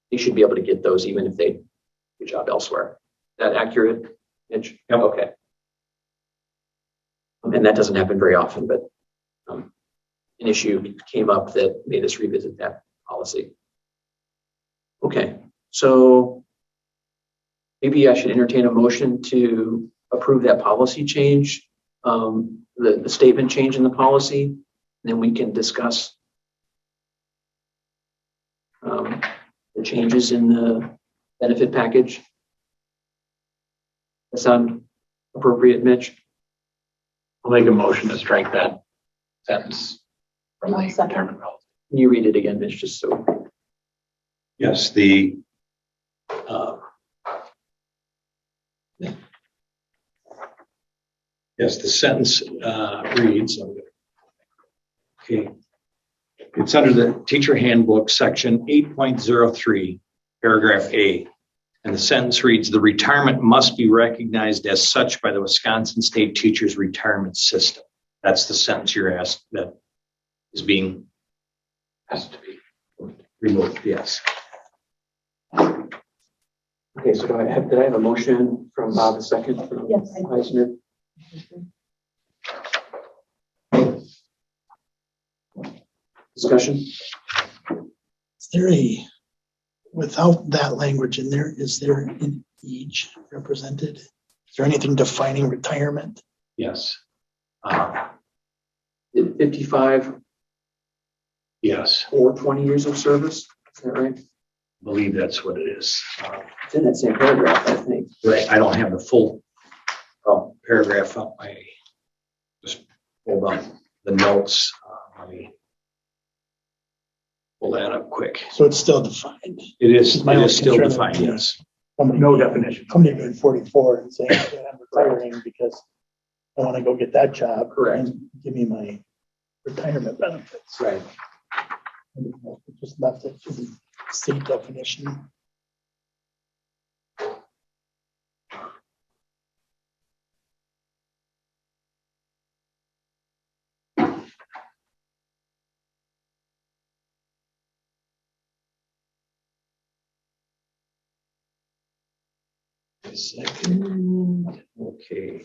they should be able to get those even if they do a job elsewhere. Is that accurate, Mitch? Yep. Okay. And that doesn't happen very often, but an issue came up that made us revisit that policy. Okay, so maybe I should entertain a motion to approve that policy change, the statement change in the policy, and then we can discuss the changes in the benefit package. That sound appropriate, Mitch? I'll make a motion to strike that sentence from the retirement policy. Can you read it again, Mitch, just so? Yes, the sentence reads, okay, it's under the teacher handbook, section 8.03, paragraph A. And the sentence reads, the retirement must be recognized as such by the Wisconsin State Teachers Retirement System. That's the sentence you're asked that is being asked to be removed, yes. Okay, so did I have a motion from Bob, a second from Eisner? Discussion? Is there without that language in there, is there an age represented? Is there anything defining retirement? Yes. 55? Yes. Or 20 years of service? Is that right? I believe that's what it is. It's in that same paragraph, I think. Right. I don't have the full paragraph up. I just pulled up the notes. Let me pull that up quick. So it's still defined. It is only still concern defined, would be yes. No definition. Somebody being 44 and saying that I'm retiring because I want to go get that job. Correct. And give me my retirement benefits. Right. Just left it to the state definition. Second. Okay.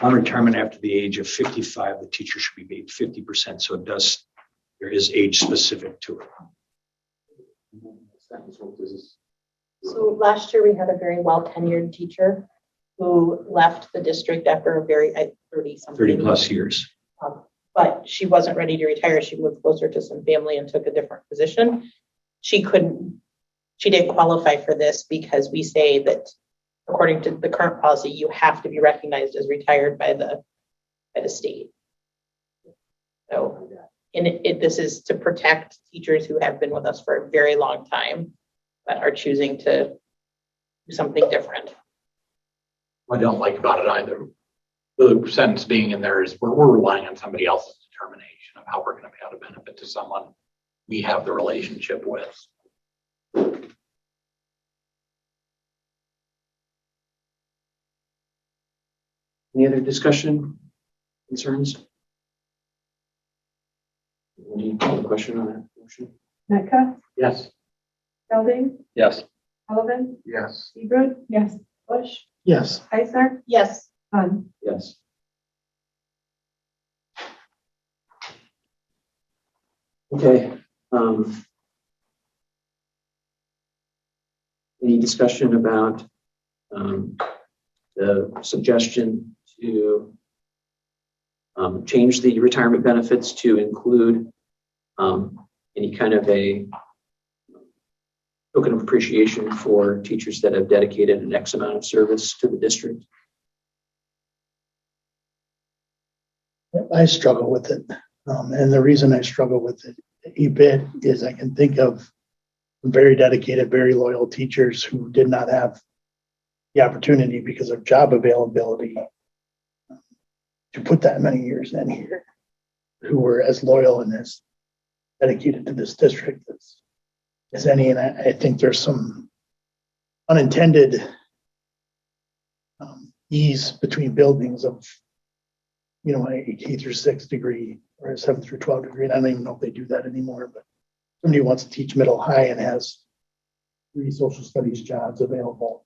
On retirement after the age of 55, the teacher should be paid 50%. So there is age specific to it. So last year, we had a very well tenured teacher who left the district after a very 30-something. 30 plus years. But she wasn't ready to retire. She moved closer to some family and took a different position. She didn't qualify for this because we say that according to the current policy, you have to be recognized as retired by the state. So, this is to protect teachers who have been with us for a very long time, but are choosing to do something different. What I don't like about it either, the sentence being in there is we're relying on somebody else's determination of how we're going to pay out a benefit to someone we have the relationship with. Any other discussion, concerns? Any question on that motion? Mecca, Yes. Belding, Yes. Sullivan, Yes. Seabrook, Yes. Bush, Yes. Heisler, Yes. Dunn. Yes. Okay. Any discussion about the suggestion to change the retirement benefits to include any kind of a token of appreciation for teachers that have dedicated an X amount of service to the district? I struggle with it. And the reason I struggle with it a bit is I can think of very dedicated, very loyal teachers who did not have the opportunity because of job availability to put that many years in here, who were as loyal and as dedicated to this district as any. And I think there's some unintended ease between buildings of, a K through 6 degree or a 7 through 12 degree. And I don't even know if they do that anymore, but somebody who wants to teach middle high and has 3 social studies jobs available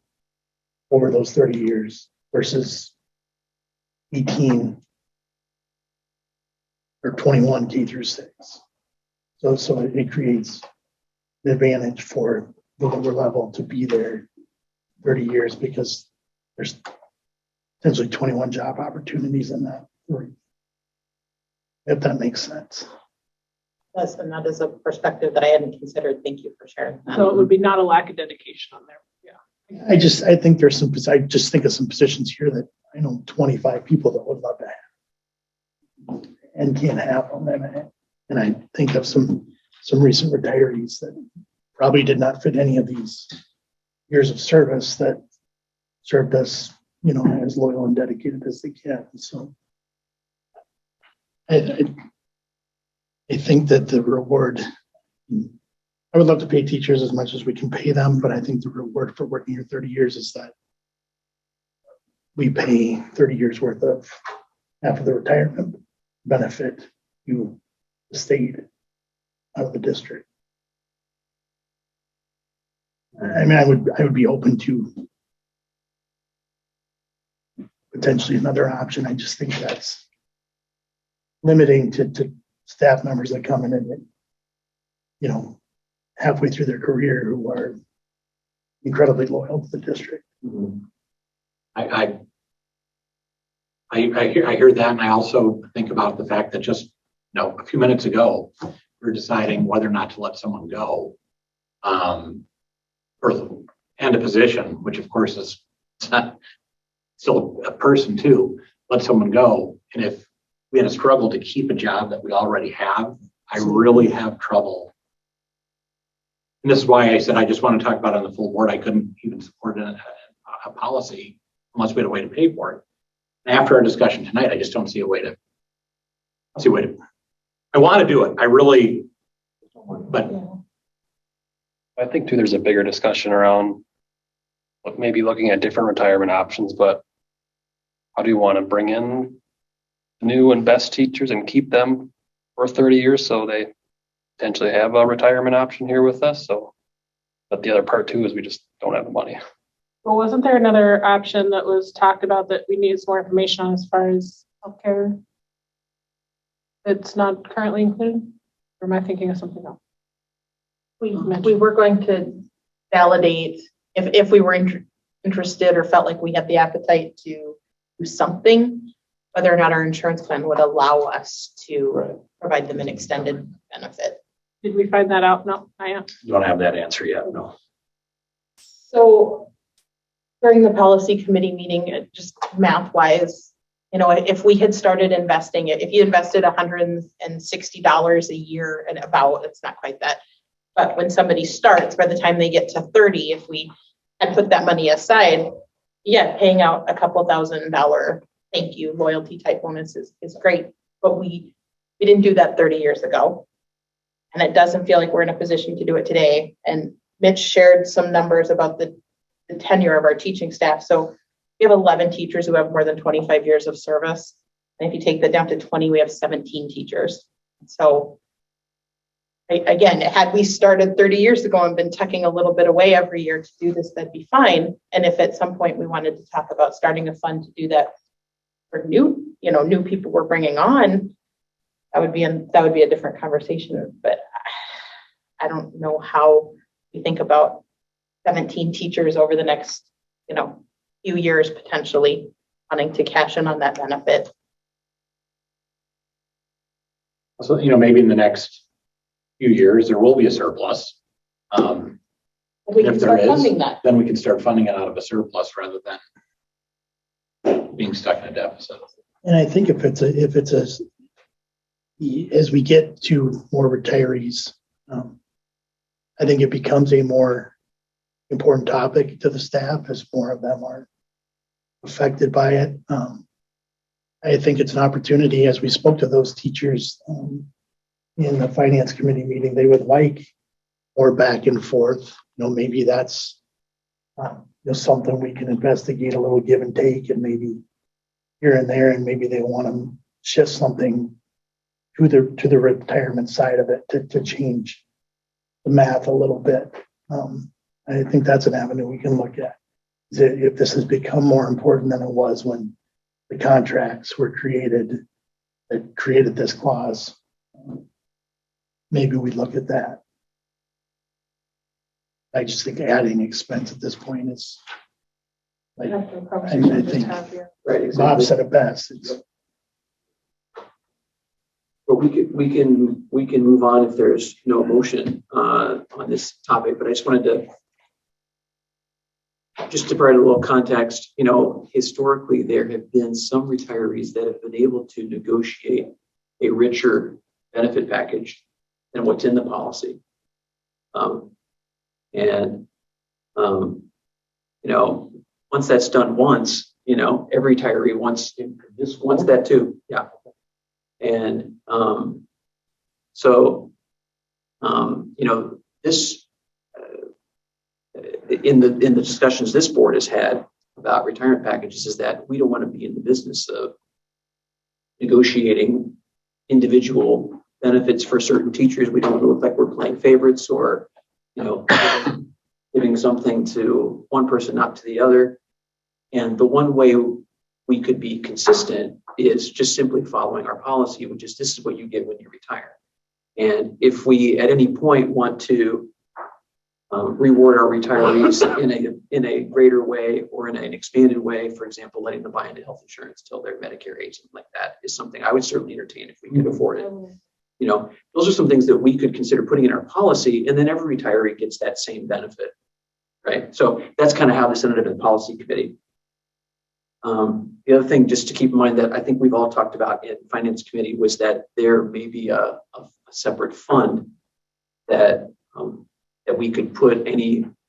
over those 30 years versus 18 or 21 K through 6. So it creates an advantage for the lower level to be there 30 years because there's potentially 21 job opportunities in that 3. If that makes sense. Yes, and that is a perspective that I hadn't considered. Thank you for sharing that. So it would be not a lack of dedication on there. Yeah. I think there's some, I just think of some positions here that I know 25 people that would love to have and can't have them. And I think of some recent retirees that probably did not fit any of these years of service that served us, as loyal and dedicated as they can. So I think that the reward, I would love to pay teachers as much as we can pay them, but I think the reward for working here 30 years is that we pay 30 years worth of half of the retirement benefit to the state out of the district. I mean, I would be open to potentially another option. I just think that's limiting to staff members that come in and, halfway through their career who are incredibly loyal to the district. Mm-hmm. I hear that, and I also think about the fact that just a few minutes ago we're deciding whether or not to let someone go, and a position, which of course is still a person too. Let someone go, and if we had a struggle to keep a job that we already have, I really have trouble. And this is why I said I just want to talk about it on the full board. I couldn't even support a policy unless we had a way to pay for it. And after our discussion tonight, I just don't see a way to. I want to do it. I really, but I think too, there's a bigger discussion around maybe looking at different retirement options, but how do you want to bring in new and best teachers and keep them for 30 years so they potentially have a retirement option here with us? So, but the other part too is we just don't have the money. Well, wasn't there another option that was talked about that we needed some more information on as far as healthcare? It's not currently included? Or am I thinking of something else? We were going to validate if we were interested or felt like we had the appetite to do something, whether or not our insurance plan would allow us to provide them an extended benefit. Did we find that out? No, I am. Don't have that answer yet, no. So during the policy committee meeting, just math wise, if we had started investing it, if you invested $160 a year and it's not quite that, but when somebody starts, by the time they get to 30, if we had put that money aside, paying out a couple $1,000 thank you loyalty type bonuses is great, but we didn't do that 30 years ago. And it doesn't feel like we're in a position to do it today. And Mitch shared some numbers about the tenure of our teaching staff. So we have 11 teachers who have more than 25 years of service. And if you take that down to 20, we have 17 teachers. So again, had we started 30 years ago and been tucking a little bit away every year to do this, that'd be fine. And if at some point we wanted to talk about starting a fund to do that for new people we're bringing on, that would be a different conversation. But I don't know how we think about 17 teachers over the next, few years potentially wanting to cash in on that benefit. So, maybe in the next few years, there will be a surplus. We can start funding that. Then we can start funding it out of a surplus rather than being stuck in a deficit. And I think as we get to more retirees, I think it becomes a more important topic to the staff as more of them are affected by it. I think it's an opportunity, as we spoke to those teachers in the finance committee meeting, they would like more back and forth. Maybe that's something we can investigate, a little give and take, and maybe here and there, and maybe they want to shift something to the retirement side of it to change the math a little bit. I think that's an avenue we can look at. If this has become more important than it was when the contracts were created that created this clause, maybe we look at that. I just think adding expense at this point is like, I think Bob said it best. But we can move on if there's no motion on this topic. But I just wanted to provide a little context. Historically, there have been some retirees that have been able to negotiate a richer benefit package than what's in the policy. Once that's done once, every retiree wants that too. Yeah. And this in the discussions this board has had about retirement packages is that we don't want to be in the business of negotiating individual benefits for certain teachers. We don't want to look like we're playing favorites or, giving something to one person, not to the other. And the one way we could be consistent is just simply following our policy, which is this is what you get when you retire. And if we at any point want to reward our retirees in a greater way or in an expanded way, for example, letting them buy into health insurance till their Medicare age, something like that is something I would certainly entertain if we could afford it. Those are some things that we could consider putting in our policy, and then every retiree gets that same benefit, right? So that's kind of how this ended up in the policy committee. The other thing just to keep in mind that I think we've all talked about in finance committee was that there may be a separate fund that we could put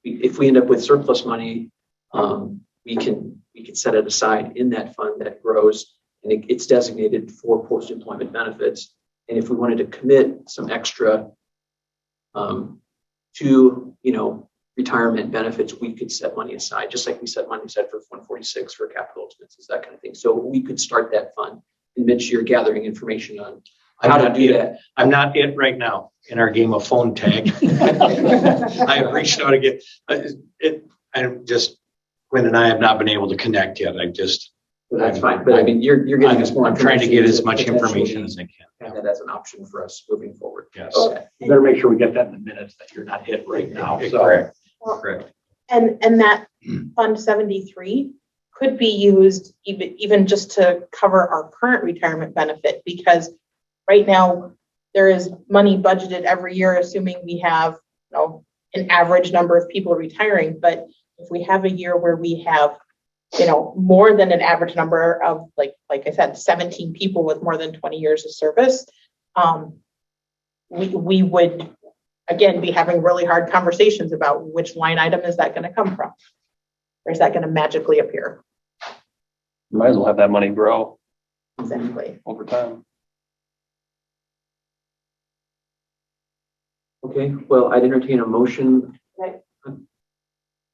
if we end up with surplus money, we can set it aside in that fund that grows, and it's designated for post-employment benefits. And if we wanted to commit some extra to retirement benefits, we could set money aside, just like we set money aside for 146 for capital expenses, that kind of thing. So we could start that fund. And Mitch, you're gathering information on how to do that. I'm not it right now in our game of phone tag. I have reached out again. Quinn and I have not been able to connect yet. That's fine, but I mean, you're getting us more. I'm trying to get as much potentially information as I can. Have that as an option for us moving forward. Yes. Okay. You better make sure we get that in the minutes that you're not hit right now. So Correct. Correct. And that Fund 73 could be used even just to cover our current retirement benefit, because right now there is money budgeted every year, assuming we have, an average number of people retiring. But if we have a year where we have, more than an average number of, like I said, 17 people with more than 20 years of service, we would, again, be having really hard conversations about which line item is that going to come from? Or is that going to magically appear? Might as well have that money grow Exactly. over time. Okay, well, I'd entertain a motion.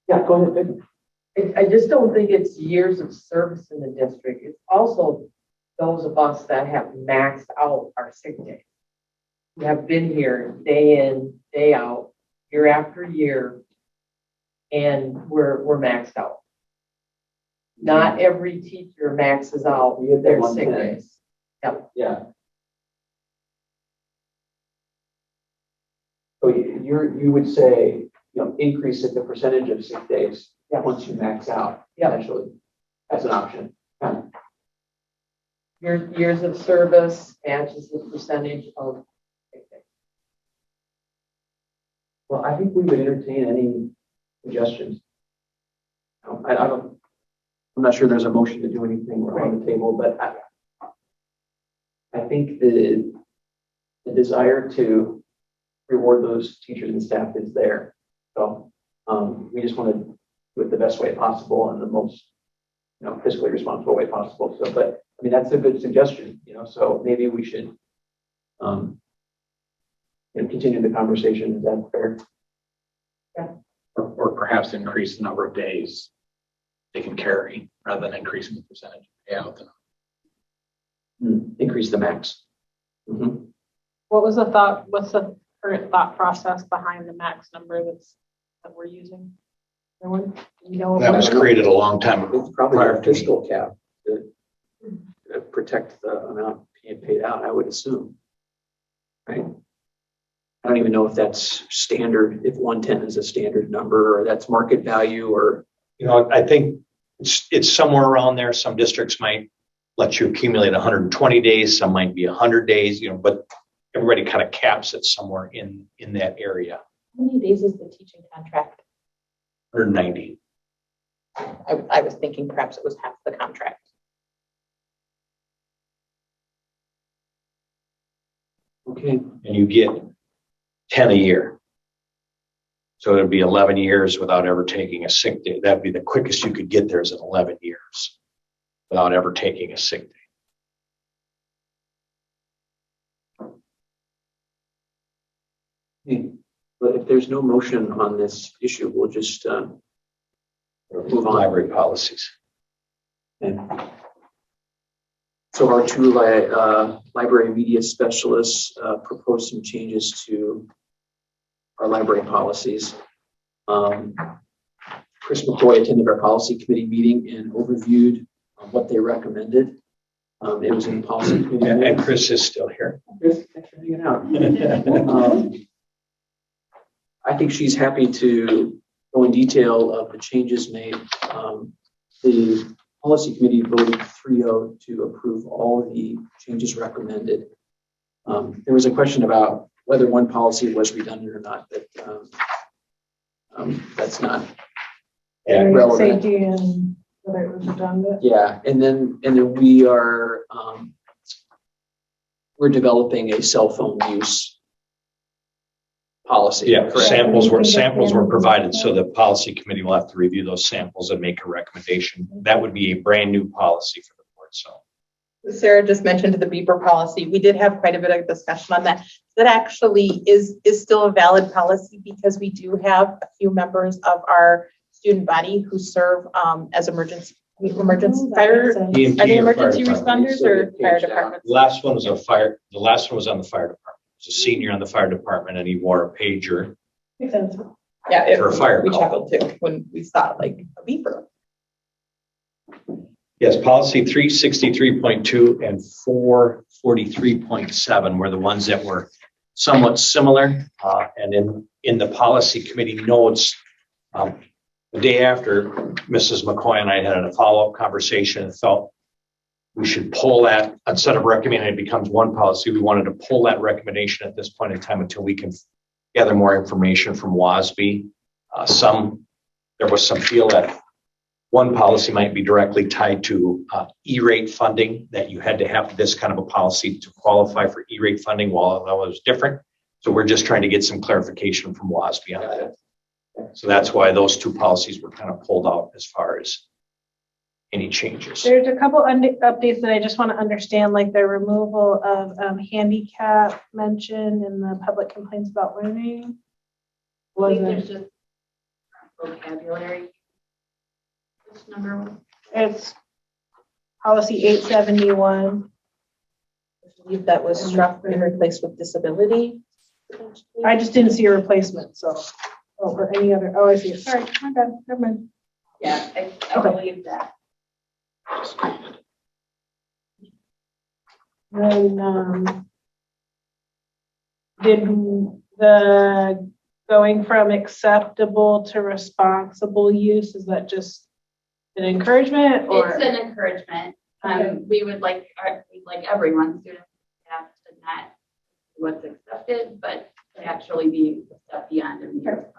Yeah, go ahead, Vic. I just don't think it's years of service in the district. It's also those of us that have maxed out our sick days. We have been here day in, day out, year after year, and we're maxed out. Not every teacher maxes out their sick days. Yep. Yeah. So you would say, increase the percentage of sick days once you max out, potentially. That's an option. Yeah. Your years of service matches the percentage of sick days. Well, I think we would entertain any suggestions. I'm not sure there's a motion to do anything on the table, but I think the desire to reward those teachers and staff is there. So we just want to do it the best way possible and the most, fiscally responsible way possible. So, but I mean, that's a good suggestion, so maybe we should continue the conversation. Is that fair? Yeah. or perhaps increase the number of days they can carry rather than increasing the percentage of payout. Increase the max. Mm-hmm. What was the thought? What's the current thought process behind the max number that we're using? Everyone, That was created a long time ago. It's probably a fiscal cap to protect the amount being paid out, I would assume. Right? I don't even know if that's standard, if 110 is a standard number or that's market value or. I think it's somewhere around there. Some districts might let you accumulate 120 days. Some might be 100 days, but everybody kind of caps it somewhere in that area. How many days is the teaching contract? 190. I was thinking perhaps it was half the contract. Okay. And you get 10 a year. So it'd be 11 years without ever taking a sick day. That'd be the quickest you could get there is in 11 years without ever taking a sick day. But if there's no motion on this issue, we'll just move on. Library policies. And so our two library media specialists proposed some changes to our library policies. Chris McCoy attended our policy committee meeting and overviewed what they recommended. It was in the policy committee. And Chris is still here. Chris, thanks for hanging out. I think she's happy to go in detail of the changes made. The policy committee voted 3-0 to approve all the changes recommended. There was a question about whether one policy was redundant or not, but that's not relevant. Safety and whether it was redundant. Yeah, and then we are we're developing a cell phone use policy. Yeah, correct? samples were provided, so the policy committee will have to review those samples and make a recommendation. That would be a brand new policy for the board. So Sarah just mentioned the beeper policy. We did have quite a bit of discussion on that. That actually is still a valid policy because we do have a few members of our student body who serve as emergency fire, are they emergency responders or fire departments? the last one was on the fire department. It was a senior on the fire department, and he wore a pager. Makes sense. Yeah, For a fire we call. chuckled too when we saw like a beeper. Yes, policy 363.2 and 443.7 were the ones that were somewhat similar. And in the policy committee notes, the day after Mrs. McCoy and I had a follow-up conversation and felt we should pull that, instead of recommending it becomes one policy, we wanted to pull that recommendation at this point in time until we can gather more information from WASB. There was some feel that one policy might be directly tied to E-rate funding, that you had to have this kind of a policy to qualify for E-rate funding, while that was different. So we're just trying to get some clarification from WASB on that. So that's why those two policies were kind of pulled out as far as any changes. There's a couple updates that I just want to understand, like the removal of handicap mention in the public complaints about learning. I think there's just vocabulary. Which number one? It's policy 871. I believe that was struck and replaced with disability. I just didn't see a replacement, so, or any other, oh, I see it. Sorry, my bad, never mind. Yeah, I believe that. Then, did the going from acceptable to responsible use, is that just an encouragement or? It's an encouragement. We would like, we'd like everyone, students, staff to not do what's accepted, but to actually be a step beyond and be responsible.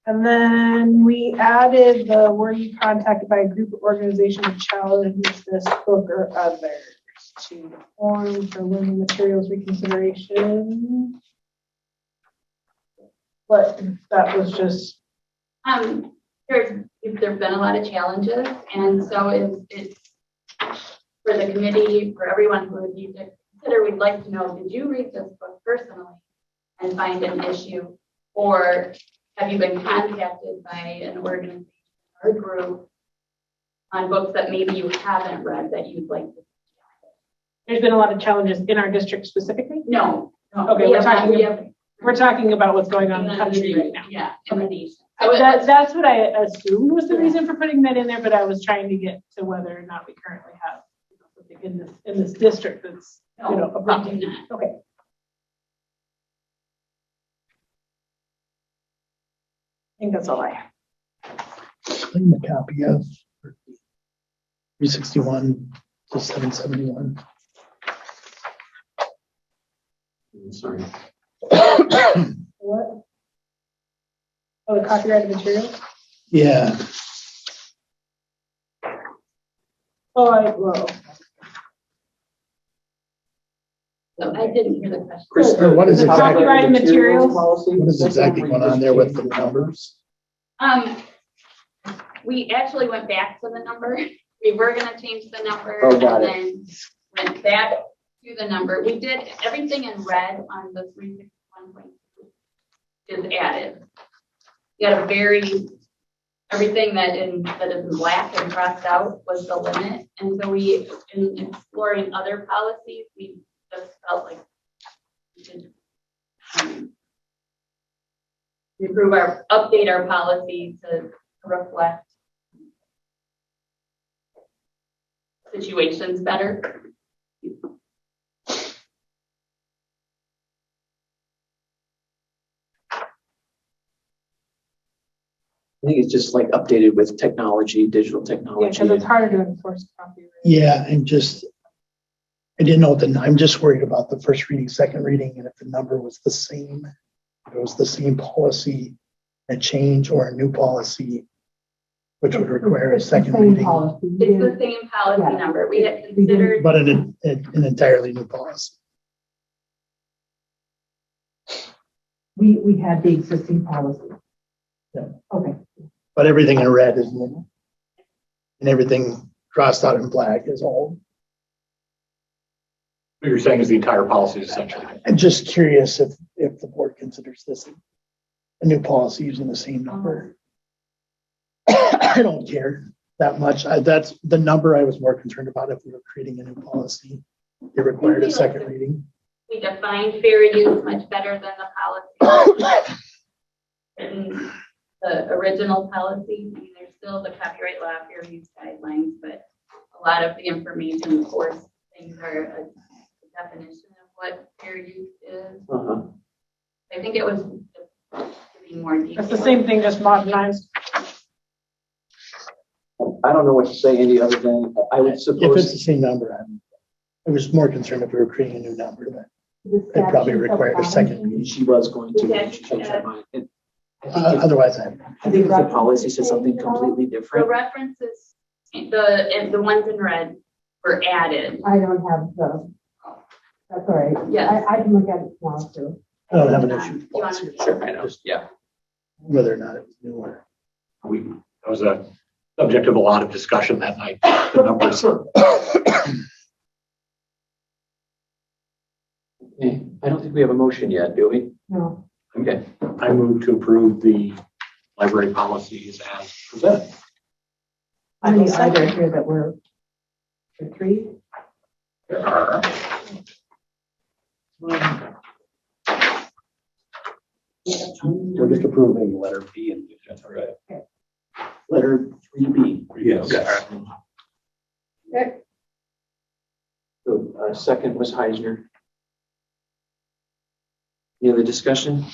And then we added the were you contacted by a group or organization to challenge this book or others to form for learning materials reconsideration. But that was just. There've been a lot of challenges, and so it's for the committee, for everyone who would need to consider. We'd like to know: did you read this book personally and find an issue, or have you been contacted by an organization or group on books that maybe you haven't read that you'd like to? There's been a lot of challenges in our district specifically? No. Okay, we're talking about what's going on in the country right now. Yeah, in the nation. That's what I assumed was the reason for putting that in there, but I was trying to get to whether or not we currently have something in this district that's a problem. Okay. I think that's all I have. Claim a copy of 361 to 771. Sorry. What? Oh, the copyrighted material? Yeah. Well. So I didn't hear the question. What is exactly copyrighted materials? What is exactly going on there with the numbers? We actually went back to the number. We were going to change the number Oh, got it. and then went back to the number. We did everything in red on the 361.2 is added. You got everything that is in black and crossed out was the limit. And so in exploring other policies, we just felt like we should update our policy to reflect situations better. I think it's just like updated with technology, digital Yeah, technology. because it's harder to enforce copyright. Yeah, and I didn't know I'm just worried about the first reading, second reading, and if the number was the same, if it was the same policy, a change or a new policy, which would require a second reading. It's the same policy number. We had considered. But an entirely new policy. We had the existing policy. Yeah. Okay. But everything in red is new. And everything crossed out in black is old. What you're saying is the entire policy is essentially. I'm just curious if the board considers this a new policy using the same number. I don't care that much. That's the number I was more concerned about. If we were creating a new policy, it required a second reading. We defined fair use much better than the policy. And the original policy. I mean, there's still the copyright law, fair use guidelines, but a lot of the information, of course, things are a definition of what fair use is. I think it was just giving more detail. It's the same thing, just modernized. I don't know what to say, Andy, other than I would If it's suppose. the same number, I was more concerned if we were creating a new number, that I'd probably require a second meeting. She was going to, she changed her mind. And Otherwise, I think if the policy says something completely The different. references, the ones in red were added. I don't have the, that's all right. Yes. I can look at it tomorrow too. I don't have an issue with You want policy, to- Sure, I know, yeah. whether or not it's new or. That was a subject of a lot of discussion that night. The numbers. Okay, I don't think we have a motion yet, do we? No. Okay. I move to approve the library policies as presented. I mean, either here that we're for three. There are. We're just approving letter B and that's all right. Letter 3B. Yes. Okay. So, second was Heisner. Any other discussion?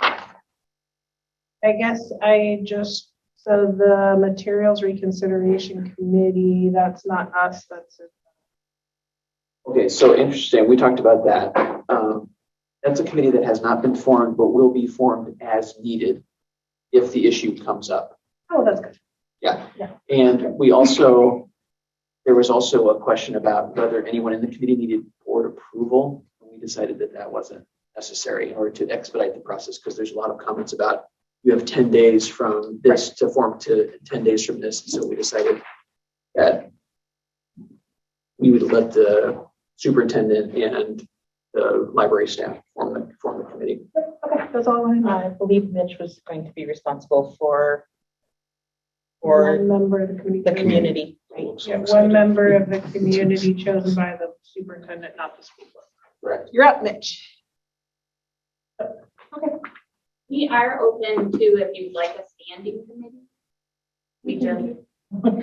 I guess so the materials reconsideration committee, that's not us, that's it. Okay, so interesting. We talked about that. That's a committee that has not been formed, but will be formed as needed if the issue comes up. Oh, that's good. Yeah. Yeah. And there was also a question about whether anyone in the committee needed board approval. And we decided that that wasn't necessary in order to expedite the process, because there's a lot of comments about you have 10 days from this to form to 10 days from this. And so we decided that we would let the superintendent and the library staff form the committee. Okay, that's all I know. I believe Mitch was going to be responsible for One member of the committee. the community. Right? Yeah, one member of the community chosen by the superintendent, not the school board. Correct. You're up, Mitch. We are open to if you'd like a standing committee. We do. When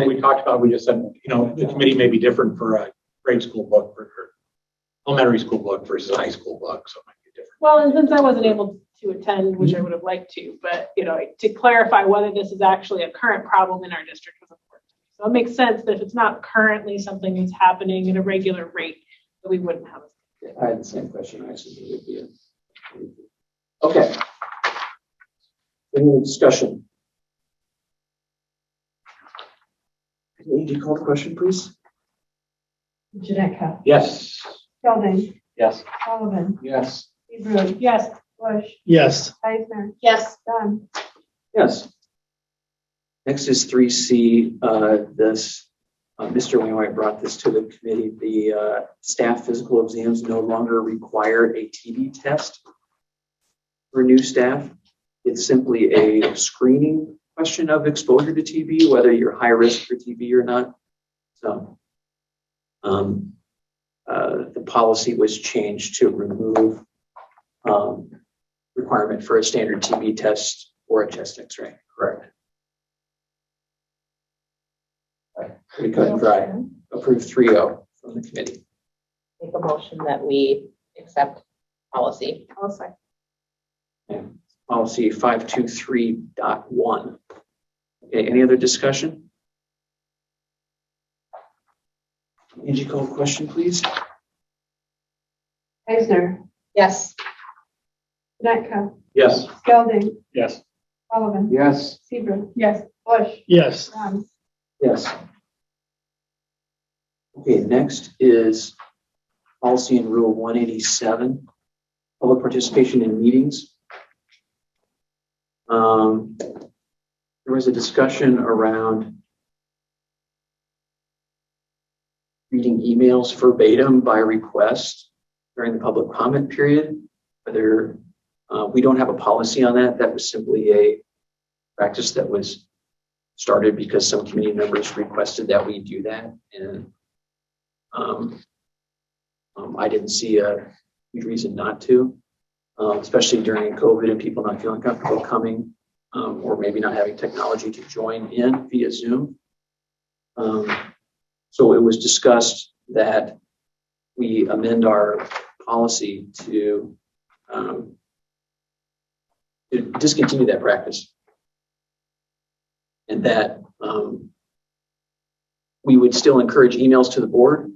we talked about, we just said, the committee may be different for a grade school book, for elementary school book versus high school book, so it might be different. Well, and since I wasn't able to attend, which I would have liked to, but to clarify whether this is actually a current problem in our district was important. So it makes sense that if it's not currently something that's happening at a regular rate, that we wouldn't have it. I had the same question. I assumed it would be okay. Any more discussion? Need you call the question, please? Janetka, Yes. Gelding, Yes. Sullivan, Yes. Hebrew, Yes. Bush, Yes. Eisner, Yes. Dunn. Yes. Next is 3C. Mr. Wainwright brought this to the committee. The staff physical exams no longer require a TB test for new staff. It's simply a screening question of exposure to TB, whether you're high risk for TB or not. So the policy was changed to remove requirement for a standard TB test or a chest X-ray. Correct. We couldn't try. Approve 3-0 from the committee. Make a motion that we accept policy. I'll say. Policy 523.1. Okay, any other discussion? Angie, call the question, please. Eisner, Yes. Janetka, Yes. Gelding, Yes. Sullivan, Yes. Hebrew, Yes. Bush, Yes. Dunn. Yes. Okay, next is policy and rule 187, public participation in meetings. There was a discussion around reading emails verbatim by request during the public comment period. Whether we don't have a policy on that. That was simply a practice that was started because some community members requested that we do that. And I didn't see a huge reason not to, especially during COVID and people not feeling comfortable coming, or maybe not having technology to join in via Zoom. So it was discussed that we amend our policy to discontinue that practice, and that we would still encourage emails to the board,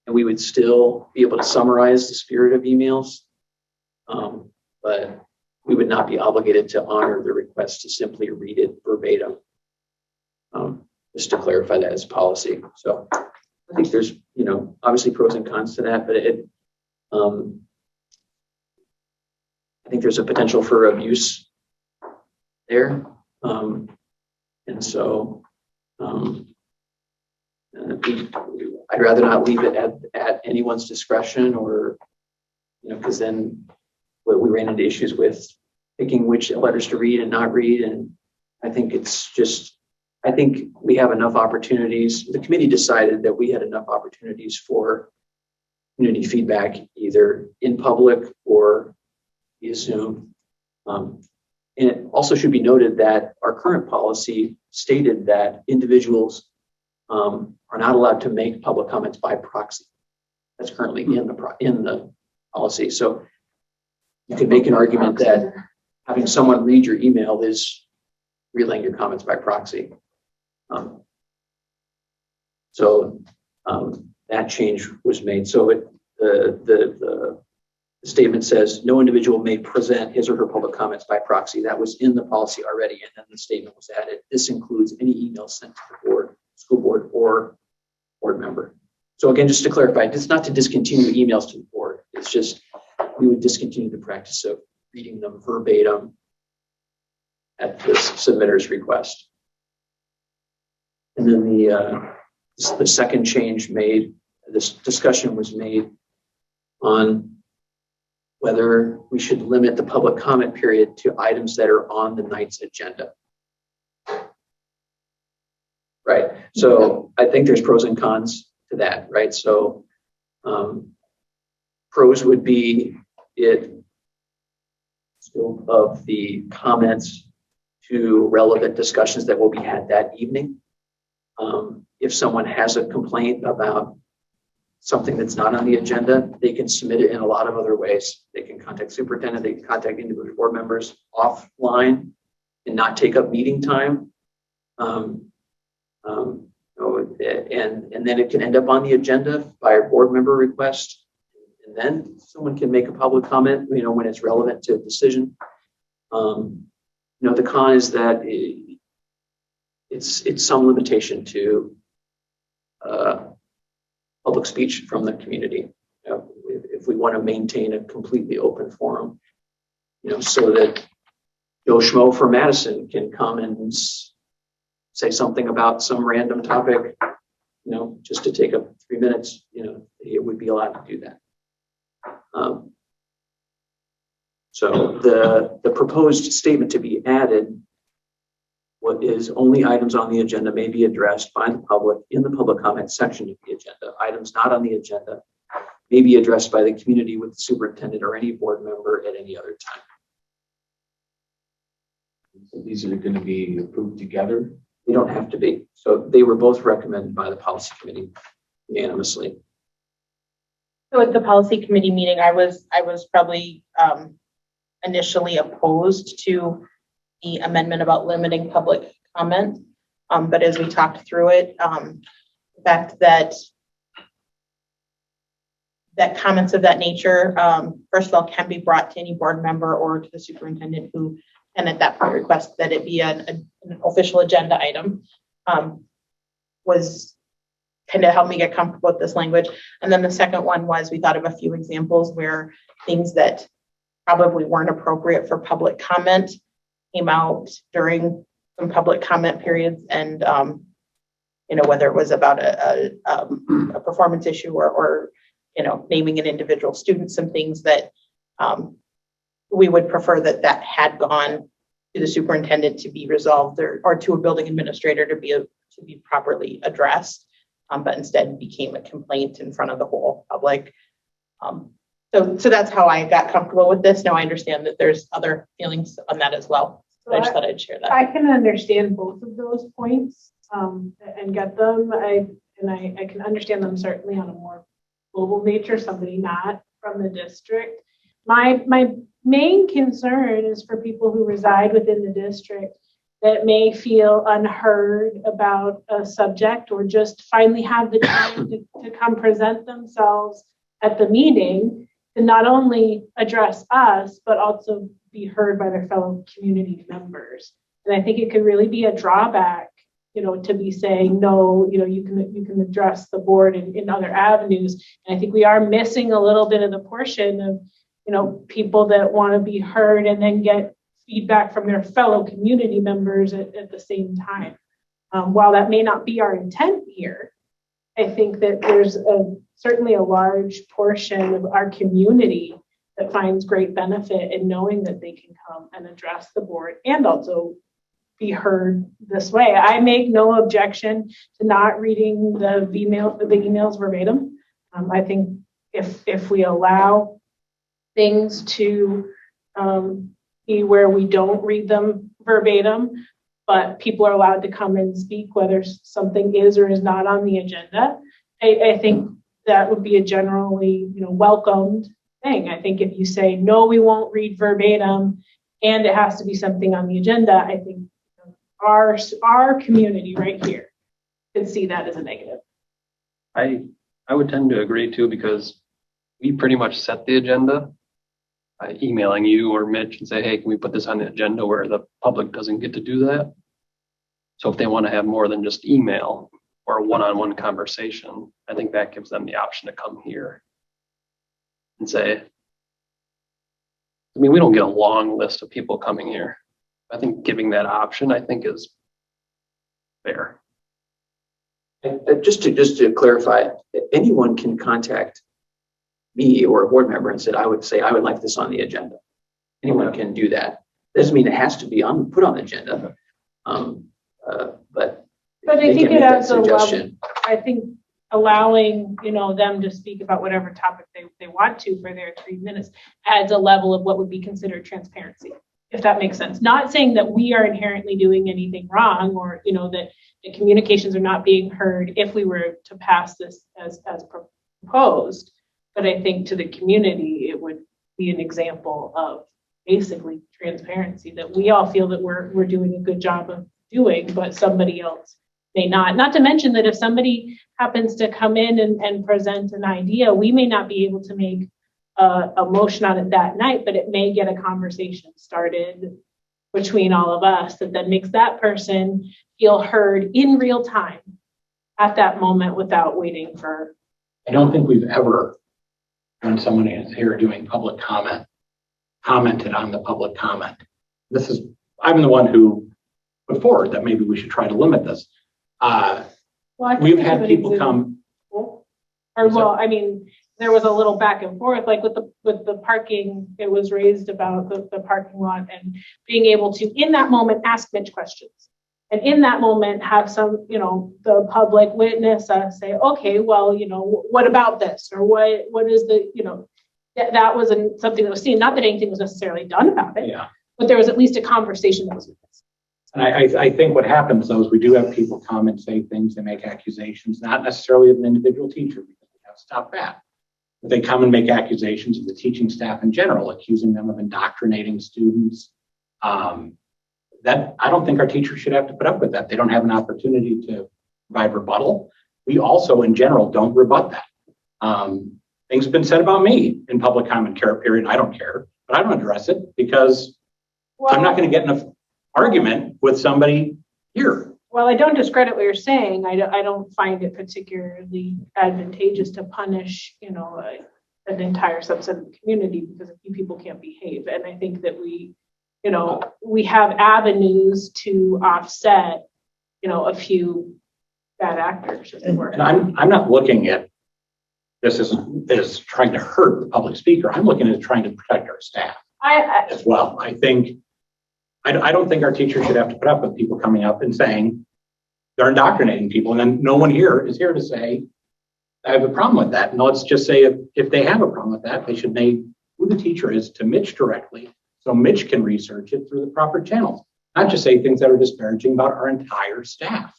and we would still be able to summarize the spirit of emails, but we would not be obligated to honor the request to simply read it verbatim. Just to clarify that as policy. So I think there's, obviously pros and cons to that, but I think there's a potential for abuse there. And so I'd rather not leave it at anyone's discretion, or, because then we ran into issues with picking which letters to read and not read. And I think I think we have enough opportunities. The committee decided that we had enough opportunities for community feedback, either in public or via Zoom. And it also should be noted that our current policy stated that individuals are not allowed to make public comments by proxy. That's currently in the policy. So you can make an argument that having someone read your email is relaying your comments by proxy. That change was made. So the statement says no individual may present his or her public comments by proxy. That was in the policy already, and then the statement was added. This includes any email sent to the board, school board, or board member. So again, just to clarify, it's not to discontinue emails to the board. It's just we would discontinue the practice of reading them verbatim at the submitter's request. And then the second change made, this discussion was made on whether we should limit the public comment period to items that are on the night's agenda. Right. So I think there's pros and cons to that, right? So pros would be scope of the comments to relevant discussions that will be had that evening. If someone has a complaint about something that's not on the agenda, they can submit it in a lot of other ways. They can contact superintendent, they can contact individual board members offline and not take up meeting time. And then it can end up on the agenda by a board member request. And then someone can make a public comment, when it's relevant to a decision. The con is that it's some limitation to public speech from the community. If we want to maintain a completely open forum, so that Joe Schmo from Madison can come and say something about some random topic, just to take up 3 minutes, it would be allowed to do that. So the proposed statement to be added, what is only items on the agenda may be addressed by the public in the public comment section of the agenda. Items not on the agenda may be addressed by the community with the superintendent or any board member at any other time. So these are going to be approved together? They don't have to be. So they were both recommended by the policy committee unanimously. So at the policy committee meeting, I was probably initially opposed to the amendment about limiting public comment. But as we talked through it, the fact that comments of that nature, first of all, can be brought to any board member or to the superintendent who can at that point request that it be an official agenda item, was kind of helped me get comfortable with this language. And then the second one was we thought of a few examples where things that probably weren't appropriate for public comment came out during some public comment periods, and whether it was about a performance issue or naming an individual student, some things that we would prefer that had gone to the superintendent to be resolved, or to a building administrator to be properly addressed, but instead became a complaint in front of the whole public. So that's how I got comfortable with this. Now I understand that there's other feelings on that as well. So I just thought I'd share that. I can understand both of those points and get them. I can understand them certainly on a more global nature, somebody not from the district. My main concern is for people who reside within the district that may feel unheard about a subject or just finally have the time to come present themselves at the meeting to not only address us, but also be heard by their fellow community members. And I think it could really be a drawback, to be saying, no, you can address the board in other avenues. And I think we are missing a little bit of the portion of, people that want to be heard and then get feedback from their fellow community members at the same time. While that may not be our intent here, I think that there's certainly a large portion of our community that finds great benefit in knowing that they can come and address the board and also be heard this way. I make no objection to not reading the emails verbatim. I think if we allow things to be where we don't read them verbatim, but people are allowed to come and speak whether something is or is not on the agenda, I think that would be a generally welcomed thing. I think if you say, no, we won't read verbatim and it has to be something on the agenda, I think our community right here could see that as a negative. I would tend to agree too, because we pretty much set the agenda by emailing you or Mitch and say, hey, can we put this on the agenda, where the public doesn't get to do that. So if they want to have more than just email or a one-on-one conversation, I think that gives them the option to come here and say, we don't get a long list of people coming here. I think giving that option, I think, is fair. Just to clarify, anyone can contact me or a board member and said, I would like this on the agenda. Anyone can do that. Doesn't mean it has to be put on the agenda. But I think it adds a level. I think allowing them to speak about whatever topic they want to for their 3 minutes adds a level of what would be considered transparency, if that makes sense. Not saying that we are inherently doing anything wrong, or that the communications are not being heard if we were to pass this as proposed. But I think to the community, it would be an example of basically transparency that we all feel that we're doing a good job of doing, but somebody else may not. Not to mention that if somebody happens to come in and present an idea, we may not be able to make a motion on it that night, but it may get a conversation started between all of us that then makes that person feel heard in real time at that moment without waiting for. I don't think we've ever, when someone is here doing public comment, commented on the public comment. I'm the one who put forward that maybe we should try to limit this. We've had people come. There was a little back and forth, like with the parking. It was raised about the parking lot and being able to, in that moment, ask Mitch questions, and in that moment have some, the public witness say, okay, well, what about this, or what is the, that wasn't something that was seen. Not that anything was necessarily done about it, but there was at least a conversation that was made. And I think what happens though is we do have people come and say things, they make accusations, not necessarily of an individual teacher, because we have to stop that. But they come and make accusations of the teaching staff in general, accusing them of indoctrinating students. That I don't think our teachers should have to put up with that. They don't have an opportunity to provide rebuttal. We also, in general, don't rebut that. Things have been said about me in public comment period. I don't care, but I don't address it because I'm not going to get in an argument with somebody here. Well, I don't discredit what you're saying. I don't find it particularly advantageous to punish, an entire subset of the community because a few people can't behave. And I think that we have avenues to offset, a few bad actors. And I'm not looking at this as trying to hurt the public speaker. I'm looking at trying to protect our staff as well. I don't think our teachers should have to put up with people coming up and saying they're indoctrinating people. And then no one here is here to say, I have a problem with that. And let's just say if they have a problem with that, they should name who the teacher is to Mitch directly, so Mitch can research it through the proper channels, not just say things that are disparaging about our entire staff.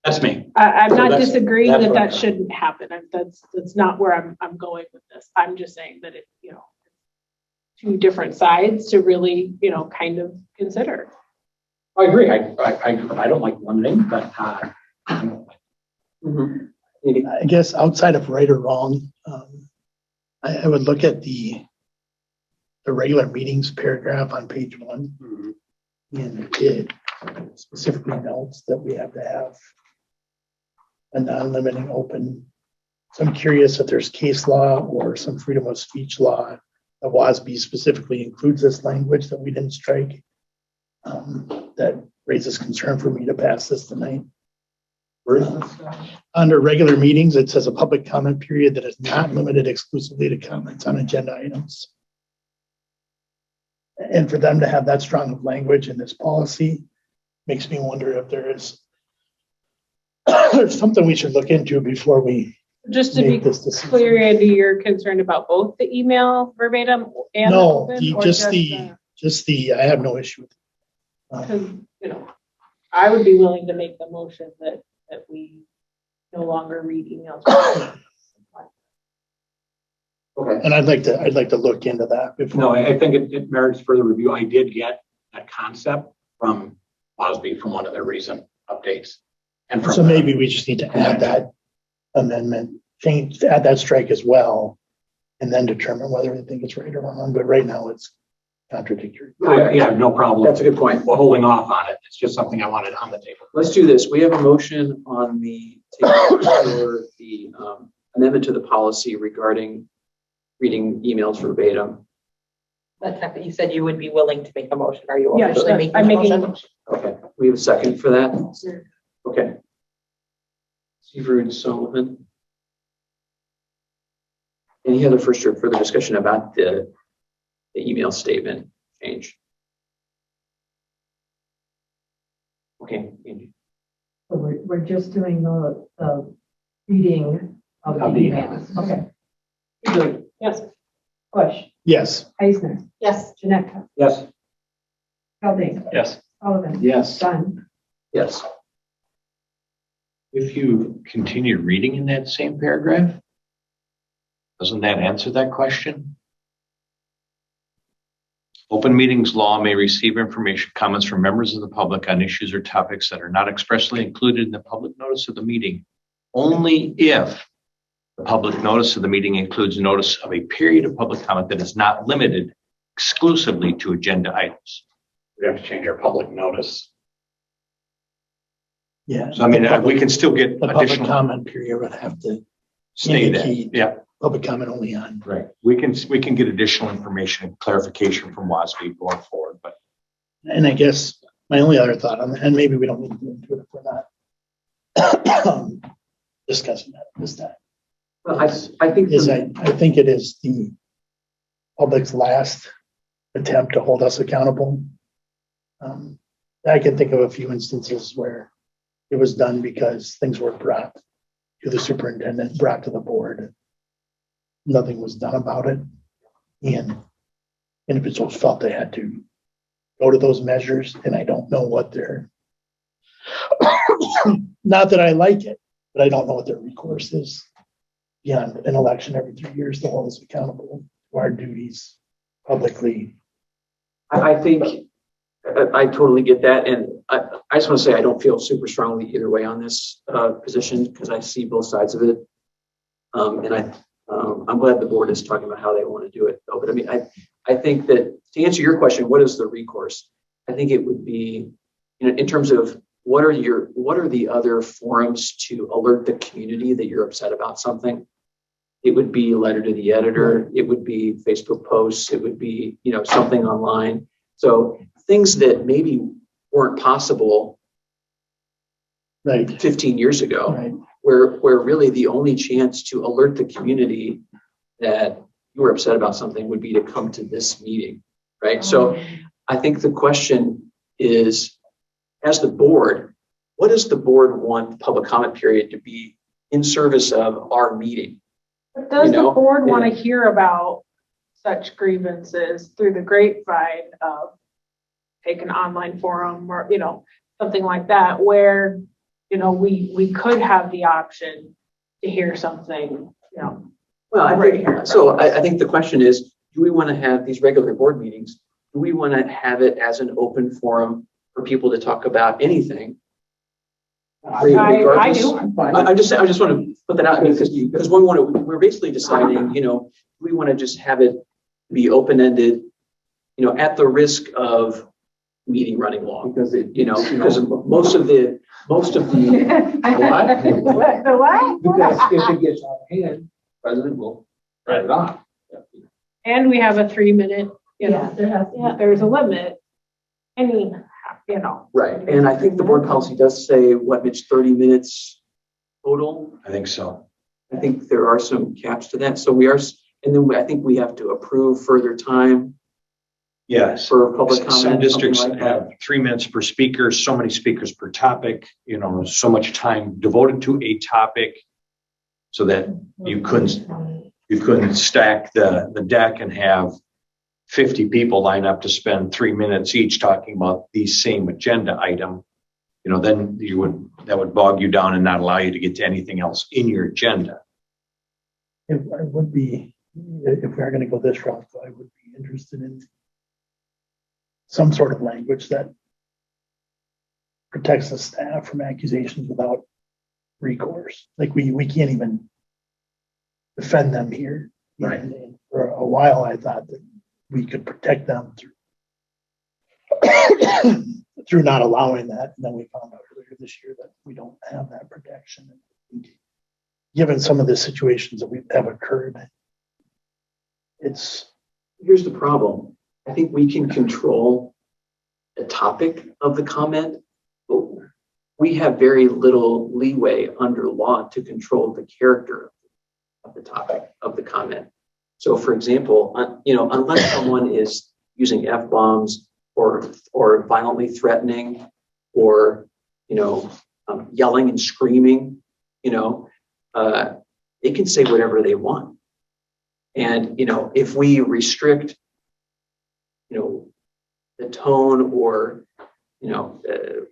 That's me. I'm So not that's- disagreeing that's that what- that shouldn't happen. That's not where I'm going with this. I'm just saying that it, two different sides to really, kind of consider. I agree. I don't like limiting, but I guess outside of right or wrong, I would look at the regular meetings paragraph on page 1. And it specifically notes that we have to have a non-limiting open. So I'm curious if there's case law or some freedom of speech law that WASB specifically includes this language that we didn't strike. That raises concern for me to pass this tonight. Under regular meetings, it says a public comment period that is not limited exclusively to comments on agenda items. And for them to have that strong of language in this policy makes me wonder if there's something we should look into before we Just to be make this decision. clear, Andy, you're concerned about both the email verbatim and the No, open, or just the, I have no issue with it. because, I would be willing to make the motion that we no longer read emails. Okay. And I'd like to look into that before. no, I think it merits further review. I did get that concept from WASB from one of their recent updates. And from So maybe we just need to add that amendment, add that strike as well, and then determine whether we think it's right or wrong. But right now it's contradictory. Yeah, no problem. That's a good point. We're holding off on it. It's just something I wanted on the table. Let's do this. We have a motion on the table for the amendment to the policy regarding reading emails verbatim. That's not, you said you would be willing to make a motion. Are you Yeah, officially making I'm a making a motion? Okay, we have a second for that? Okay. Seafood Sullivan. Any other further discussion about the email statement change? Okay, Andy. So we're just doing the reading of the Of the emails. Okay. Hughley, Yes. Bush, Yes. Eisner, Yes. Janetka, Yes. Helding, Yes. Sullivan. Yes. Dunn. Yes. If you continue reading in that same paragraph, doesn't that answer that question? Open meetings law may receive information, comments from members of the public on issues or topics that are not expressly included in the public notice of the meeting, only if the public notice of the meeting includes notice of a period of public comment that is not limited exclusively to agenda items. We have to change our public notice. Yeah. So I mean, we can still get The public additional comment period would have to stay there. indicate Yeah. public comment only on. Right. We can get additional information and clarification from WASB going forward, but And I guess my only other thought on that, and maybe we don't need to go into it if we're not discussing that at this time. Well, I think I think it is the public's last attempt to hold us accountable. I can think of a few instances where it was done because things were brought to the superintendent, brought to the board. Nothing was done about it. And individuals felt they had to go to those measures, and I don't know what their, not that I like it, but I don't know what their recourse is beyond an election every 3 years to hold us accountable to our duties publicly. I think I totally get that. And I just want to say I don't feel super strongly either way on this position because I see both sides of it. And I'm glad the board is talking about how they want to do it. Though. But I mean, I think that to answer your question, what is the recourse? I think it would be, in terms of what are the other forums to alert the community that you're upset about something? It would be a letter to the editor. It would be Facebook posts. It would be, something online. So things that maybe weren't possible 15 years ago, where really the only chance to alert the community that you were upset about something would be to come to this meeting, right? So I think the question is, as the board, what does the board want the public comment period to be in service of our meeting. But does You the know, board want to and- hear about such grievances through the grapevine of take an online forum or, something like that, where, we could have the option to hear something, Well, I Right think, here. so I think the question is, do we want to have these regular board meetings? Do we want to have it as an open forum for people to talk about anything? I Regardless? do. I just want to put that out because we're basically deciding, do we want to just have it be open-ended, at the risk of meeting running long? Because because most of the What? Because if it gets out of hand, President will write it off. And we have a 3-minute, Yeah. there's a limit. Right, and I think the board policy does say, what, Mitch, 30 minutes total? I think so. I think there are some caps to that, so we are, and then I think we have to approve further time Yes. for public comment. Some districts something like that. have 3 minutes per speaker, so many speakers per topic, so much time devoted to a topic so that you couldn't stack the deck and have 50 people line up to spend 3 minutes each talking about the same agenda item. Then that would bog you down and not allow you to get to anything else in your agenda. If I would be, if we are going to go this route, I would be interested in some sort of language that protects the staff from accusations without recourse. Like we can't even defend them here. Right. And for a while, I thought that we could protect them through not allowing that. And then we found out earlier this year that we don't have that protection. Given some of the situations that have occurred, Here's the problem. I think we can control the topic of the comment, but we have very little leeway under law to control the character of the topic of the comment. So for example, unless someone is using F-bombs or violently threatening or, yelling and screaming, they can say whatever they want. And, if we restrict, the tone or,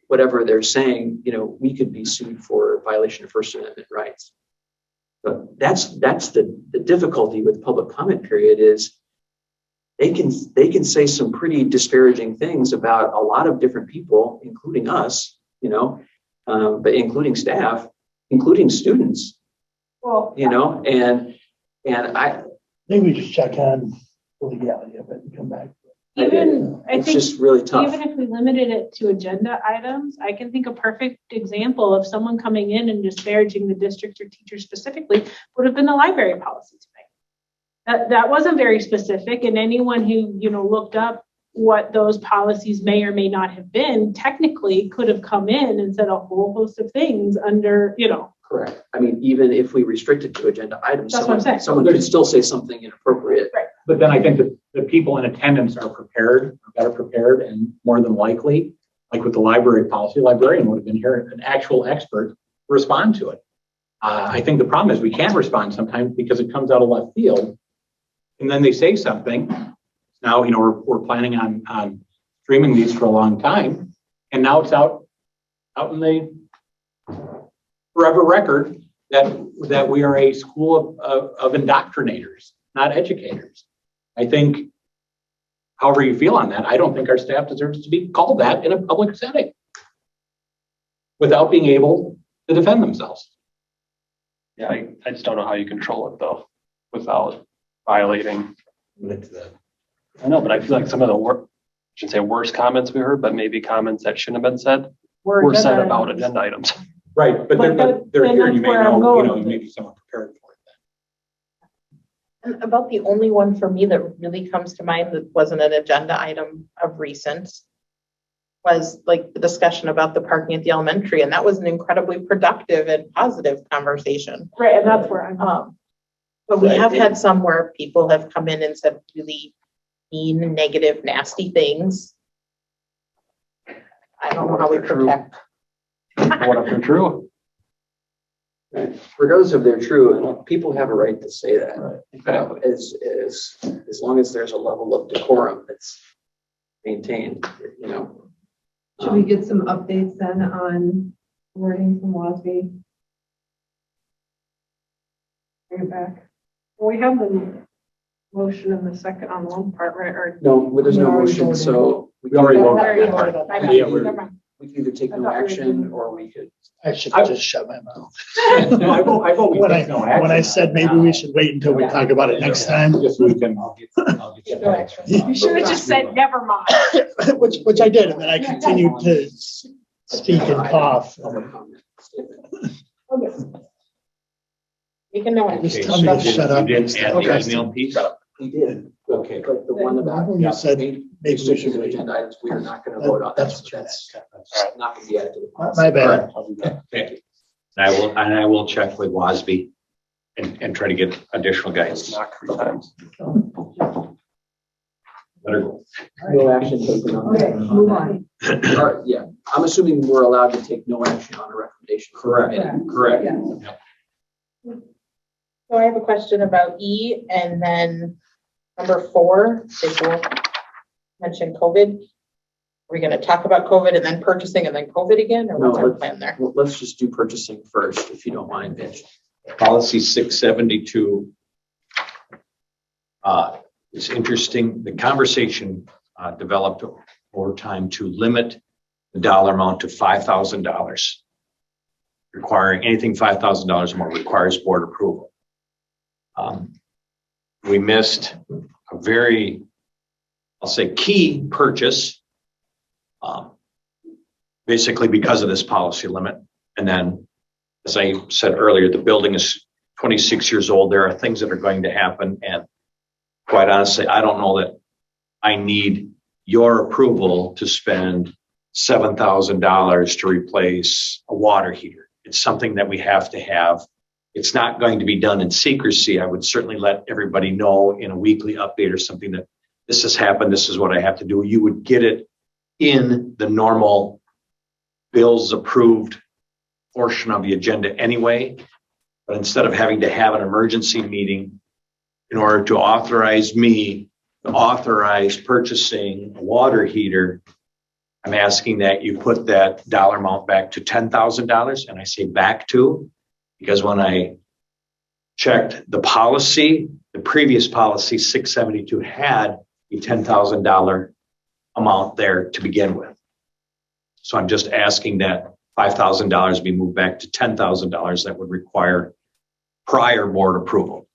whatever they're saying, we could be sued for violation of First Amendment rights. But that's the difficulty with public comment period is they can say some pretty disparaging things about a lot of different people, including us, but including staff, including students, Well, and I maybe we just check on the legality of it and come back. I it's think just really tough. even if we limited it to agenda items, I can think a perfect example of someone coming in and disparaging the district or teacher specifically would have been the library policy tonight. That wasn't very specific, and anyone who, looked up what those policies may or may not have been, technically could have come in and said a whole host of things under, Correct. I mean, even if we restrict it to agenda items, That's what I'm saying. someone could still say something inappropriate. Right. But then I think that the people in attendance are better prepared, and more than likely, like with the library policy, librarian would have been here, an actual expert to respond to it. I think the problem is we can't respond sometimes because it comes out of left field, and then they say something. Now, we're planning on streaming these for a long time, and now it's out in the forever record that we are a school of indoctrinators, not educators. I think, however you feel on that, I don't think our staff deserves to be called that in a public setting without being able to defend themselves. Yeah, I just don't know how you control it though, without violating. I know, but I feel like some of the I shouldn't say worst comments we heard, but maybe comments that shouldn't have been said were said about agenda items. Right, but they're here, and you may know, you may be somewhat prepared for it. And about the only one for me that really comes to mind that wasn't an agenda item of recent was like the discussion about the parking at the elementary. And that was an incredibly productive and positive conversation. Right, and that's where I'm. But we have had some where people have come in and said really mean, negative, nasty things. I don't know how we protect. What if they're true? Regardless if they're true, and people have a right to say that. As long as there's a level of decorum that's maintained, you know. Should we get some updates then on wording from WASB? Bring it back. Well, we have the motion in the second on one part, right? Or No, there's no motion, so We already voted. Already voted on that. Yeah, we're- Never mind. we can either take no action or we could. I should just shut my mouth. No, I vote we When take no I action. said maybe we should wait until we talk about it next time, Just we can, I'll get you back. You should have just said, never mind. which I did, and then I continued to speak and cough. You can know Just it. tell me to shut up. You didn't add the Okay. email piece? We did. Okay. But the one about. You said maybe we should wait. Agenda items, we are not going to vote on that. That's So that's not going to be added to the policy. My bad. Thank you. And I will check with WASB and try to get additional guidance. Knock 3 times. Better go. No action taken on that. Okay, move on. All right, yeah, I'm assuming we're allowed to take no action on a recommendation. Correct. Correct. Yeah. So I have a question about E and then number 4, they both mention COVID. Are we going to talk about COVID and then purchasing and then COVID again, or what's No, our plan there? Well, let's just do purchasing first, if you don't mind, Mitch. Policy 672. It's interesting. The conversation developed over time to limit the dollar amount to $5,000. Requiring anything $5,000 or more requires board approval. We missed a very, I'll say, key purchase, basically because of this policy limit. And then, as I said earlier, the building is 26 years old. There are things that are going to happen. And quite honestly, I don't know that I need your approval to spend $7,000 to replace a water heater. It's something that we have to have. It's not going to be done in secrecy. I would certainly let everybody know in a weekly update or something that this has happened. This is what I have to do. You would get it in the normal bills approved portion of the agenda anyway. But instead of having to have an emergency meeting in order to authorize me to authorize purchasing a water heater, I'm asking that you put that dollar amount back to $10,000. And I say back to, because when I checked the policy, the previous policy 672 had a $10,000 amount there to begin with. So I'm just asking that $5,000 be moved back to $10,000. That would require prior board approval.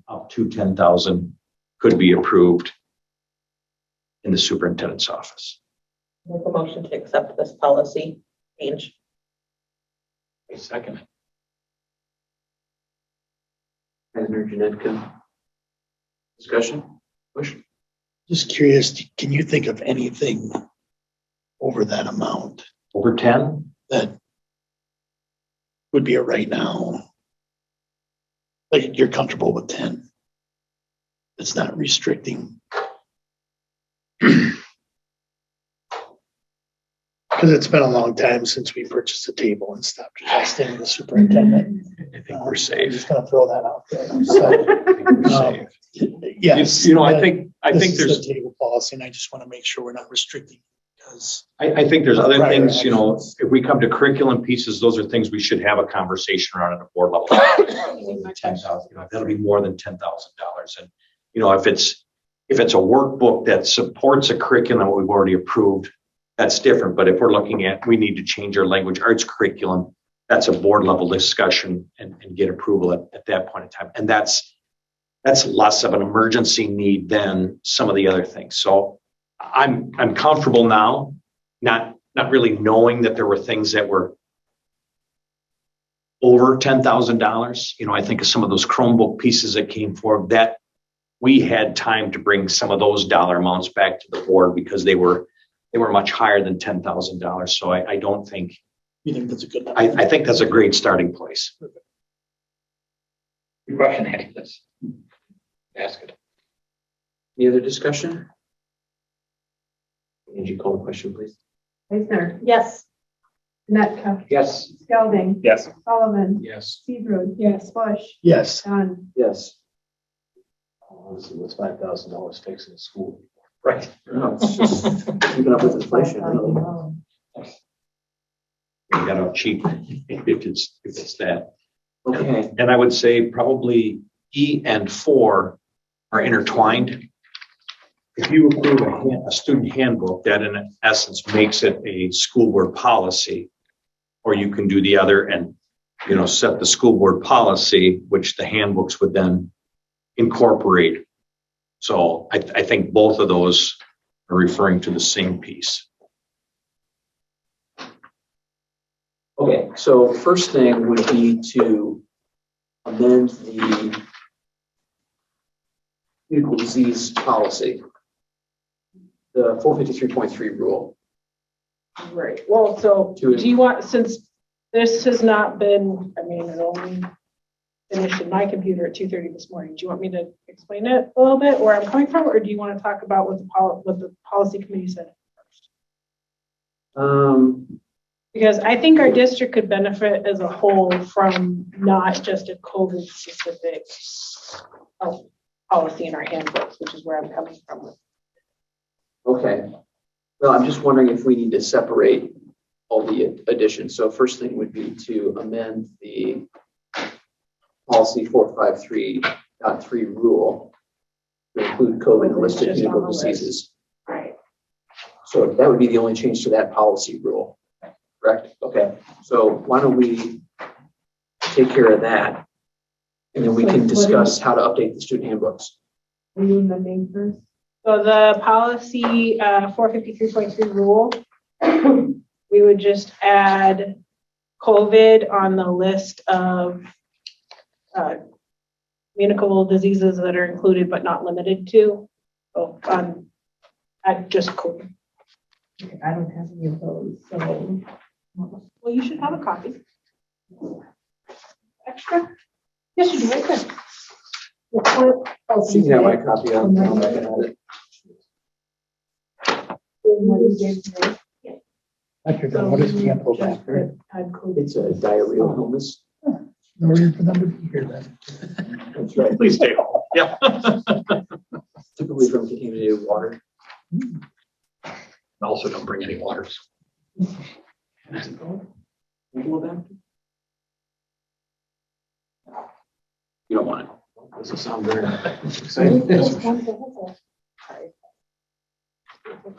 Up to $10,000 could be approved in the superintendent's office. Make a motion to accept this policy change. A second. President Janetka. Discussion? Question? Just curious, can you think of anything over that amount Over 10? that would be a right now? Like you're comfortable with 10? It's not restricting. Because it's been a long time since we purchased a table and stopped investing in the superintendent. I think we're I'm safe. just gonna throw that out there. So, yes. You know, I think this is there's, the table policy, and I just want to make sure we're not restricting because I think there's other Prior things, you know, actions. if we come to curriculum pieces, those are things we should have a conversation around at a board level. 10,000, you know, that'll be more than $10,000. And, you know, if it's a workbook that supports a curriculum we've already approved, that's different. But if we're looking at, we need to change our language arts curriculum, that's a board level discussion and get approval at that point in time. And that's less of an emergency need than some of the other things. So I'm comfortable now, not really knowing that there were things that were over $10,000. You know, I think of some of those Chromebook pieces that came forward that we had time to bring some of those dollar amounts back to the board because they were much higher than $10,000. So I don't think, you think that's a good. I think that's a great starting place. Good question, Andy. Let's ask it. Any other discussion? Angie, call the question, please. Eisner, Yes. Netka, Yes. Skelding, Yes. Sullivan, Yes. Seabroof. Yes. Bush, Yes. Dunn. Yes. This is $5,000 fixing the school. Right. No, it's just keeping up with inflation, really. We got out cheap if it's that. Okay. And I would say probably E and 4 are intertwined. If you approve a student handbook, that in essence makes it a school board policy. Or you can do the other and, set the school board policy, which the handbooks would then incorporate. So I think both of those are referring to the same piece. Okay, so first thing would be to amend the communicable disease policy, the 453.3 rule. Right, well, so do you want, since this has not been, it only finished in my computer at 2:30 this morning, do you want me to explain it a little bit, where I'm coming from, or do you want to talk about what the policy committee said first? Because I think our district could benefit as a whole from not just a COVID specific policy in our handbooks, which is where I'm coming from with. Okay. Well, I'm just wondering if we need to separate all the additions. So first thing would be to amend the policy 453.3 rule to include COVID and listed communicable diseases. Right. So that would be the only change to that policy rule. Correct? Okay. So why don't we take care of that, and then we can discuss how to update the student handbooks. Are you amending first? So the policy 453.3 rule, we would just add COVID on the list of communicable diseases that are included but not limited to. So add just COVID. Okay, I don't have any of those, so. Well, you should have a copy. Extra? Yes, you do, right there. You can have my copy. I'm not going to add it. Dr. Dunn, what is Campylobacter? It's a diarrheal illness. No reason for them to be here then. That's right. Please stay home. Yeah. Typically from contaminated water. Also, don't bring any waters. You don't want it. Doesn't sound very exciting.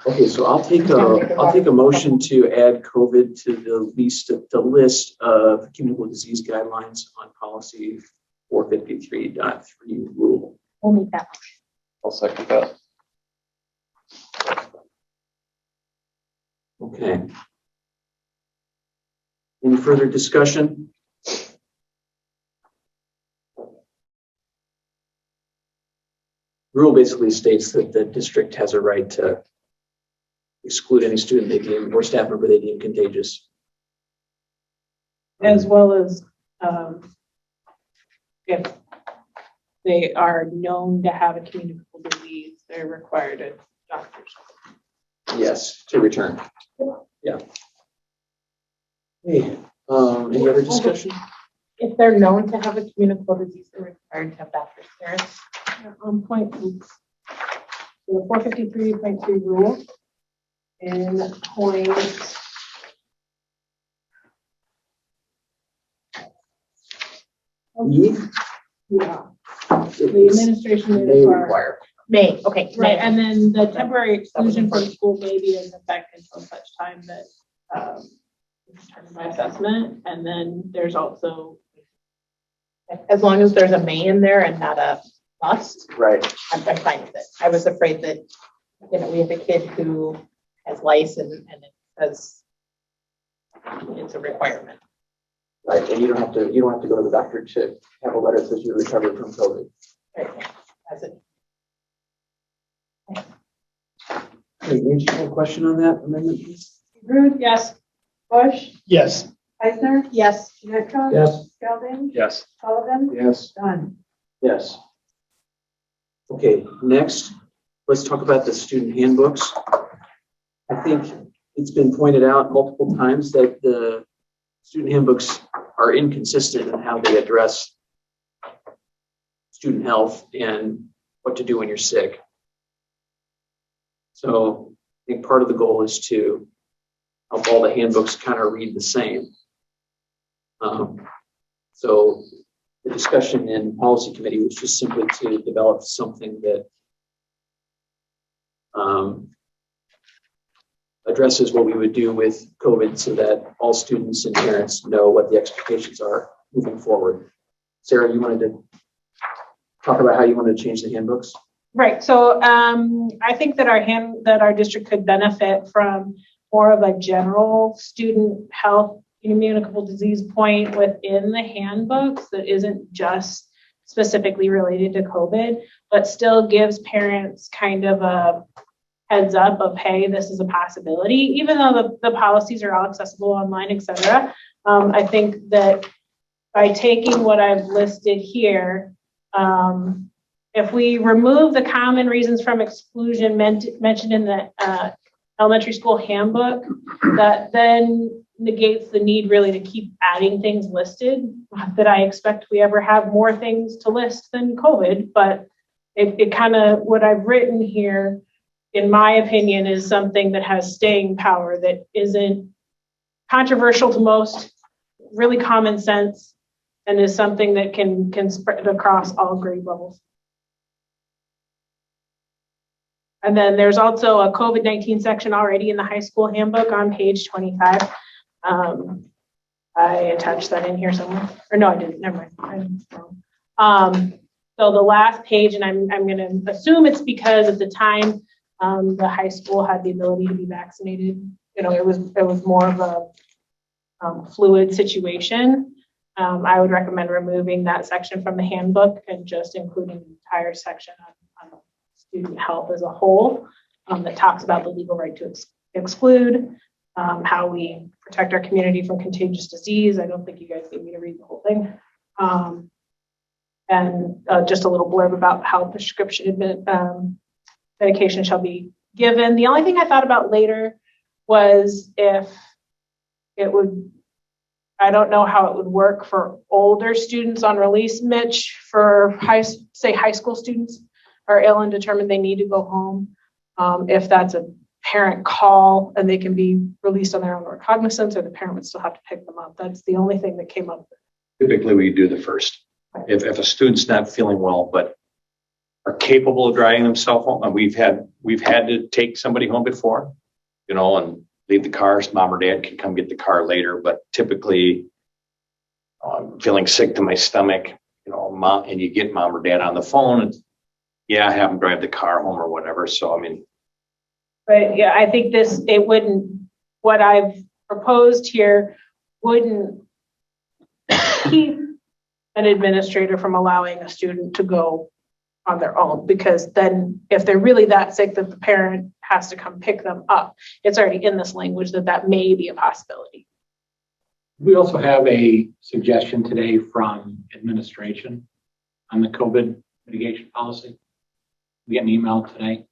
Okay, so I'll take a motion to add COVID to the list of communicable disease guidelines on policy 453.3 rule. We'll make that motion. I'll second that. Okay. Any further discussion? Rule basically states that the district has a right to exclude any student they deem or staff member they deem contagious. As well as if they are known to have a communicable disease, they're required a doctor's. Yes, to return. Yeah. Hey, any other discussion? If they're known to have a communicable disease, they're required to have doctor's clearance. On point, oops. The 453.3 rule in point yeah. The administration may require. May, okay. Right, and then the temporary exclusion from school may be in effect until such time that it's determined by assessment. And then there's also, as long as there's a may in there and not a must, right? I'm fine with it. I was afraid that, we have a kid who has lice and it says it's a requirement. Right, and you don't have to go to the doctor to have a letter that says you're recovered from COVID. Right. As it. Hey, Angie, you have a question on that amendment, please? Rude, yes. Bush, Yes. Eisner, Yes. Netka. Yes. Skelding, Yes. Sullivan, Yes. Dunn. Yes. Okay, next, let's talk about the student handbooks. I think it's been pointed out multiple times that the student handbooks are inconsistent in how they address student health and what to do when you're sick. So I think part of the goal is to help all the handbooks kind of read the same. So the discussion in policy committee was just simply to develop something that addresses what we would do with COVID so that all students and parents know what the expectations are moving forward. Sarah, you wanted to talk about how you wanted to change the handbooks? Right. So I think that our district could benefit from more of a general student health communicable disease point within the handbooks that isn't just specifically related to COVID, but still gives parents kind of a heads up of, hey, this is a possibility, even though the policies are all accessible online, et cetera. I think that by taking what I've listed here, if we remove the common reasons from exclusion mentioned in the elementary school handbook, that then negates the need really to keep adding things listed. Not that I expect we ever have more things to list than COVID, but it kind of, what I've written here, in my opinion, is something that has staying power, that isn't controversial to most, really common sense, and is something that can spread across all grade levels. And then there's also a COVID-19 section already in the high school handbook on page 25. I attached that in here somewhere. Or no, I didn't. Never mind. So the last page, and I'm going to assume it's because at the time the high school had the ability to be vaccinated. You know, it was more of a fluid situation. I would recommend removing that section from the handbook and just including the entire section on student health as a whole, that talks about the legal right to exclude, how we protect our community from contagious disease. I don't think you guys need me to read the whole thing. And just a little blurb about how prescription medication shall be given. The only thing I thought about later was if it would, I don't know how it would work for older students on release, Mitch, for high school students are ill and determined they need to go home. If that's a parent call and they can be released on their own recognizance, or the parent would still have to pick them up. That's the only thing that came up. Typically, we do the first. If a student's not feeling well, but are capable of driving themselves home, and we've had to take somebody home before, you know, and leave the car. Mom or dad can come get the car later, but typically, feeling sick to my stomach, you know, mom, and you get mom or dad on the phone, and yeah, have them drive the car home or whatever. So I mean, but yeah, I think it wouldn't. What I've proposed here wouldn't keep an administrator from allowing a student to go on their own, because then if they're really that sick that the parent has to come pick them up, it's already in this language that may be a possibility. We also have a suggestion today from administration on the COVID mitigation policy. We got an email today.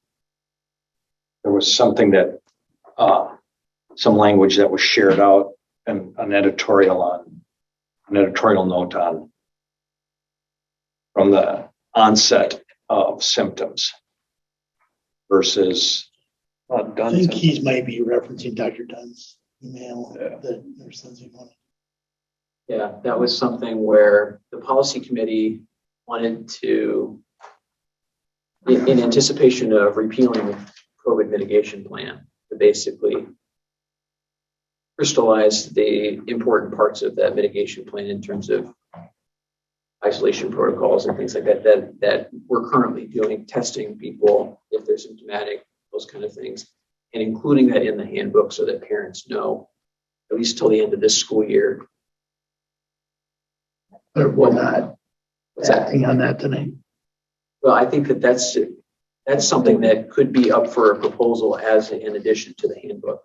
there was something that, some language that was shared out and an editorial note on from the onset of symptoms versus. I think he might be referencing Dr. Dunn's email that nurse Lindsay wanted. Yeah, that was something where the policy committee wanted to, in anticipation of repealing the COVID mitigation plan, to basically crystallize the important parts of that mitigation plan in terms of isolation protocols and things like that we're currently doing, testing people if they're symptomatic, those kind of things, and including that in the handbook so that parents know, at least till the end of this school year. But we're not acting on that tonight. Well, I think that's something that could be up for a proposal as in addition to the handbook.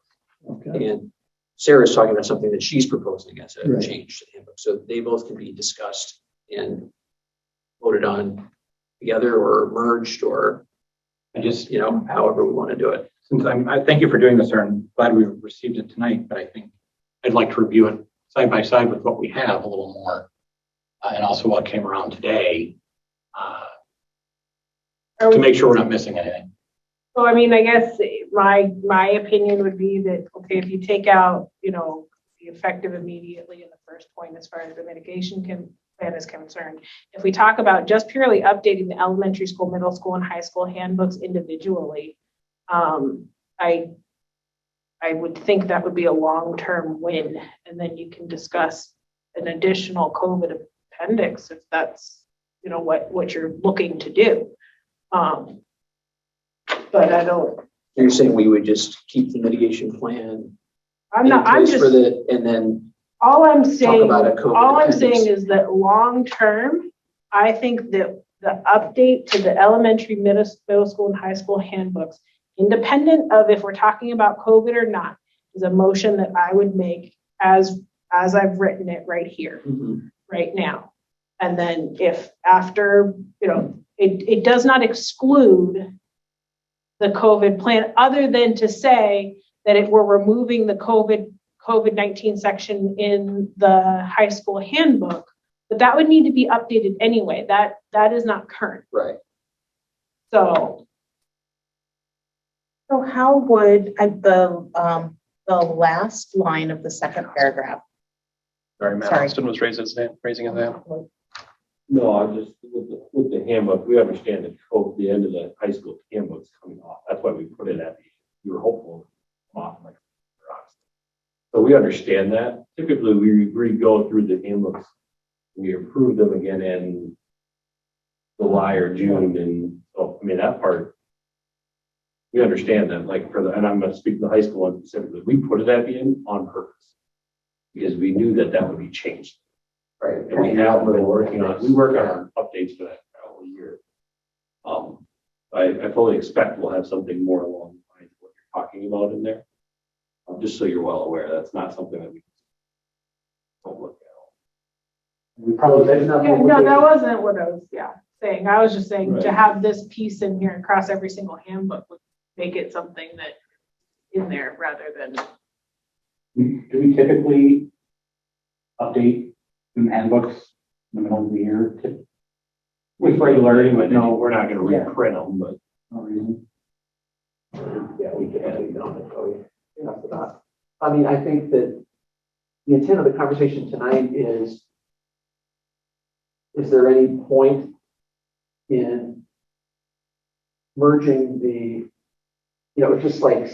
Okay. And Sarah's talking about something that she's proposing as a Right. change to the handbook. So they both can be discussed and voted on together or merged or however we want to do it. since I thank you for doing this, sir, and glad we received it tonight, but I think I'd like to review it side by side with what we have a little more, and also what came around today, to make sure we're not missing anything. So, I mean, I guess my opinion would be that, okay, if you take out, the effective immediately in the first point, as far as the mitigation plan is concerned, if we talk about just purely updating the elementary school, middle school, and high school handbooks individually, I would think that would be a long-term win. And then you can discuss an additional COVID appendix if that's, what you're looking to do. But I don't. You're saying we would just keep the mitigation plan? I'm just. For the, and then. All I'm saying appendix. is that long term, I think that the update to the elementary, middle school, and high school handbooks, independent of if we're talking about COVID or not, is a motion that I would make as I've written it right here, right now. And then if after, it does not exclude the COVID plan, other than to say that if we're removing the COVID-19 section in the high school handbook, but that would need to be updated anyway. That is not current. Right. So how would the last line of the second paragraph? Sorry, Matt Austin was raising his hand. No, I'm just, with the handbook, we understand that the end of the high school handbook's coming off. That's why we put it at we were hopeful to come off like rocks. So we understand that. Typically, we go through the handbooks, we approve them again in July or June, and so, I mean, that part, we understand that, and I'm going to speak to the high school one specifically, we put it at the end on purpose because we knew that would be changed. Right. And we have been working on, we work on updates for that all year. I fully expect we'll have something more along the lines of what you're talking about in there. Just so you're well aware, that's not something that we don't look at. We probably No, that wasn't what I was saying. I was just saying Right. to have this piece in here across every single handbook would make it something that in there rather than. Do we typically update handbooks in the middle of the year? With regularity, but no, we're not going to reprint them, but. No reason. Yeah, we can add it on it. Oh, yeah. I mean, I think that the intent of the conversation tonight is there any point in merging just like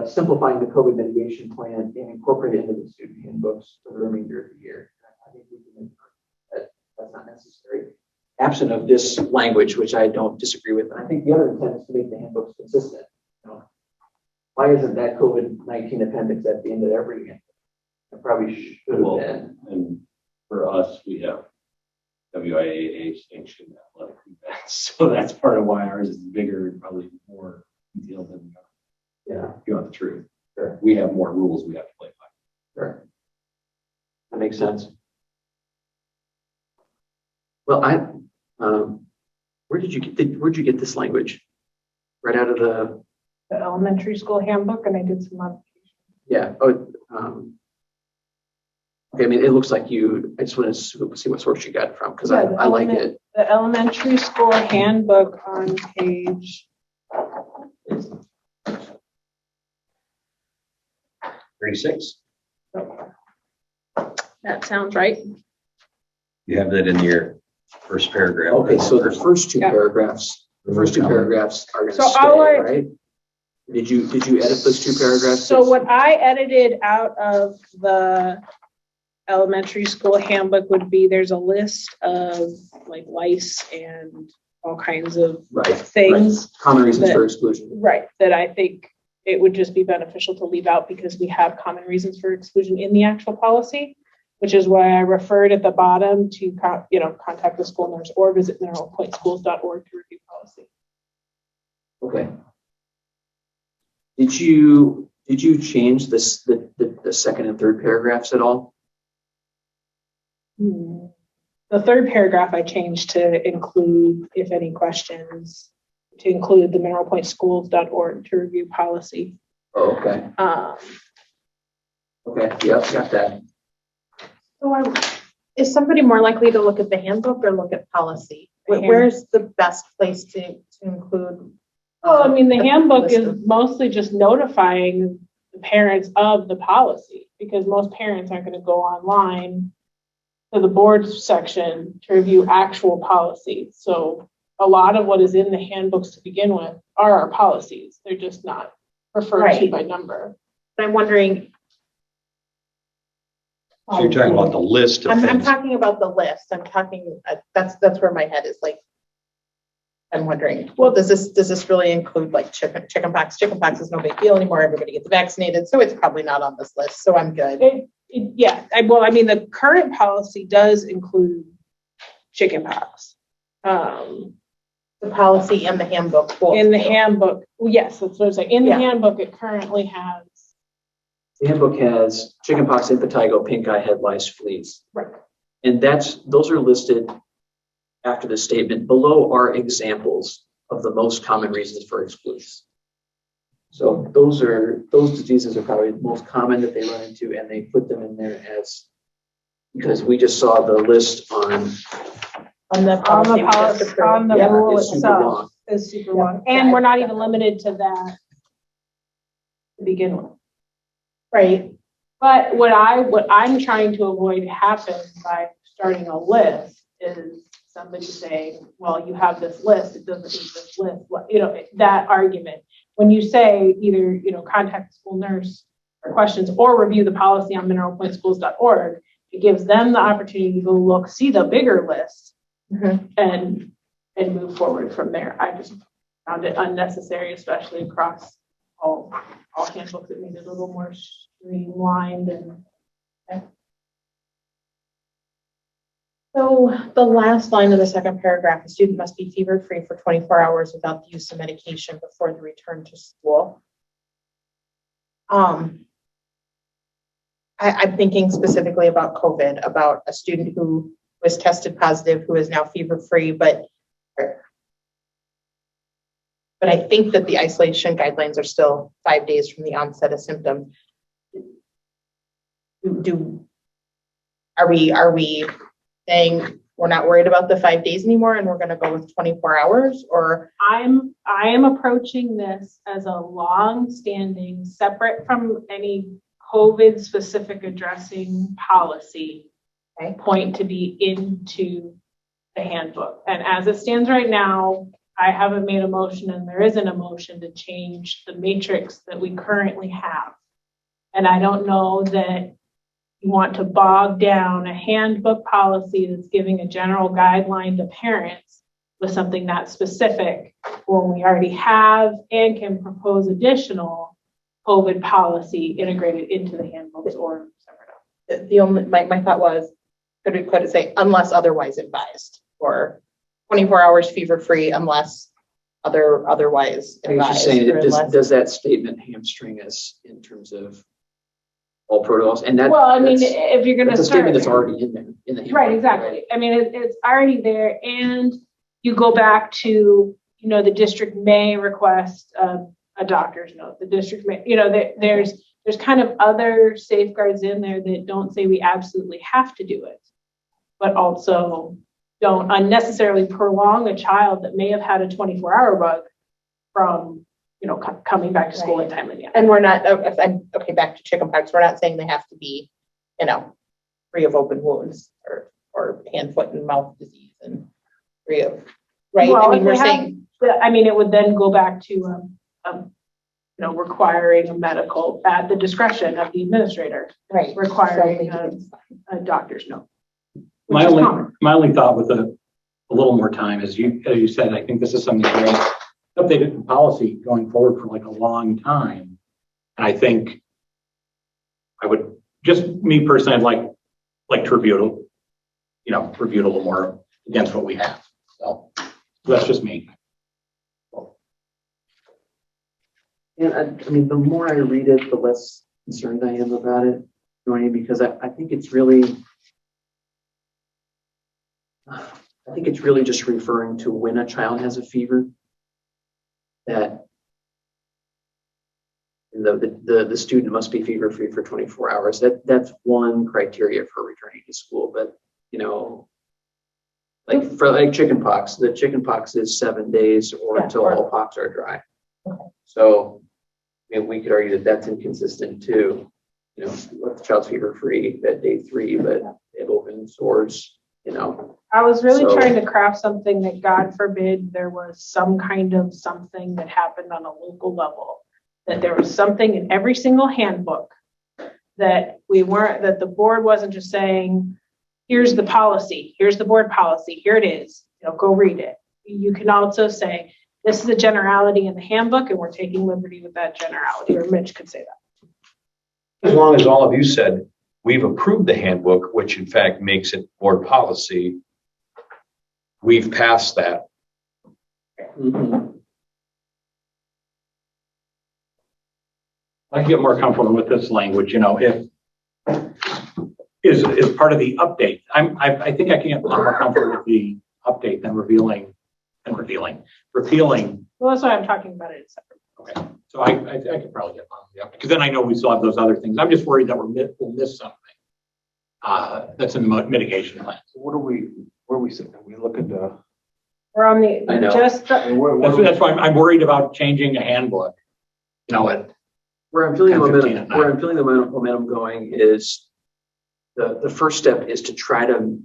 simplifying the COVID mitigation plan and incorporating it into the student handbooks for the remainder of the year? I think we can that's not necessary. Absent of this language, which I don't disagree with. And I think the other intent is to make the handbooks consistent. Why isn't that COVID-19 appendix at the end of every handbook? It probably should have been. And for us, we have WIAA sanctioned athletic events. So that's part of why ours is bigger and probably more detailed than if you want the truth. Sure. We have more rules we have to play by. Sure. That makes sense. Well, where'd you get this language? Right out of the elementary school handbook, and I did some modifications. Yeah. Okay. I mean, it looks like I just want to see what source you got it from because I like it. The elementary school handbook on page 36. That sounds right. You have that in your first paragraph. Okay, so the first two paragraphs, are going to So stay, all right? Did you edit those two paragraphs? So what I edited out of the elementary school handbook would be there's a list of like lice and all kinds of things. Right. Common reasons for exclusion. Right. That I think it would just be beneficial to leave out because we have common reasons for exclusion in the actual policy, which is why I referred at the bottom to contact the school nurse or visit mineralpointschools.org to review policy. Okay. Did you change this the second and third paragraphs at all? The third paragraph I changed to include if any questions to include the mineralpointschools.org to review policy. Oh, okay. Okay, yeah, got that. So is somebody more likely to look at the handbook or look at policy? The handbook. Where's the best place to include? Well, I mean, the handbook list is of- mostly just notifying the parents of the policy, because most parents aren't going to go online to the boards section to review actual policies. So a lot of what is in the handbooks to begin with are our policies. They're just not referred to Right. by number. But I'm wondering. So you're talking about the list of I'm things. talking about the list. I'm talking, that's where my head is like. I'm wondering, well, does this really include like chickenpox? Chickenpox is no big deal anymore. Everybody gets vaccinated, so it's probably not on this list. So I'm good. Well, I mean, the current policy does include chickenpox. The policy and the handbook. Both. In the handbook, yes, that's what I'm saying. In the Yeah. handbook, it currently has. The handbook has chickenpox, impetigo, pink eye, head lice, fleas. Right. And those are listed after the statement. Below are examples of the most common reasons for exclusions. So those diseases are probably the most common that they run into, and they put them in there as, because we just saw the list on the policy, on the Yeah, rule it's super itself long. is super long. And we're not even limited to that to begin with. Right. But what I'm trying to avoid happen by starting a list is somebody saying, well, you have this list, it doesn't need this list, that argument. When you say either, contact the school nurse for questions or review the policy on mineralpointschools.org, it gives them the opportunity to go look, see the bigger list and move forward from there. I just found it unnecessary, especially across all handbooks. It made it a little more streamlined and. So the last line of the second paragraph, a student must be fever-free for 24 hours without the use of medication before the return to school. I'm thinking specifically about COVID, about a student who was tested positive, who is now fever-free, but I think that the isolation guidelines are still 5 days from the onset of symptoms. Are we saying we're not worried about the 5 days anymore and we're going to go with 24 hours? Or I am approaching this as a long-standing, separate from any COVID specific addressing policy point to be into the handbook. And as it stands right now, I haven't made a motion and there isn't a motion to change the matrix that we currently have. And I don't know that you want to bog down a handbook policy that's giving a general guideline to parents with something that specific when we already have and can propose additional COVID policy integrated into the handbooks or separate. The only, my thought was, could it say unless otherwise advised, or 24 hours fever-free unless otherwise I was just advised? saying, does that statement hamstring us in terms of all protocols? And that, well, I mean, if you're going to that's a start, statement that's already in there in the handbook. right, exactly. I mean, it's already there, and you go back to, the district may request a doctor's note. The district may, there's kind of other safeguards in there that don't say we absolutely have to do it, but also don't unnecessarily prolong a child that may have had a 24-hour bug from, coming back to school in time and And we're not, okay, back to chickenpox. We're not saying they have to be, free of open wounds or hand, foot, and mouth disease and free of, right? Well, I mean, we're saying. It would then go back to, requiring a medical at the discretion of the administrator. Right. Requiring a doctor's note. My only thought with a little more time, as you said, I think this is something great. Updated the policy going forward for like a long time. And I think I would, just me personally, I'd like to review it, review it a little more against what we have. So that's just me. And I mean, the more I read it, the less concerned I am about it, because I think it's really just referring to when a child has a fever. that the student must be fever-free for 24 hours. That's one criteria for returning to school. But, you know, like for like chickenpox, the chickenpox is 7 days or until all pox are dry. So I mean, we could argue that that's inconsistent too. You know, let the child's fever-free at day 3, but they have open sores, you know. I was really So- trying to craft something that, God forbid, there was some kind of something that happened on a local level, that there was something in every single handbook that that the board wasn't just saying, here's the policy, here's the board policy, here it is, you know, go read it. You can also say, this is a generality in the handbook and we're taking liberty with that generality, or Mitch could say that. As long as all of you said, we've approved the handbook, which in fact makes it board policy, we've passed that. I get more comfortable with this language, you know, if is part of the update. I think I can get a lot more comfortable with the update than repealing. Well, that's why I'm talking about it separate. Okay, so I could probably get on the update, because then I know we still have those other things. I'm just worried that we'll miss something that's in the mitigation plan. Where are we sitting? Are we looking to? We're on the, I know. just the, That's why I'm worried about changing a handbook. You know, Where I'm feeling 10:15 at the momentum going is the first step is to try to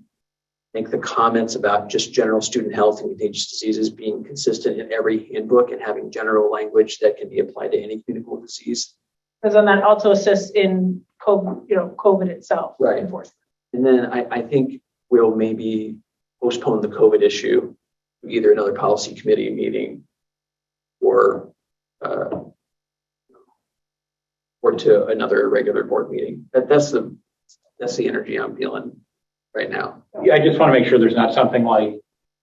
make the comments about just general student health and contagious diseases being consistent in every handbook and having general language that can be applied to any communicable disease. because then that also assists in COVID itself. Right. Enforcement. And then I think we'll maybe postpone the COVID issue to either another policy committee meeting or to another regular board meeting. That's the energy I'm feeling right now. Yeah, I just want to make sure there's not something like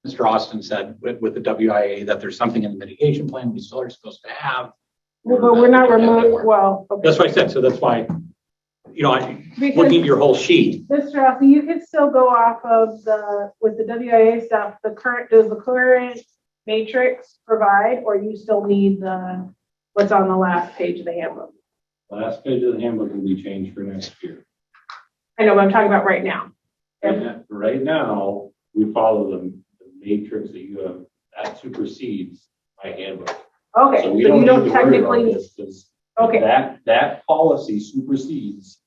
Mr. Austin said with the WIA, that there's something in the mitigation plan we still are supposed to have. Well, but we're not removing, well, okay. That's what I said. So that's why, you know, Because- looking at your whole sheet. Mr. Austin, you could still go off of with the WIA stuff, does the current matrix provide, or you still need what's on the last page of the handbook? Last page of the handbook will be changed for next year. I know, but I'm talking about right now. Right now, we follow the matrix that you have, that supersedes my handbook. Okay, So so we you don't don't need to worry about technically, this, 'cause okay. That policy supersedes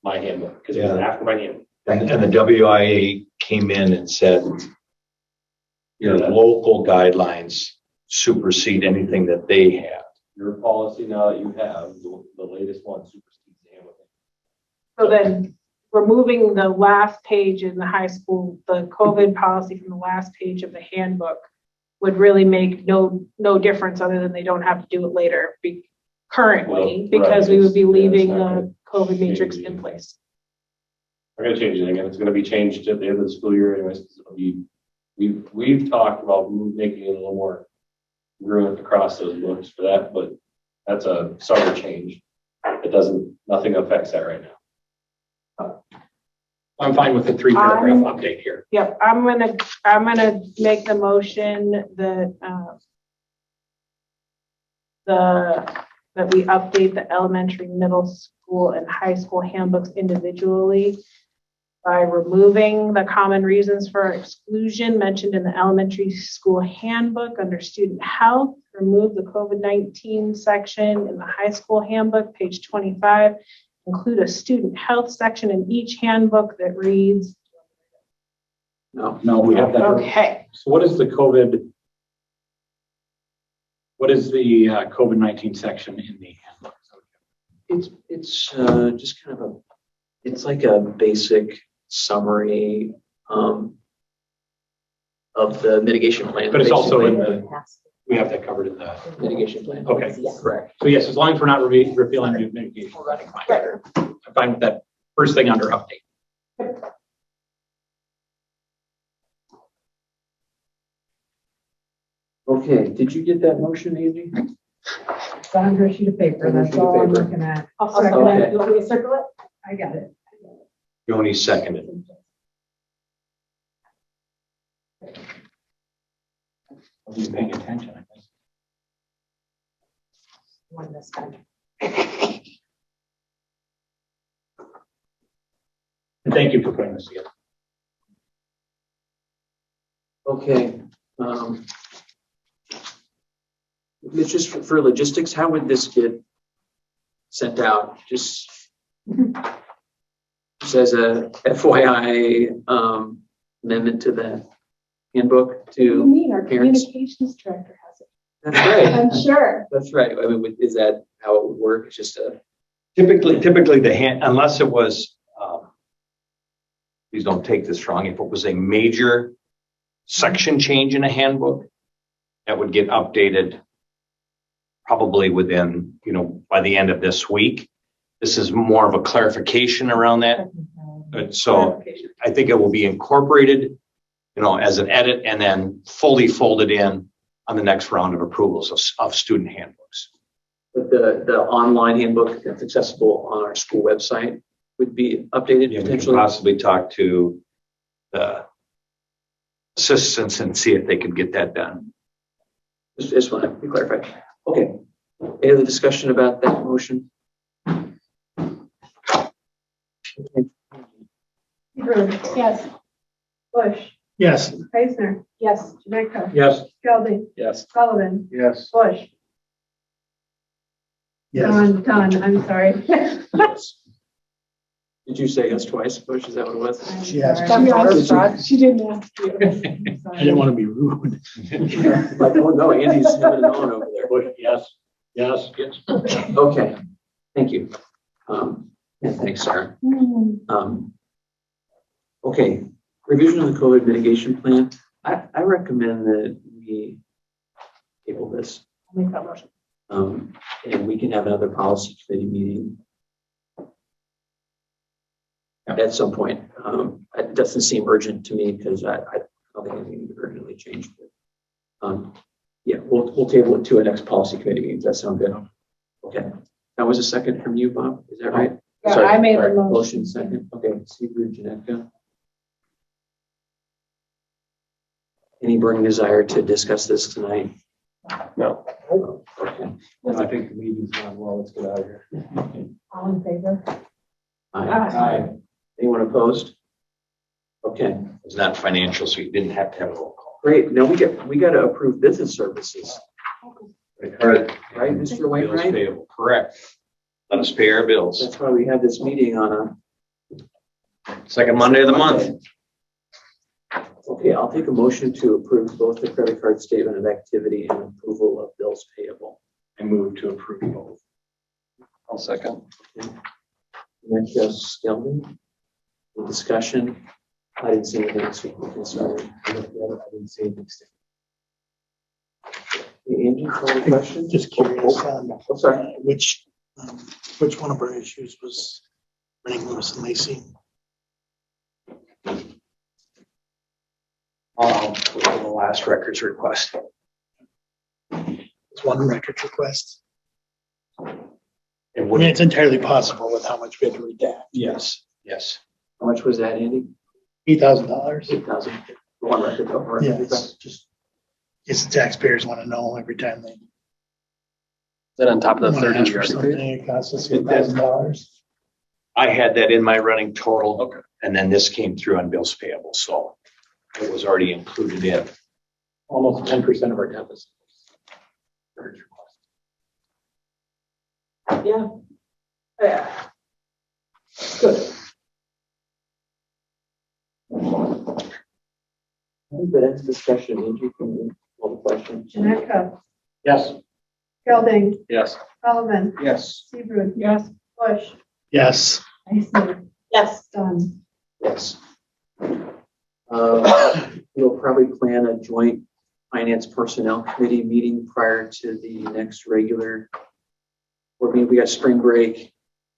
my handbook, because it was Yeah. after my handbook. And the WIA came in and said, your local guidelines supersede anything that they have. Your policy now that you have, the latest one supersedes the handbook. So then removing the last page in the high school, the COVID policy from the last page of the handbook would really make no difference, other than they don't have to do it later currently, Well, because right, we would be it's leaving not the gonna COVID matrix change in place. We're gonna change it again. It's gonna be changed at the end of the school year anyways, because it'll be, we've talked about making it a little more congruent across those books for that, but that's a summer change. Nothing affects that right now. I'm fine with the 3-paragraph update here. Yep, I'm gonna make the motion that that we update the elementary, middle school, and high school handbooks individually by removing the common reasons for exclusion mentioned in the elementary school handbook under student health, remove the COVID-19 section in the high school handbook, page 25, include a student health section in each handbook that reads. No, we have that. Okay. So what is the COVID-19 section in the handbook? It's just kind of it's like a basic summary of the mitigation plan. But it's also in basically. we have that covered in the mitigation plan. Okay. Correct. So yes, as long as we're not repealing the mitigation, I'm fine with that first thing under update. Okay, did you get that motion, Angie? It's on her sheet of paper, that's all I'm looking at. I'll circle Okay. it. You want me to circle it? I got it. Joni seconded. I wasn't paying attention, I guess. one this time. And thank you for putting this together. Okay. It's just for logistics, how would this get sent out? Just as a FYI amendment to the handbook to You mean our parents? communications director has it? That's right. I'm sure. That's right. I mean, is that how it would work? It's just a, Typically unless it was, please don't take this wrong, if it was a major section change in a handbook, that would get updated probably within, by the end of this week. This is more of a clarification around that. So I think it will be incorporated, as an edit and then fully folded in on the next round of approvals of student handbooks. but the online handbook that's accessible on our school website would be updated We could potentially. possibly talk to the assistants and see if they could get that done. Just want to be clarified. Okay. Any other discussion about that motion? Okay. Hebron. Yes. Bush. Yes. Eisner. Yes. Janetka. Yes. Gelding. Yes. Sullivan. Yes. Bush. Yes. Don, I'm sorry. Did you say yes twice, Bush? Is that what it was? She asked. She didn't ask you. I didn't want to be rude. Like, oh no, Andy's having it on over there. Bush, yes. Yes. Yes. Okay, thank you. And thanks, Sarah. Okay, revision of the COVID mitigation plan. I recommend that we table this. I'll make that motion. And we can have another policy committee meeting at some point. It doesn't seem urgent to me because I don't think anything would urgently change. But, yeah, we'll table it to a next policy committee meeting. Does that sound good? Okay. That was a second from you, Bob. Is that right? Yeah, Sorry, I made the sorry. motion. Motion second. Okay, Seaver, Janetka. Any burning desire to discuss this tonight? No. Okay. I think the meeting's gone well. Let's get out of here. All in favor? Aye. Anyone opposed? Okay, It's not financial, so you didn't have to have a roll call. great. Now we got to approve business services, Correct. right, Mr. Bills Wainwright? payable, correct. Let us pay our bills. That's why we had this meeting on Second Monday of the month. Okay, I'll take a motion to approve both the credit card statement of activity and approval of bills payable. I move to approve both. I'll second. Next, Skelton. The discussion. I didn't see anything. Sorry. I didn't see anything. Angie, any questions? Just curious, Oh, sorry. which one of our issues was running Lewis and Lacey? The last records request. It's one record request. It I would, mean, it's entirely possible with how much we had to redact. yes, yes. How much was that, Andy? $8,000. 8,000. One record. Over. Yeah, it's just, it's the taxpayers want to know every time they Is that on top of the want to third ask for inch? something, it costs us $8,000. I had that in my running total. Okay. And then this came through on bills payable, so it was already included in. Almost 10% of our deficit. Yeah. Yeah. Good. I think that ends discussion. Angie, can you call the question? Janetka. Yes. Gelding. Yes. Sullivan. Yes. Seabrun. Yes. Bush. Yes. Eisner. Yes. Dunn. Yes. We'll probably plan a joint finance personnel committee meeting prior to the next regular. We got spring break,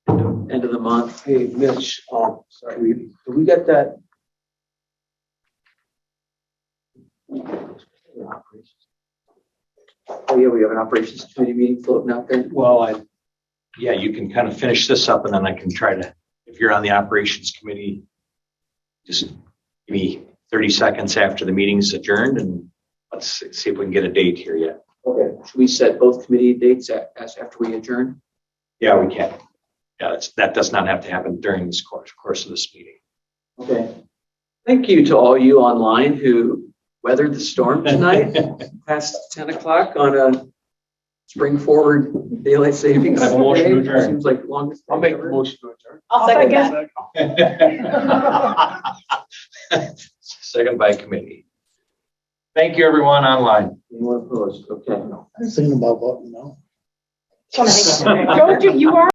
end of the month. Hey, Mitch, sorry, did we get that? Oh yeah, we have an operations committee meeting floating out there. Well, yeah, you can kind of finish this up and then I can try to, if you're on the operations committee, just give me 30 seconds after the meeting's adjourned and let's see if we can get a date here yet. Okay. Should we set both committee dates after we adjourn? Yeah, we can. Yeah, that does not have to happen during this course of this meeting. Okay. Thank you to all you online who weathered the storm tonight, past 10 o'clock on a spring forward daylight savings. I have a motion to day. adjourn. Seems like the longest. I'll make the motion to adjourn. I'll second that. Second by committee. Thank you, everyone online. Anyone opposed? Okay. I was thinking about voting no. Don't you are